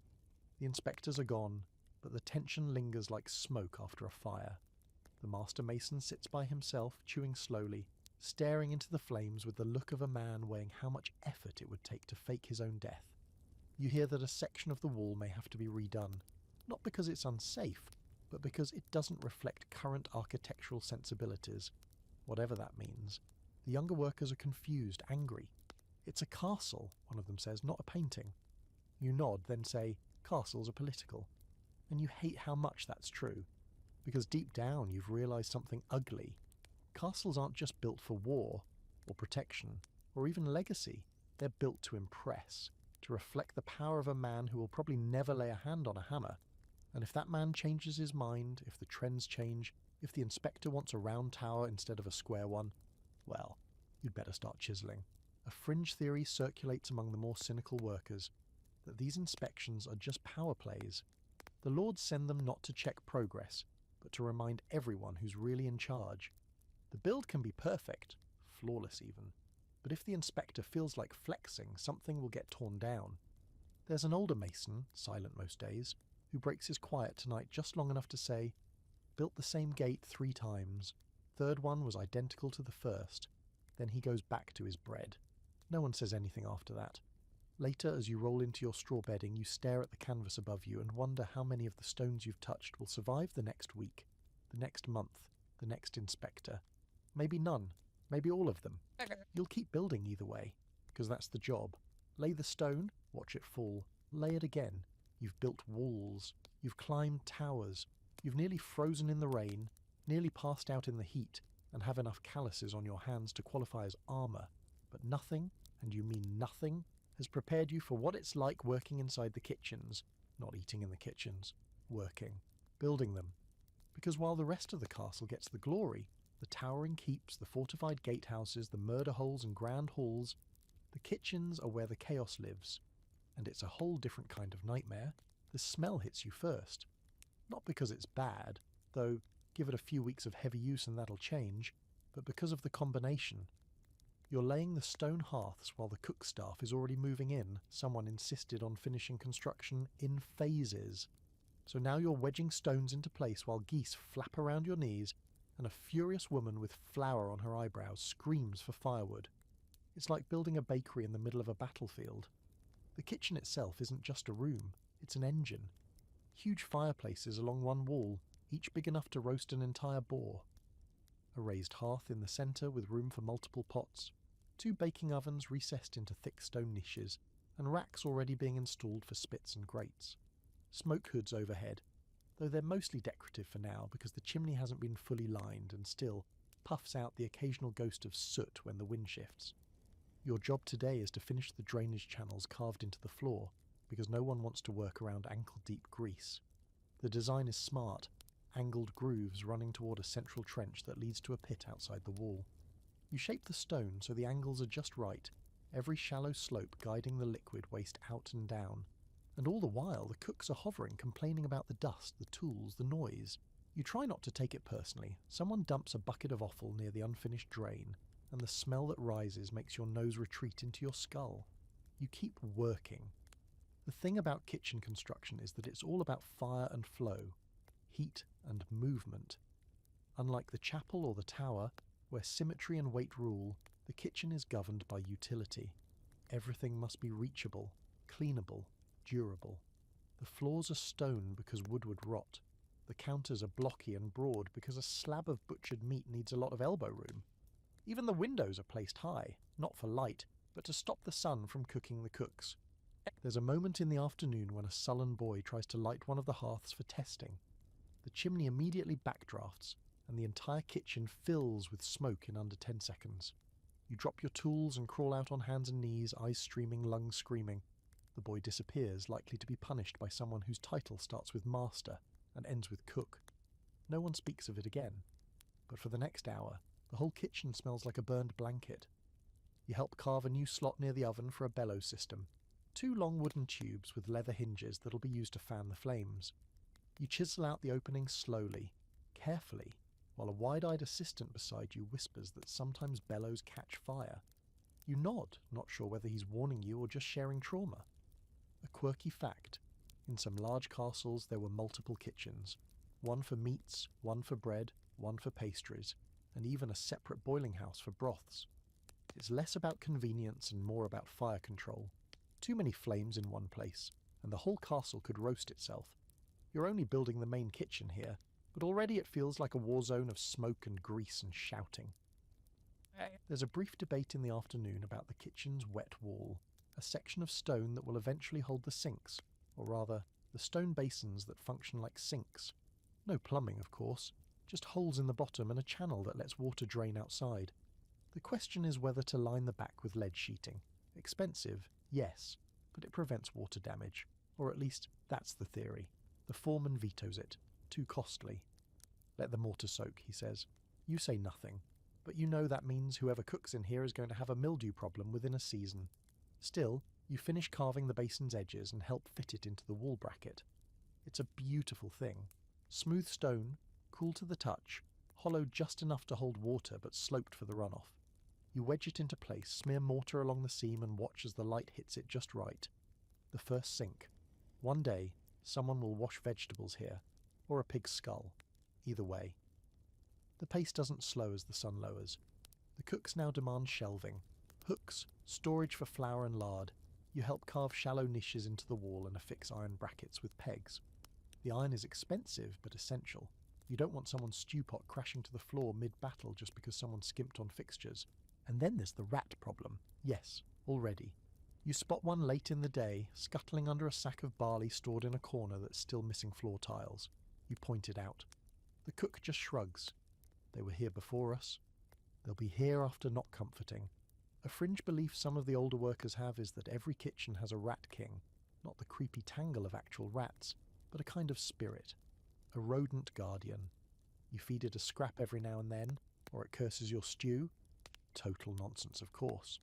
The inspectors are gone, but the tension lingers like smoke after a fire. The master mason sits by himself, chewing slowly, staring into the flames with the look of a man weighing how much effort it would take to fake his own death. You hear that a section of the wall may have to be redone, not because it's unsafe, but because it doesn't reflect current architectural sensibilities, whatever that means. The younger workers are confused, angry. "It's a castle," one of them says, "not a painting." You nod, then say, "Castles are political." And you hate how much that's true, because deep down you've realised something ugly. Castles aren't just built for war, or protection, or even legacy. They're built to impress, to reflect the power of a man who will probably never lay a hand on a hammer. And if that man changes his mind, if the trends change, if the inspector wants a round tower instead of a square one, well, you'd better start chiselling. A fringe theory circulates among the more cynical workers, that these inspections are just power plays. The lords send them not to check progress, but to remind everyone who's really in charge. The build can be perfect, flawless even, but if the inspector feels like flexing, something will get torn down. There's an older mason, silent most days, who breaks his quiet tonight just long enough to say, "Built the same gate 3 times. 3rd one was identical to the first." Then he goes back to his bread. No one says anything after that. Later, as you roll into your straw bedding, you stare at the canvas above you and wonder how many of the stones you've touched will survive the next week, the next month, the next inspector. Maybe none. Maybe all of them. You'll keep building either way, because that's the job. Lay the stone, watch it fall. Lay it again. You've built walls, you've climbed towers, you've nearly frozen in the rain, nearly passed out in the heat, and have enough calluses on your hands to qualify as armour, but nothing, and you mean nothing, has prepared you for what it's like working inside the kitchens, not eating in the kitchens, working, building them. Because while the rest of the castle gets the glory, the towering keeps, the fortified gatehouses, the murder holes and grand halls, the kitchens are where the chaos lives. And it's a whole different kind of nightmare. The smell hits you first. Not because it's bad, though give it a few weeks of heavy use and that'll change, but because of the combination. You're laying the stone hearths while the cook staff is already moving in. Someone insisted on finishing construction in phases. So now you're wedging stones into place while geese flap around your knees and a furious woman with flour on her eyebrows screams for firewood. It's like building a bakery in the middle of a battlefield. The kitchen itself isn't just a room, it's an engine. Huge fireplaces along one wall, each big enough to roast an entire boar. A raised hearth in the centre with room for multiple pots, 2 baking ovens recessed into thick stone niches, and racks already being installed for spits and grates. Smoke hoods overhead, though they're mostly decorative for now because the chimney hasn't been fully lined and still puffs out the occasional ghost of soot when the wind shifts. Your job today is to finish the drainage channels carved into the floor, because no one wants to work around ankle-deep grease. The design is smart, angled grooves running toward a central trench that leads to a pit outside the wall. You shape the stone so the angles are just right, every shallow slope guiding the liquid waste out and down. And all the while the cooks are hovering, complaining about the dust, the tools, the noise. You try not to take it personally. Someone dumps a bucket of offal near the unfinished drain, and the smell that rises makes your nose retreat into your skull. You keep working. The thing about kitchen construction is that it's all about fire and flow, heat and movement. Unlike the chapel or the tower, where symmetry and weight rule, the kitchen is governed by utility. Everything must be reachable, cleanable, durable. The floors are stone because wood would rot. The counters are blocky and broad because a slab of butchered meat needs a lot of elbow room. Even the windows are placed high, not for light, but to stop the sun from cooking the cooks. There's a moment in the afternoon when a sullen boy tries to light one of the hearths for testing. The chimney immediately backdrafts, and the entire kitchen fills with smoke in under 10 seconds. You drop your tools and crawl out on hands and knees, eyes streaming, lungs screaming. The boy disappears, likely to be punished by someone whose title starts with master and ends with cook. No one speaks of it again. But for the next hour, the whole kitchen smells like a burned blanket. You help carve a new slot near the oven for a bellows system. 2 long wooden tubes with leather hinges that'll be used to fan the flames. You chisel out the opening slowly, carefully, while a wide-eyed assistant beside you whispers that sometimes bellows catch fire. You nod, not sure whether he's warning you or just sharing trauma. A quirky fact: in some large castles there were multiple kitchens, one for meats, one for bread, one for pastries, and even a separate boiling house for broths. It's less about convenience and more about fire control. Too many flames in one place, and the whole castle could roast itself. You're only building the main kitchen here, but already it feels like a war zone of smoke and grease and shouting. There's a brief debate in the afternoon about the kitchen's wet wall, a section of stone that will eventually hold the sinks, or rather, the stone basins that function like sinks. No plumbing, of course, just holes in the bottom and a channel that lets water drain outside. The question is whether to line the back with lead sheeting. Expensive, yes, but it prevents water damage, or at least that's the theory. The foreman vetoes it. Too costly. Let the mortar soak, he says. You say nothing, but you know that means whoever cooks in here is going to have a mildew problem within a season. Still, you finish carving the basin's edges and help fit it into the wall bracket. It's a beautiful thing. Smooth stone, cool to the touch, hollow just enough to hold water but sloped for the runoff. You wedge it into place, smear mortar along the seam and watch as the light hits it just right. The first sink. One day, someone will wash vegetables here, or a pig's skull. Either way. The pace doesn't slow as the sun lowers. The cooks now demand shelving. Hooks, storage for flour and lard. You help carve shallow niches into the wall and affix iron brackets with pegs. The iron is expensive but essential. You don't want someone's stew pot crashing to the floor mid-battle just because someone skimped on fixtures. And then there's the rat problem. Yes, already. You spot one late in the day, scuttling under a sack of barley stored in a corner that's still missing floor tiles. You point it out. The cook just shrugs. They were here before us. They'll be here after not comforting. A fringe belief some of the older workers have is that every kitchen has a rat king, not the creepy tangle of actual rats, but a kind of spirit, a rodent guardian. You feed it a scrap every now and then, or it curses your stew. Total nonsense, of course.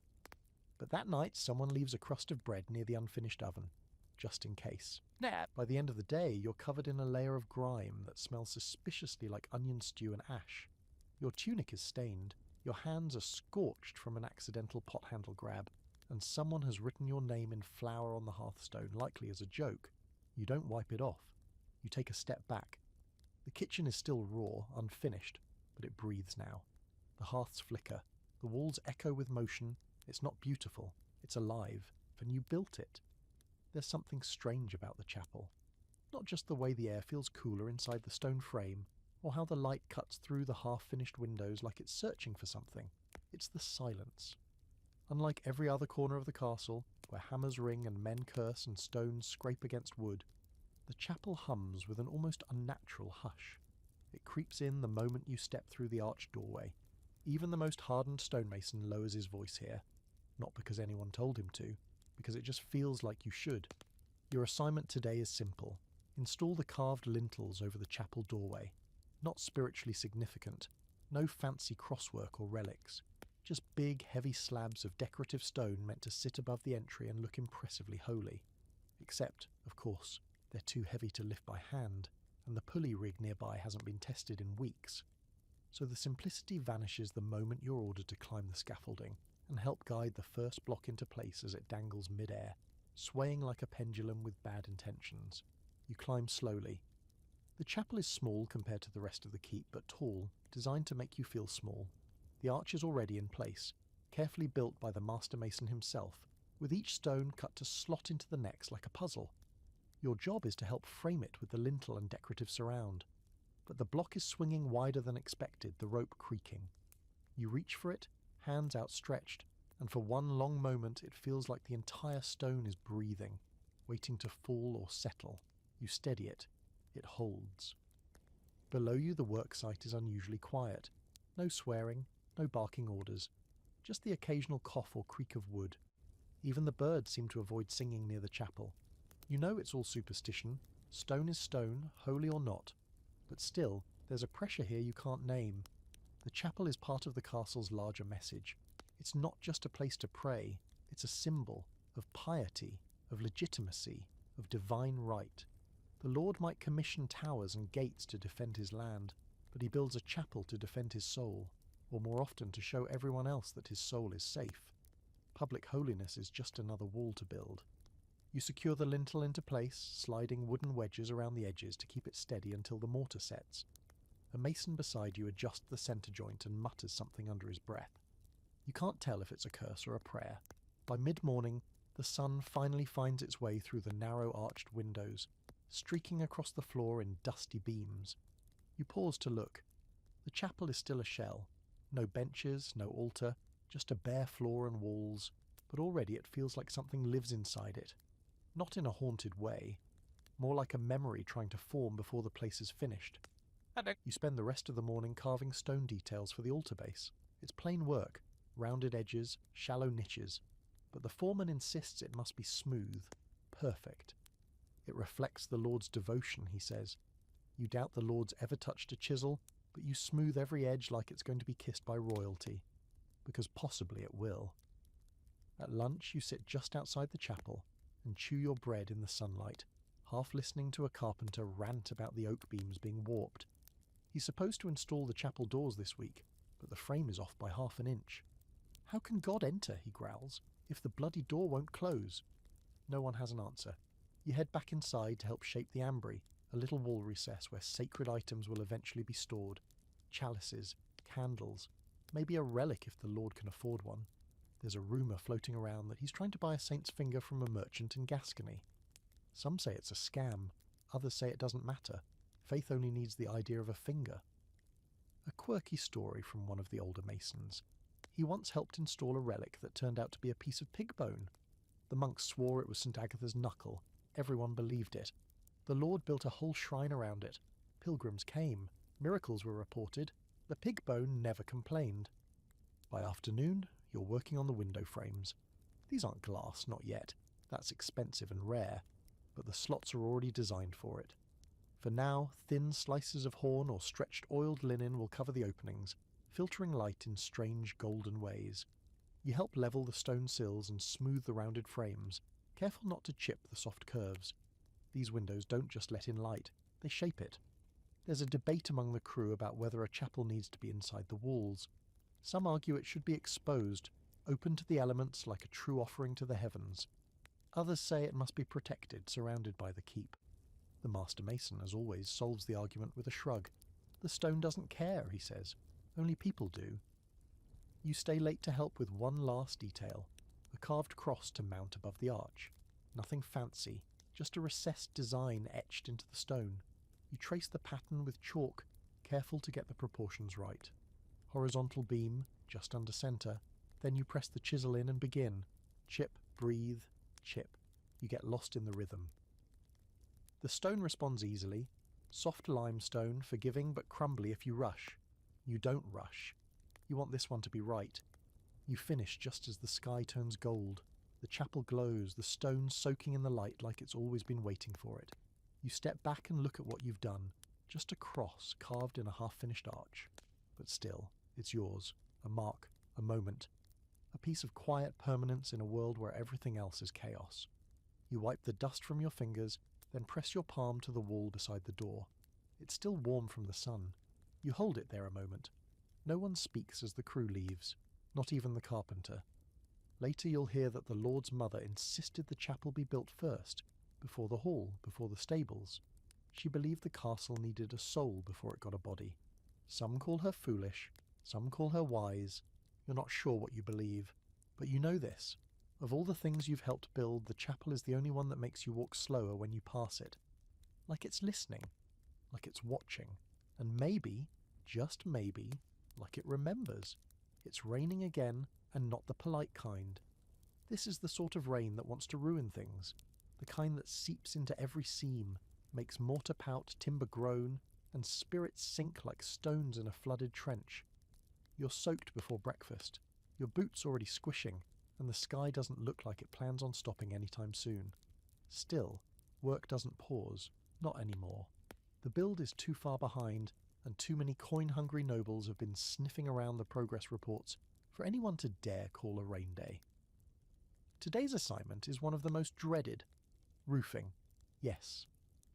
But that night someone leaves a crust of bread near the unfinished oven, just in case. By the end of the day, you're covered in a layer of grime that smells suspiciously like onion stew and ash. Your tunic is stained, your hands are scorched from an accidental pot handle grab, and someone has written your name in flour on the hearthstone, likely as a joke. You don't wipe it off. You take a step back. The kitchen is still raw, unfinished, but it breathes now. The hearths flicker. The walls echo with motion. It's not beautiful. It's alive. And you built it. There's something strange about the chapel. Not just the way the air feels cooler inside the stone frame, or how the light cuts through the half-finished windows like it's searching for something. It's the silence. Unlike every other corner of the castle, where hammers ring and men curse and stones scrape against wood, the chapel hums with an almost unnatural hush. It creeps in the moment you step through the arched doorway. Even the most hardened stonemason lowers his voice here. Not because anyone told him to, because it just feels like you should. Your assignment today is simple. Install the carved lintels over the chapel doorway. Not spiritually significant. No fancy crosswork or relics. Just big, heavy slabs of decorative stone meant to sit above the entry and look impressively holy. Except, of course, they're too heavy to lift by hand, and the pulley rig nearby hasn't been tested in weeks. So the simplicity vanishes the moment you're ordered to climb the scaffolding and help guide the first block into place as it dangles mid-air, swaying like a pendulum with bad intentions. You climb slowly. The chapel is small compared to the rest of the keep, but tall, designed to make you feel small. The arch is already in place, carefully built by the master mason himself, with each stone cut to slot into the next like a puzzle. Your job is to help frame it with the lintel and decorative surround. But the block is swinging wider than expected, the rope creaking. You reach for it, hands outstretched, and for one long moment it feels like the entire stone is breathing, waiting to fall or settle. You steady it. It holds. Below you the work site is unusually quiet. No swearing, no barking orders. Just the occasional cough or creak of wood. Even the birds seem to avoid singing near the chapel. You know it's all superstition. Stone is stone, holy or not. But still, there's a pressure here you can't name. The chapel is part of the castle's larger message. It's not just a place to pray. It's a symbol of piety, of legitimacy, of divine right. The Lord might commission towers and gates to defend his land, but he builds a chapel to defend his soul, or more often to show everyone else that his soul is safe. Public holiness is just another wall to build. You secure the lintel into place, sliding wooden wedges around the edges to keep it steady until the mortar sets. A mason beside you adjusts the centre joint and mutters something under his breath. You can't tell if it's a curse or a prayer. By mid-morning, the sun finally finds its way through the narrow arched windows, streaking across the floor in dusty beams. You pause to look. The chapel is still a shell. No benches, no altar, just a bare floor and walls, but already it feels like something lives inside it. Not in a haunted way, more like a memory trying to form before the place is finished. You spend the rest of the morning carving stone details for the altar base. It's plain work, rounded edges, shallow niches, but the foreman insists it must be smooth, perfect. It reflects the Lord's devotion, he says. You doubt the Lord's ever touched a chisel, but you smooth every edge like it's going to be kissed by royalty, because possibly it will. At lunch you sit just outside the chapel and chew your bread in the sunlight, half listening to a carpenter rant about the oak beams being warped. He's supposed to install the chapel doors this week, but the frame is off by half an inch. How can God enter, he growls, if the bloody door won't close? No one has an answer. You head back inside to help shape the ambry, a little wall recess where sacred items will eventually be stored. Chalices, candles, maybe a relic if the Lord can afford one. There's a rumour floating around that he's trying to buy a saint's finger from a merchant in Gascony. Some say it's a scam, others say it doesn't matter. Faith only needs the idea of a finger. A quirky story from one of the older masons. He once helped install a relic that turned out to be a piece of pig bone. The monks swore it was St. Agatha's knuckle. Everyone believed it. The Lord built a whole shrine around it. Pilgrims came. Miracles were reported. The pig bone never complained. By afternoon, you're working on the window frames. These aren't glass, not yet. That's expensive and rare. But the slots are already designed for it. For now, thin slices of horn or stretched oiled linen will cover the openings, filtering light in strange golden ways. You help level the stone sills and smooth the rounded frames, careful not to chip the soft curves. These windows don't just let in light, they shape it. There's a debate among the crew about whether a chapel needs to be inside the walls. Some argue it should be exposed, open to the elements like a true offering to the heavens. Others say it must be protected, surrounded by the keep. The master mason, as always, solves the argument with a shrug. The stone doesn't care, he says. Only people do. You stay late to help with one last detail, a carved cross to mount above the arch. Nothing fancy, just a recessed design etched into the stone. You trace the pattern with chalk, careful to get the proportions right. Horizontal beam, just under centre. Then you press the chisel in and begin. Chip, breathe, chip. You get lost in the rhythm. The stone responds easily. Soft limestone, forgiving but crumbly if you rush. You don't rush. You want this one to be right. You finish just as the sky turns gold. The chapel glows, the stone soaking in the light like it's always been waiting for it. You step back and look at what you've done. Just a cross carved in a half-finished arch. But still, it's yours. A mark, a moment. A piece of quiet permanence in a world where everything else is chaos. You wipe the dust from your fingers, then press your palm to the wall beside the door. It's still warm from the sun. You hold it there a moment. No one speaks as the crew leaves, not even the carpenter. Later you'll hear that the Lord's mother insisted the chapel be built first, before the hall, before the stables. She believed the castle needed a soul before it got a body. Some call her foolish, some call her wise. You're not sure what you believe, but you know this. Of all the things you've helped build, the chapel is the only one that makes you walk slower when you pass it. Like it's listening, like it's watching, and maybe, just maybe, like it remembers. It's raining again, and not the polite kind. This is the sort of rain that wants to ruin things, the kind that seeps into every seam, makes mortar pout, timber groan, and spirits sink like stones in a flooded trench. You're soaked before breakfast, your boots already squishing, and the sky doesn't look like it plans on stopping anytime soon. Still, work doesn't pause, not anymore. The build is too far behind, and too many coin-hungry nobles have been sniffing around the progress reports for anyone to dare call a rain day. Today's assignment is one of the most dreaded. Roofing. Yes,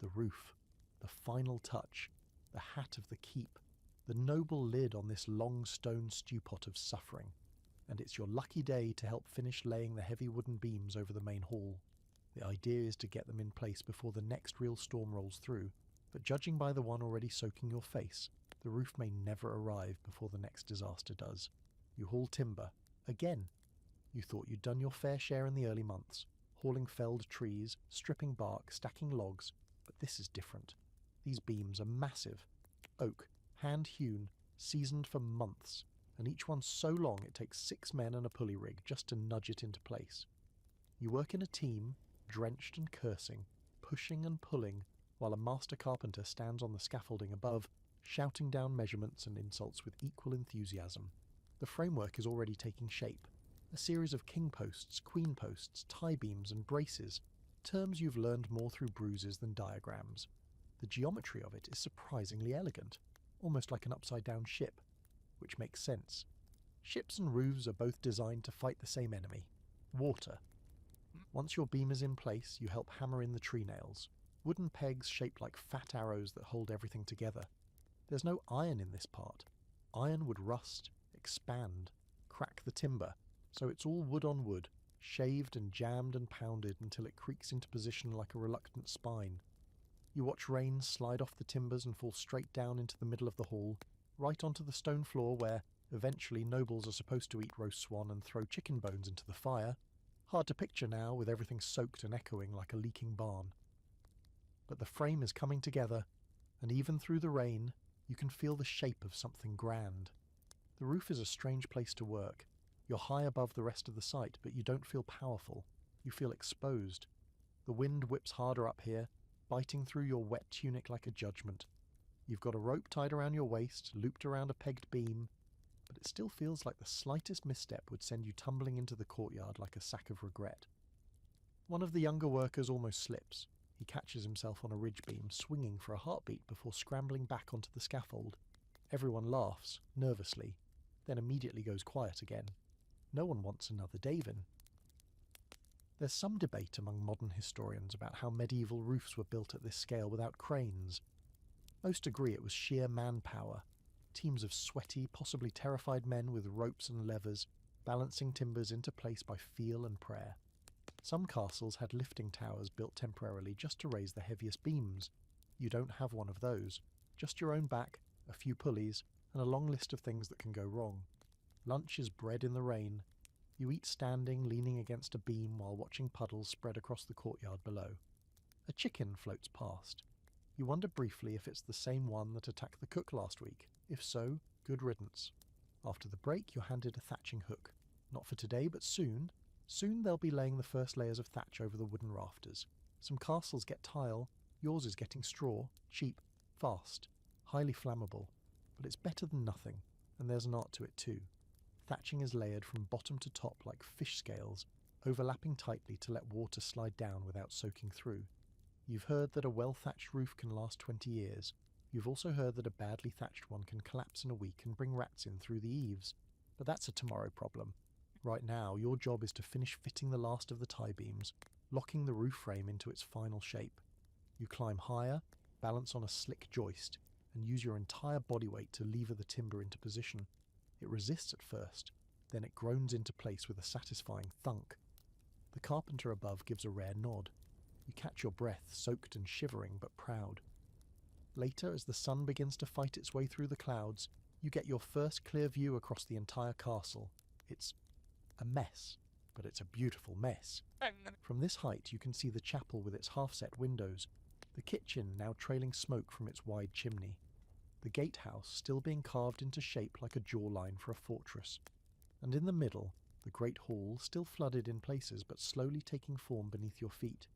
the roof. The final touch. The hat of the keep. The noble lid on this long stone stewpot of suffering. And it's your lucky day to help finish laying the heavy wooden beams over the main hall. The idea is to get them in place before the next real storm rolls through, but judging by the one already soaking your face, the roof may never arrive before the next disaster does. You haul timber. Again. You thought you'd done your fair share in the early months, hauling felled trees, stripping bark, stacking logs, but this is different. These beams are massive. Oak, hand-hewn, seasoned for months, and each one so long it takes 6 men and a pulley rig just to nudge it into place. You work in a team, drenched and cursing, pushing and pulling, while a master carpenter stands on the scaffolding above, shouting down measurements and insults with equal enthusiasm. The framework is already taking shape. A series of king posts, queen posts, tie beams and braces, terms you've learned more through bruises than diagrams. The geometry of it is surprisingly elegant, almost like an upside-down ship, which makes sense. Ships and roofs are both designed to fight the same enemy, water. Once your beam is in place, you help hammer in the tree nails, wooden pegs shaped like fat arrows that hold everything together. There's no iron in this part. Iron would rust, expand, crack the timber, so it's all wood on wood, shaved and jammed and pounded until it creaks into position like a reluctant spine. You watch rain slide off the timbers and fall straight down into the middle of the hall, right onto the stone floor where, eventually, nobles are supposed to eat roast swan and throw chicken bones into the fire. Hard to picture now, with everything soaked and echoing like a leaking barn. But the frame is coming together, and even through the rain, you can feel the shape of something grand. The roof is a strange place to work. You're high above the rest of the site, but you don't feel powerful. You feel exposed. The wind whips harder up here, biting through your wet tunic like a judgment. You've got a rope tied around your waist, looped around a pegged beam, but it still feels like the slightest misstep would send you tumbling into the courtyard like a sack of regret. One of the younger workers almost slips. He catches himself on a ridge beam, swinging for a heartbeat before scrambling back onto the scaffold. Everyone laughs, nervously, then immediately goes quiet again. No one wants another Davin. There's some debate among modern historians about how medieval roofs were built at this scale without cranes. Most agree it was sheer manpower, teams of sweaty, possibly terrified men with ropes and levers, balancing timbers into place by feel and prayer. Some castles had lifting towers built temporarily just to raise the heaviest beams. You don't have one of those, just your own back, a few pulleys, and a long list of things that can go wrong. Lunch is bread in the rain. You eat standing, leaning against a beam while watching puddles spread across the courtyard below. A chicken floats past. You wonder briefly if it's the same one that attacked the cook last week. If so, good riddance. After the break, you're handed a thatching hook. Not for today, but soon. Soon they'll be laying the first layers of thatch over the wooden rafters. Some castles get tile, yours is getting straw, cheap, fast, highly flammable. But it's better than nothing, and there's an art to it too. Thatching is layered from bottom to top like fish scales, overlapping tightly to let water slide down without soaking through. You've heard that a well-thatched roof can last 20 years. You've also heard that a badly thatched one can collapse in a week and bring rats in through the eaves. But that's a tomorrow problem. Right now, your job is to finish fitting the last of the tie beams, locking the roof frame into its final shape. You climb higher, balance on a slick joist, and use your entire body weight to lever the timber into position. It resists at first, then it groans into place with a satisfying thunk. The carpenter above gives a rare nod. You catch your breath, soaked and shivering, but proud. Later, as the sun begins to fight its way through the clouds, you get your first clear view across the entire castle. It's a mess, but it's a beautiful mess. From this height, you can see the chapel with its half-set windows, the kitchen now trailing smoke from its wide chimney, the gatehouse still being carved into shape like a jawline for a fortress, and in the middle, the great hall still flooded in places but slowly taking form beneath your feet.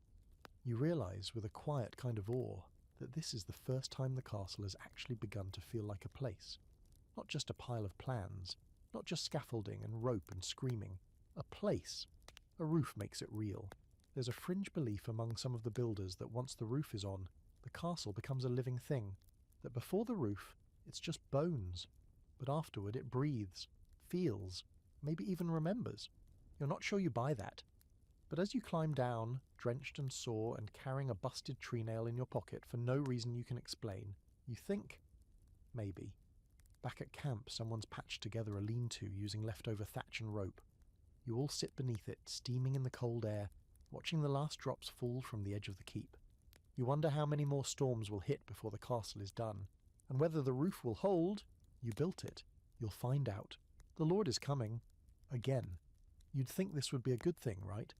You realise, with a quiet kind of awe, that this is the first time the castle has actually begun to feel like a place. Not just a pile of plans, not just scaffolding and rope and screaming. A place. A roof makes it real. There's a fringe belief among some of the builders that once the roof is on, the castle becomes a living thing. That before the roof, it's just bones. But afterward it breathes, feels, maybe even remembers. You're not sure you buy that. But as you climb down, drenched and sore and carrying a busted tree nail in your pocket for no reason you can explain, you think, maybe. Back at camp, someone's patched together a lean-to using leftover thatch and rope. You all sit beneath it, steaming in the cold air, watching the last drops fall from the edge of the keep. You wonder how many more storms will hit before the castle is done, and whether the roof will hold. You built it. You'll find out. The Lord is coming. Again. You'd think this would be a good thing, right?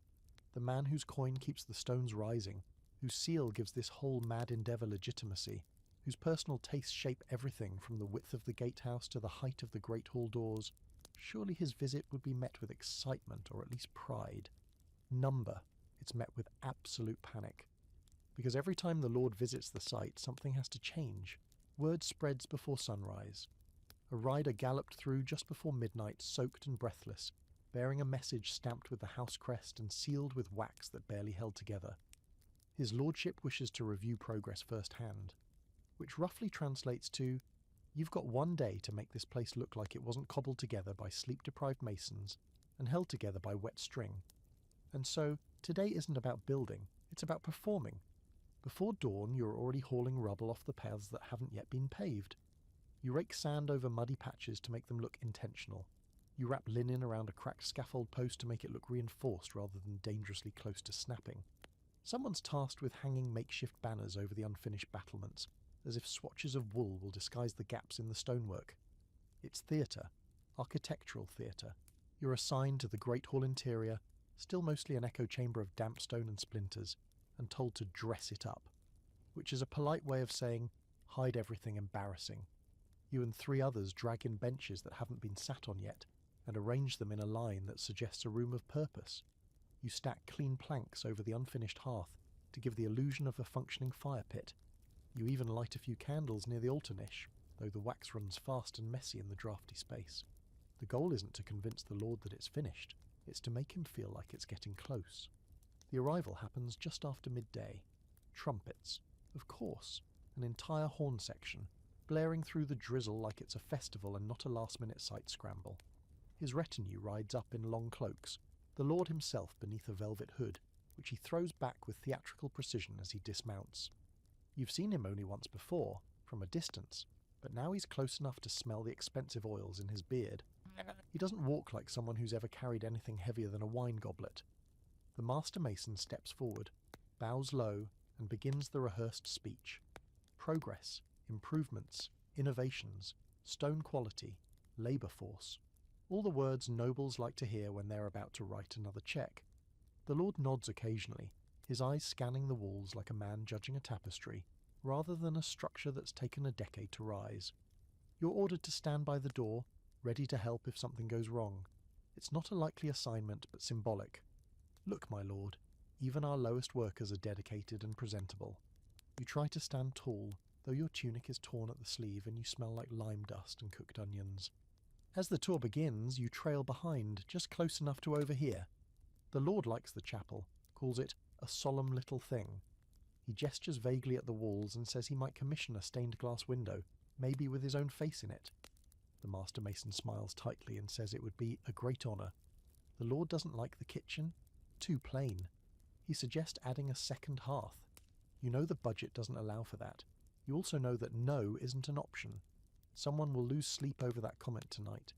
The man whose coin keeps the stones rising, whose seal gives this whole mad endeavour legitimacy, whose personal tastes shape everything from the width of the gatehouse to the height of the great hall doors. Surely his visit would be met with excitement, or at least pride. Number, it's met with absolute panic. Because every time the Lord visits the site, something has to change. Word spreads before sunrise. A rider galloped through just before midnight, soaked and breathless, bearing a message stamped with the house crest and sealed with wax that barely held together. His lordship wishes to review progress firsthand, which roughly translates to, you've got one day to make this place look like it wasn't cobbled together by sleep-deprived masons and held together by wet string. And so, today isn't about building, it's about performing. Before dawn, you're already hauling rubble off the paths that haven't yet been paved. You rake sand over muddy patches to make them look intentional. You wrap linen around a cracked scaffold post to make it look reinforced rather than dangerously close to snapping. Someone's tasked with hanging makeshift banners over the unfinished battlements, as if swatches of wool will disguise the gaps in the stonework. It's theatre, architectural theatre. You're assigned to the Great Hall interior, still mostly an echo chamber of damp stone and splinters, and told to dress it up, which is a polite way of saying, hide everything embarrassing. You and 3 others drag in benches that haven't been sat on yet, and arrange them in a line that suggests a room of purpose. You stack clean planks over the unfinished hearth to give the illusion of a functioning fire pit. You even light a few candles near the altar niche, though the wax runs fast and messy in the drafty space. The goal isn't to convince the Lord that it's finished, it's to make him feel like it's getting close. The arrival happens just after midday. Trumpets, of course, an entire horn section, blaring through the drizzle like it's a festival and not a last-minute sight scramble. His retinue rides up in long cloaks, the Lord himself beneath a velvet hood, which he throws back with theatrical precision as he dismounts. You've seen him only once before, from a distance, but now he's close enough to smell the expensive oils in his beard. He doesn't walk like someone who's ever carried anything heavier than a wine goblet. The master mason steps forward, bows low, and begins the rehearsed speech. Progress, improvements, innovations, stone quality, labour force. All the words nobles like to hear when they're about to write another cheque. The Lord nods occasionally, his eyes scanning the walls like a man judging a tapestry, rather than a structure that's taken a decade to rise. You're ordered to stand by the door, ready to help if something goes wrong. It's not a likely assignment, but symbolic. Look, my lord, even our lowest workers are dedicated and presentable. You try to stand tall, though your tunic is torn at the sleeve and you smell like lime dust and cooked onions. As the tour begins, you trail behind, just close enough to overhear. The Lord likes the chapel, calls it a solemn little thing. He gestures vaguely at the walls and says he might commission a stained glass window, maybe with his own face in it. The master mason smiles tightly and says it would be a great honour. The Lord doesn't like the kitchen. Too plain. He suggests adding a second hearth. You know the budget doesn't allow for that. You also know that no isn't an option. Someone will lose sleep over that comment tonight.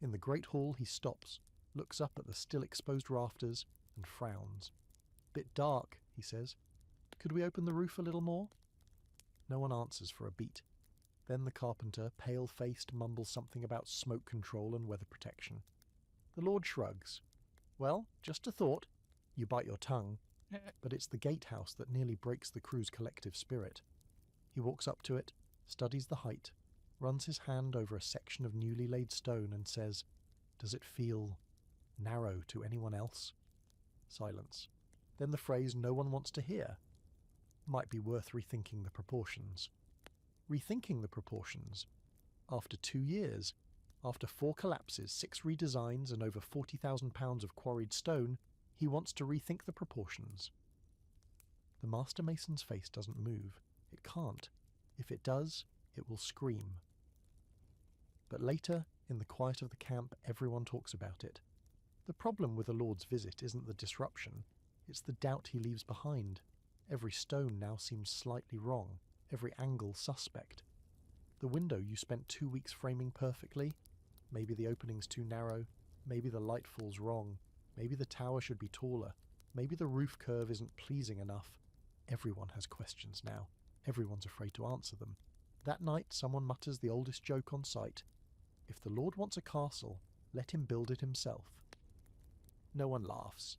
In the great hall he stops, looks up at the still exposed rafters, and frowns. "Bit dark," he says. "Could we open the roof a little more?" No one answers for a beat. Then the carpenter, pale-faced, mumbles something about smoke control and weather protection. The Lord shrugs. "Well, just a thought." You bite your tongue, but it's the gatehouse that nearly breaks the crew's collective spirit. He walks up to it, studies the height, runs his hand over a section of newly laid stone and says, "Does it feel narrow to anyone else?" Silence. Then the phrase no one wants to hear. Might be worth rethinking the proportions. Rethinking the proportions. After 2 years, after 4 collapses, 6 redesigns and over £40,000 of quarried stone, he wants to rethink the proportions. The master mason's face doesn't move. It can't. If it does, it will scream. But later, in the quiet of the camp, everyone talks about it. The problem with the Lord's visit isn't the disruption, it's the doubt he leaves behind. Every stone now seems slightly wrong, every angle suspect. The window you spent 2 weeks framing perfectly, maybe the opening's too narrow, maybe the light falls wrong, maybe the tower should be taller, maybe the roof curve isn't pleasing enough. Everyone has questions now. Everyone's afraid to answer them. That night someone mutters the oldest joke on site. If the Lord wants a castle, let him build it himself. No one laughs.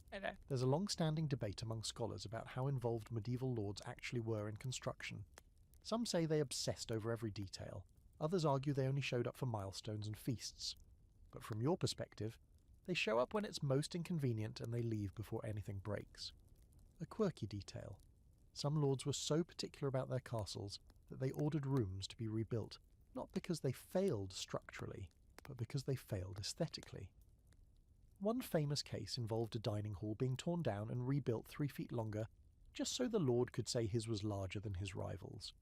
There's a long-standing debate among scholars about how involved medieval lords actually were in construction. Some say they obsessed over every detail. Others argue they only showed up for milestones and feasts. But from your perspective, they show up when it's most inconvenient and they leave before anything breaks. A quirky detail. Some lords were so particular about their castles that they ordered rooms to be rebuilt, not because they failed structurally, but because they failed aesthetically. One famous case involved a dining hall being torn down and rebuilt 3 feet longer, just so the Lord could say his was larger than his rivals.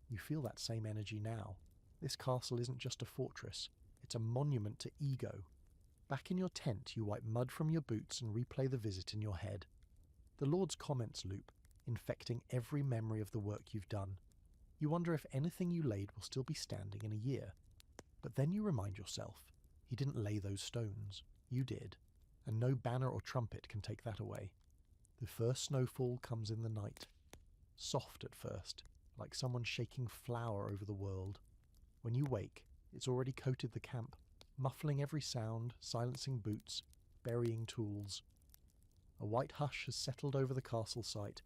You feel that same energy now. This castle isn't just a fortress, it's a monument to ego. Back in your tent, you wipe mud from your boots and replay the visit in your head. The Lord's comments loop, infecting every memory of the work you've done. You wonder if anything you laid will still be standing in a year. But then you remind yourself, he didn't lay those stones. You did. And no banner or trumpet can take that away. The first snowfall comes in the night. Soft at first, like someone shaking flour over the world. When you wake, it's already coated the camp, muffling every sound, silencing boots, burying tools. A white hush has settled over the castle site,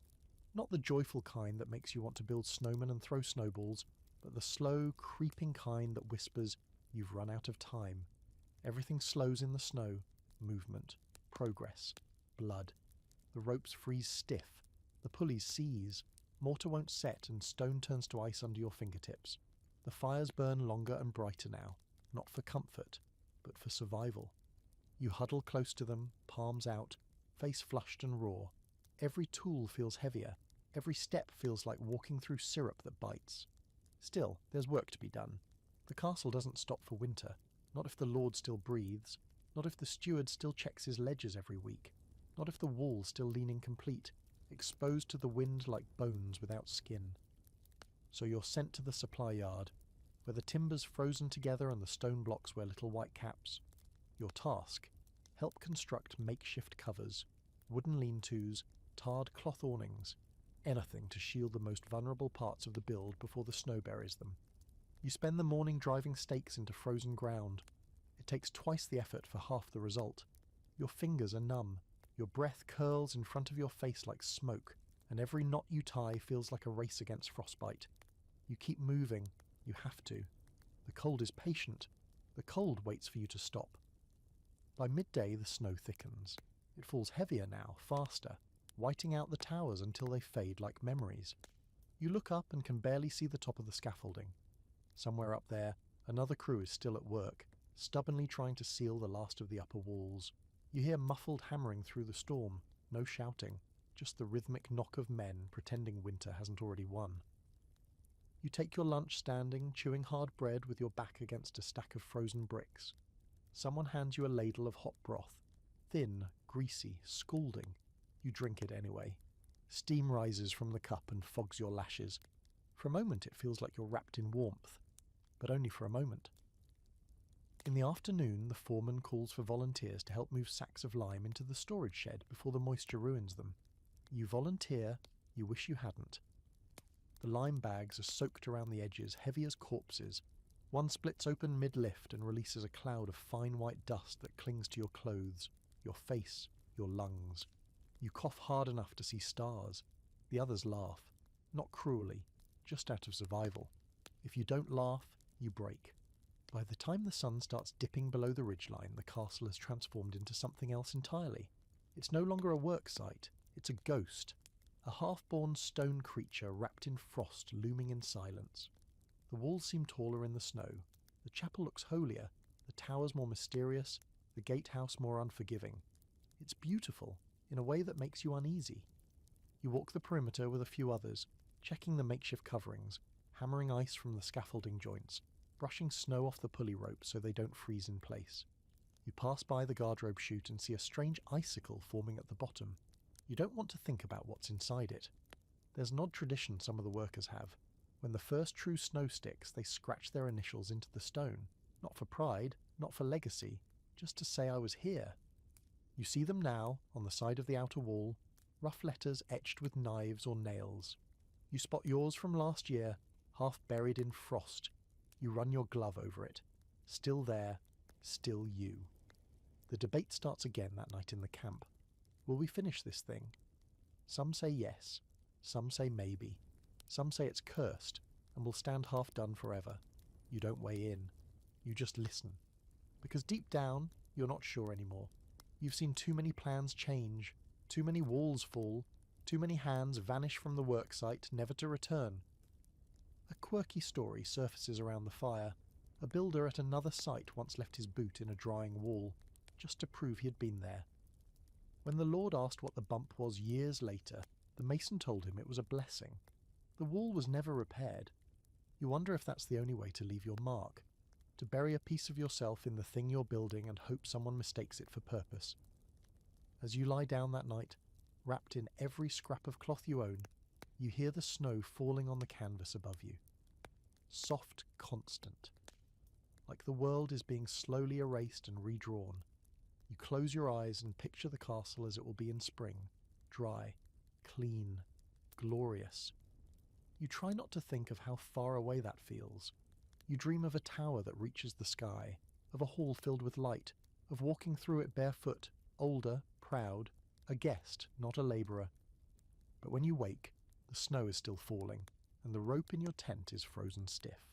not the joyful kind that makes you want to build snowmen and throw snowballs, but the slow, creeping kind that whispers, you've run out of time. Everything slows in the snow, movement, progress, blood. The ropes freeze stiff. The pulleys seize. Mortar won't set and stone turns to ice under your fingertips. The fires burn longer and brighter now, not for comfort, but for survival. You huddle close to them, palms out, face flushed and raw. Every tool feels heavier. Every step feels like walking through syrup that bites. Still, there's work to be done. The castle doesn't stop for winter, not if the Lord still breathes, not if the steward still checks his ledgers every week, not if the walls still lean incomplete, exposed to the wind like bones without skin. So you're sent to the supply yard, where the timber's frozen together and the stone blocks wear little white caps. Your task: help construct makeshift covers, wooden lean-tos, tarred cloth awnings, anything to shield the most vulnerable parts of the build before the snow buries them. You spend the morning driving stakes into frozen ground. It takes twice the effort for half the result. Your fingers are numb, your breath curls in front of your face like smoke, and every knot you tie feels like a race against frostbite. You keep moving, you have to. The cold is patient. The cold waits for you to stop. By midday the snow thickens. It falls heavier now, faster, whiting out the towers until they fade like memories. You look up and can barely see the top of the scaffolding. Somewhere up there, another crew is still at work, stubbornly trying to seal the last of the upper walls. You hear muffled hammering through the storm, no shouting, just the rhythmic knock of men pretending winter hasn't already won. You take your lunch standing, chewing hard bread with your back against a stack of frozen bricks. Someone hands you a ladle of hot broth, thin, greasy, scalding. You drink it anyway. Steam rises from the cup and fogs your lashes. For a moment it feels like you're wrapped in warmth, but only for a moment. In the afternoon, the foreman calls for volunteers to help move sacks of lime into the storage shed before the moisture ruins them. You volunteer, you wish you hadn't. The lime bags are soaked around the edges, heavy as corpses. One splits open mid-lift and releases a cloud of fine white dust that clings to your clothes, your face, your lungs. You cough hard enough to see stars. The others laugh, not cruelly, just out of survival. If you don't laugh, you break. By the time the sun starts dipping below the ridgeline, the castle has transformed into something else entirely. It's no longer a work site, it's a ghost. A half-born stone creature wrapped in frost looming in silence. The walls seem taller in the snow. The chapel looks holier, the towers more mysterious, the gatehouse more unforgiving. It's beautiful, in a way that makes you uneasy. You walk the perimeter with a few others, checking the makeshift coverings, hammering ice from the scaffolding joints, brushing snow off the pulley ropes so they don't freeze in place. You pass by the guardrobe chute and see a strange icicle forming at the bottom. You don't want to think about what's inside it. There's an odd tradition some of the workers have. When the first true snow sticks, they scratch their initials into the stone. Not for pride, not for legacy, just to say I was here. You see them now, on the side of the outer wall, rough letters etched with knives or nails. You spot yours from last year, half buried in frost. You run your glove over it. Still there, still you. The debate starts again that night in the camp. Will we finish this thing? Some say yes, some say maybe. Some say it's cursed and will stand half done forever. You don't weigh in. You just listen. Because deep down, you're not sure anymore. You've seen too many plans change, too many walls fall, too many hands vanish from the worksite, never to return. A quirky story surfaces around the fire. A builder at another site once left his boot in a drying wall, just to prove he had been there. When the Lord asked what the bump was years later, the mason told him it was a blessing. The wall was never repaired. You wonder if that's the only way to leave your mark, to bury a piece of yourself in the thing you're building and hope someone mistakes it for purpose. As you lie down that night, wrapped in every scrap of cloth you own, you hear the snow falling on the canvas above you. Soft, constant. Like the world is being slowly erased and redrawn. You close your eyes and picture the castle as it will be in spring, dry, clean, glorious. You try not to think of how far away that feels. You dream of a tower that reaches the sky, of a hall filled with light, of walking through it barefoot, older, proud, a guest, not a labourer. But when you wake, the snow is still falling, and the rope in your tent is frozen stiff.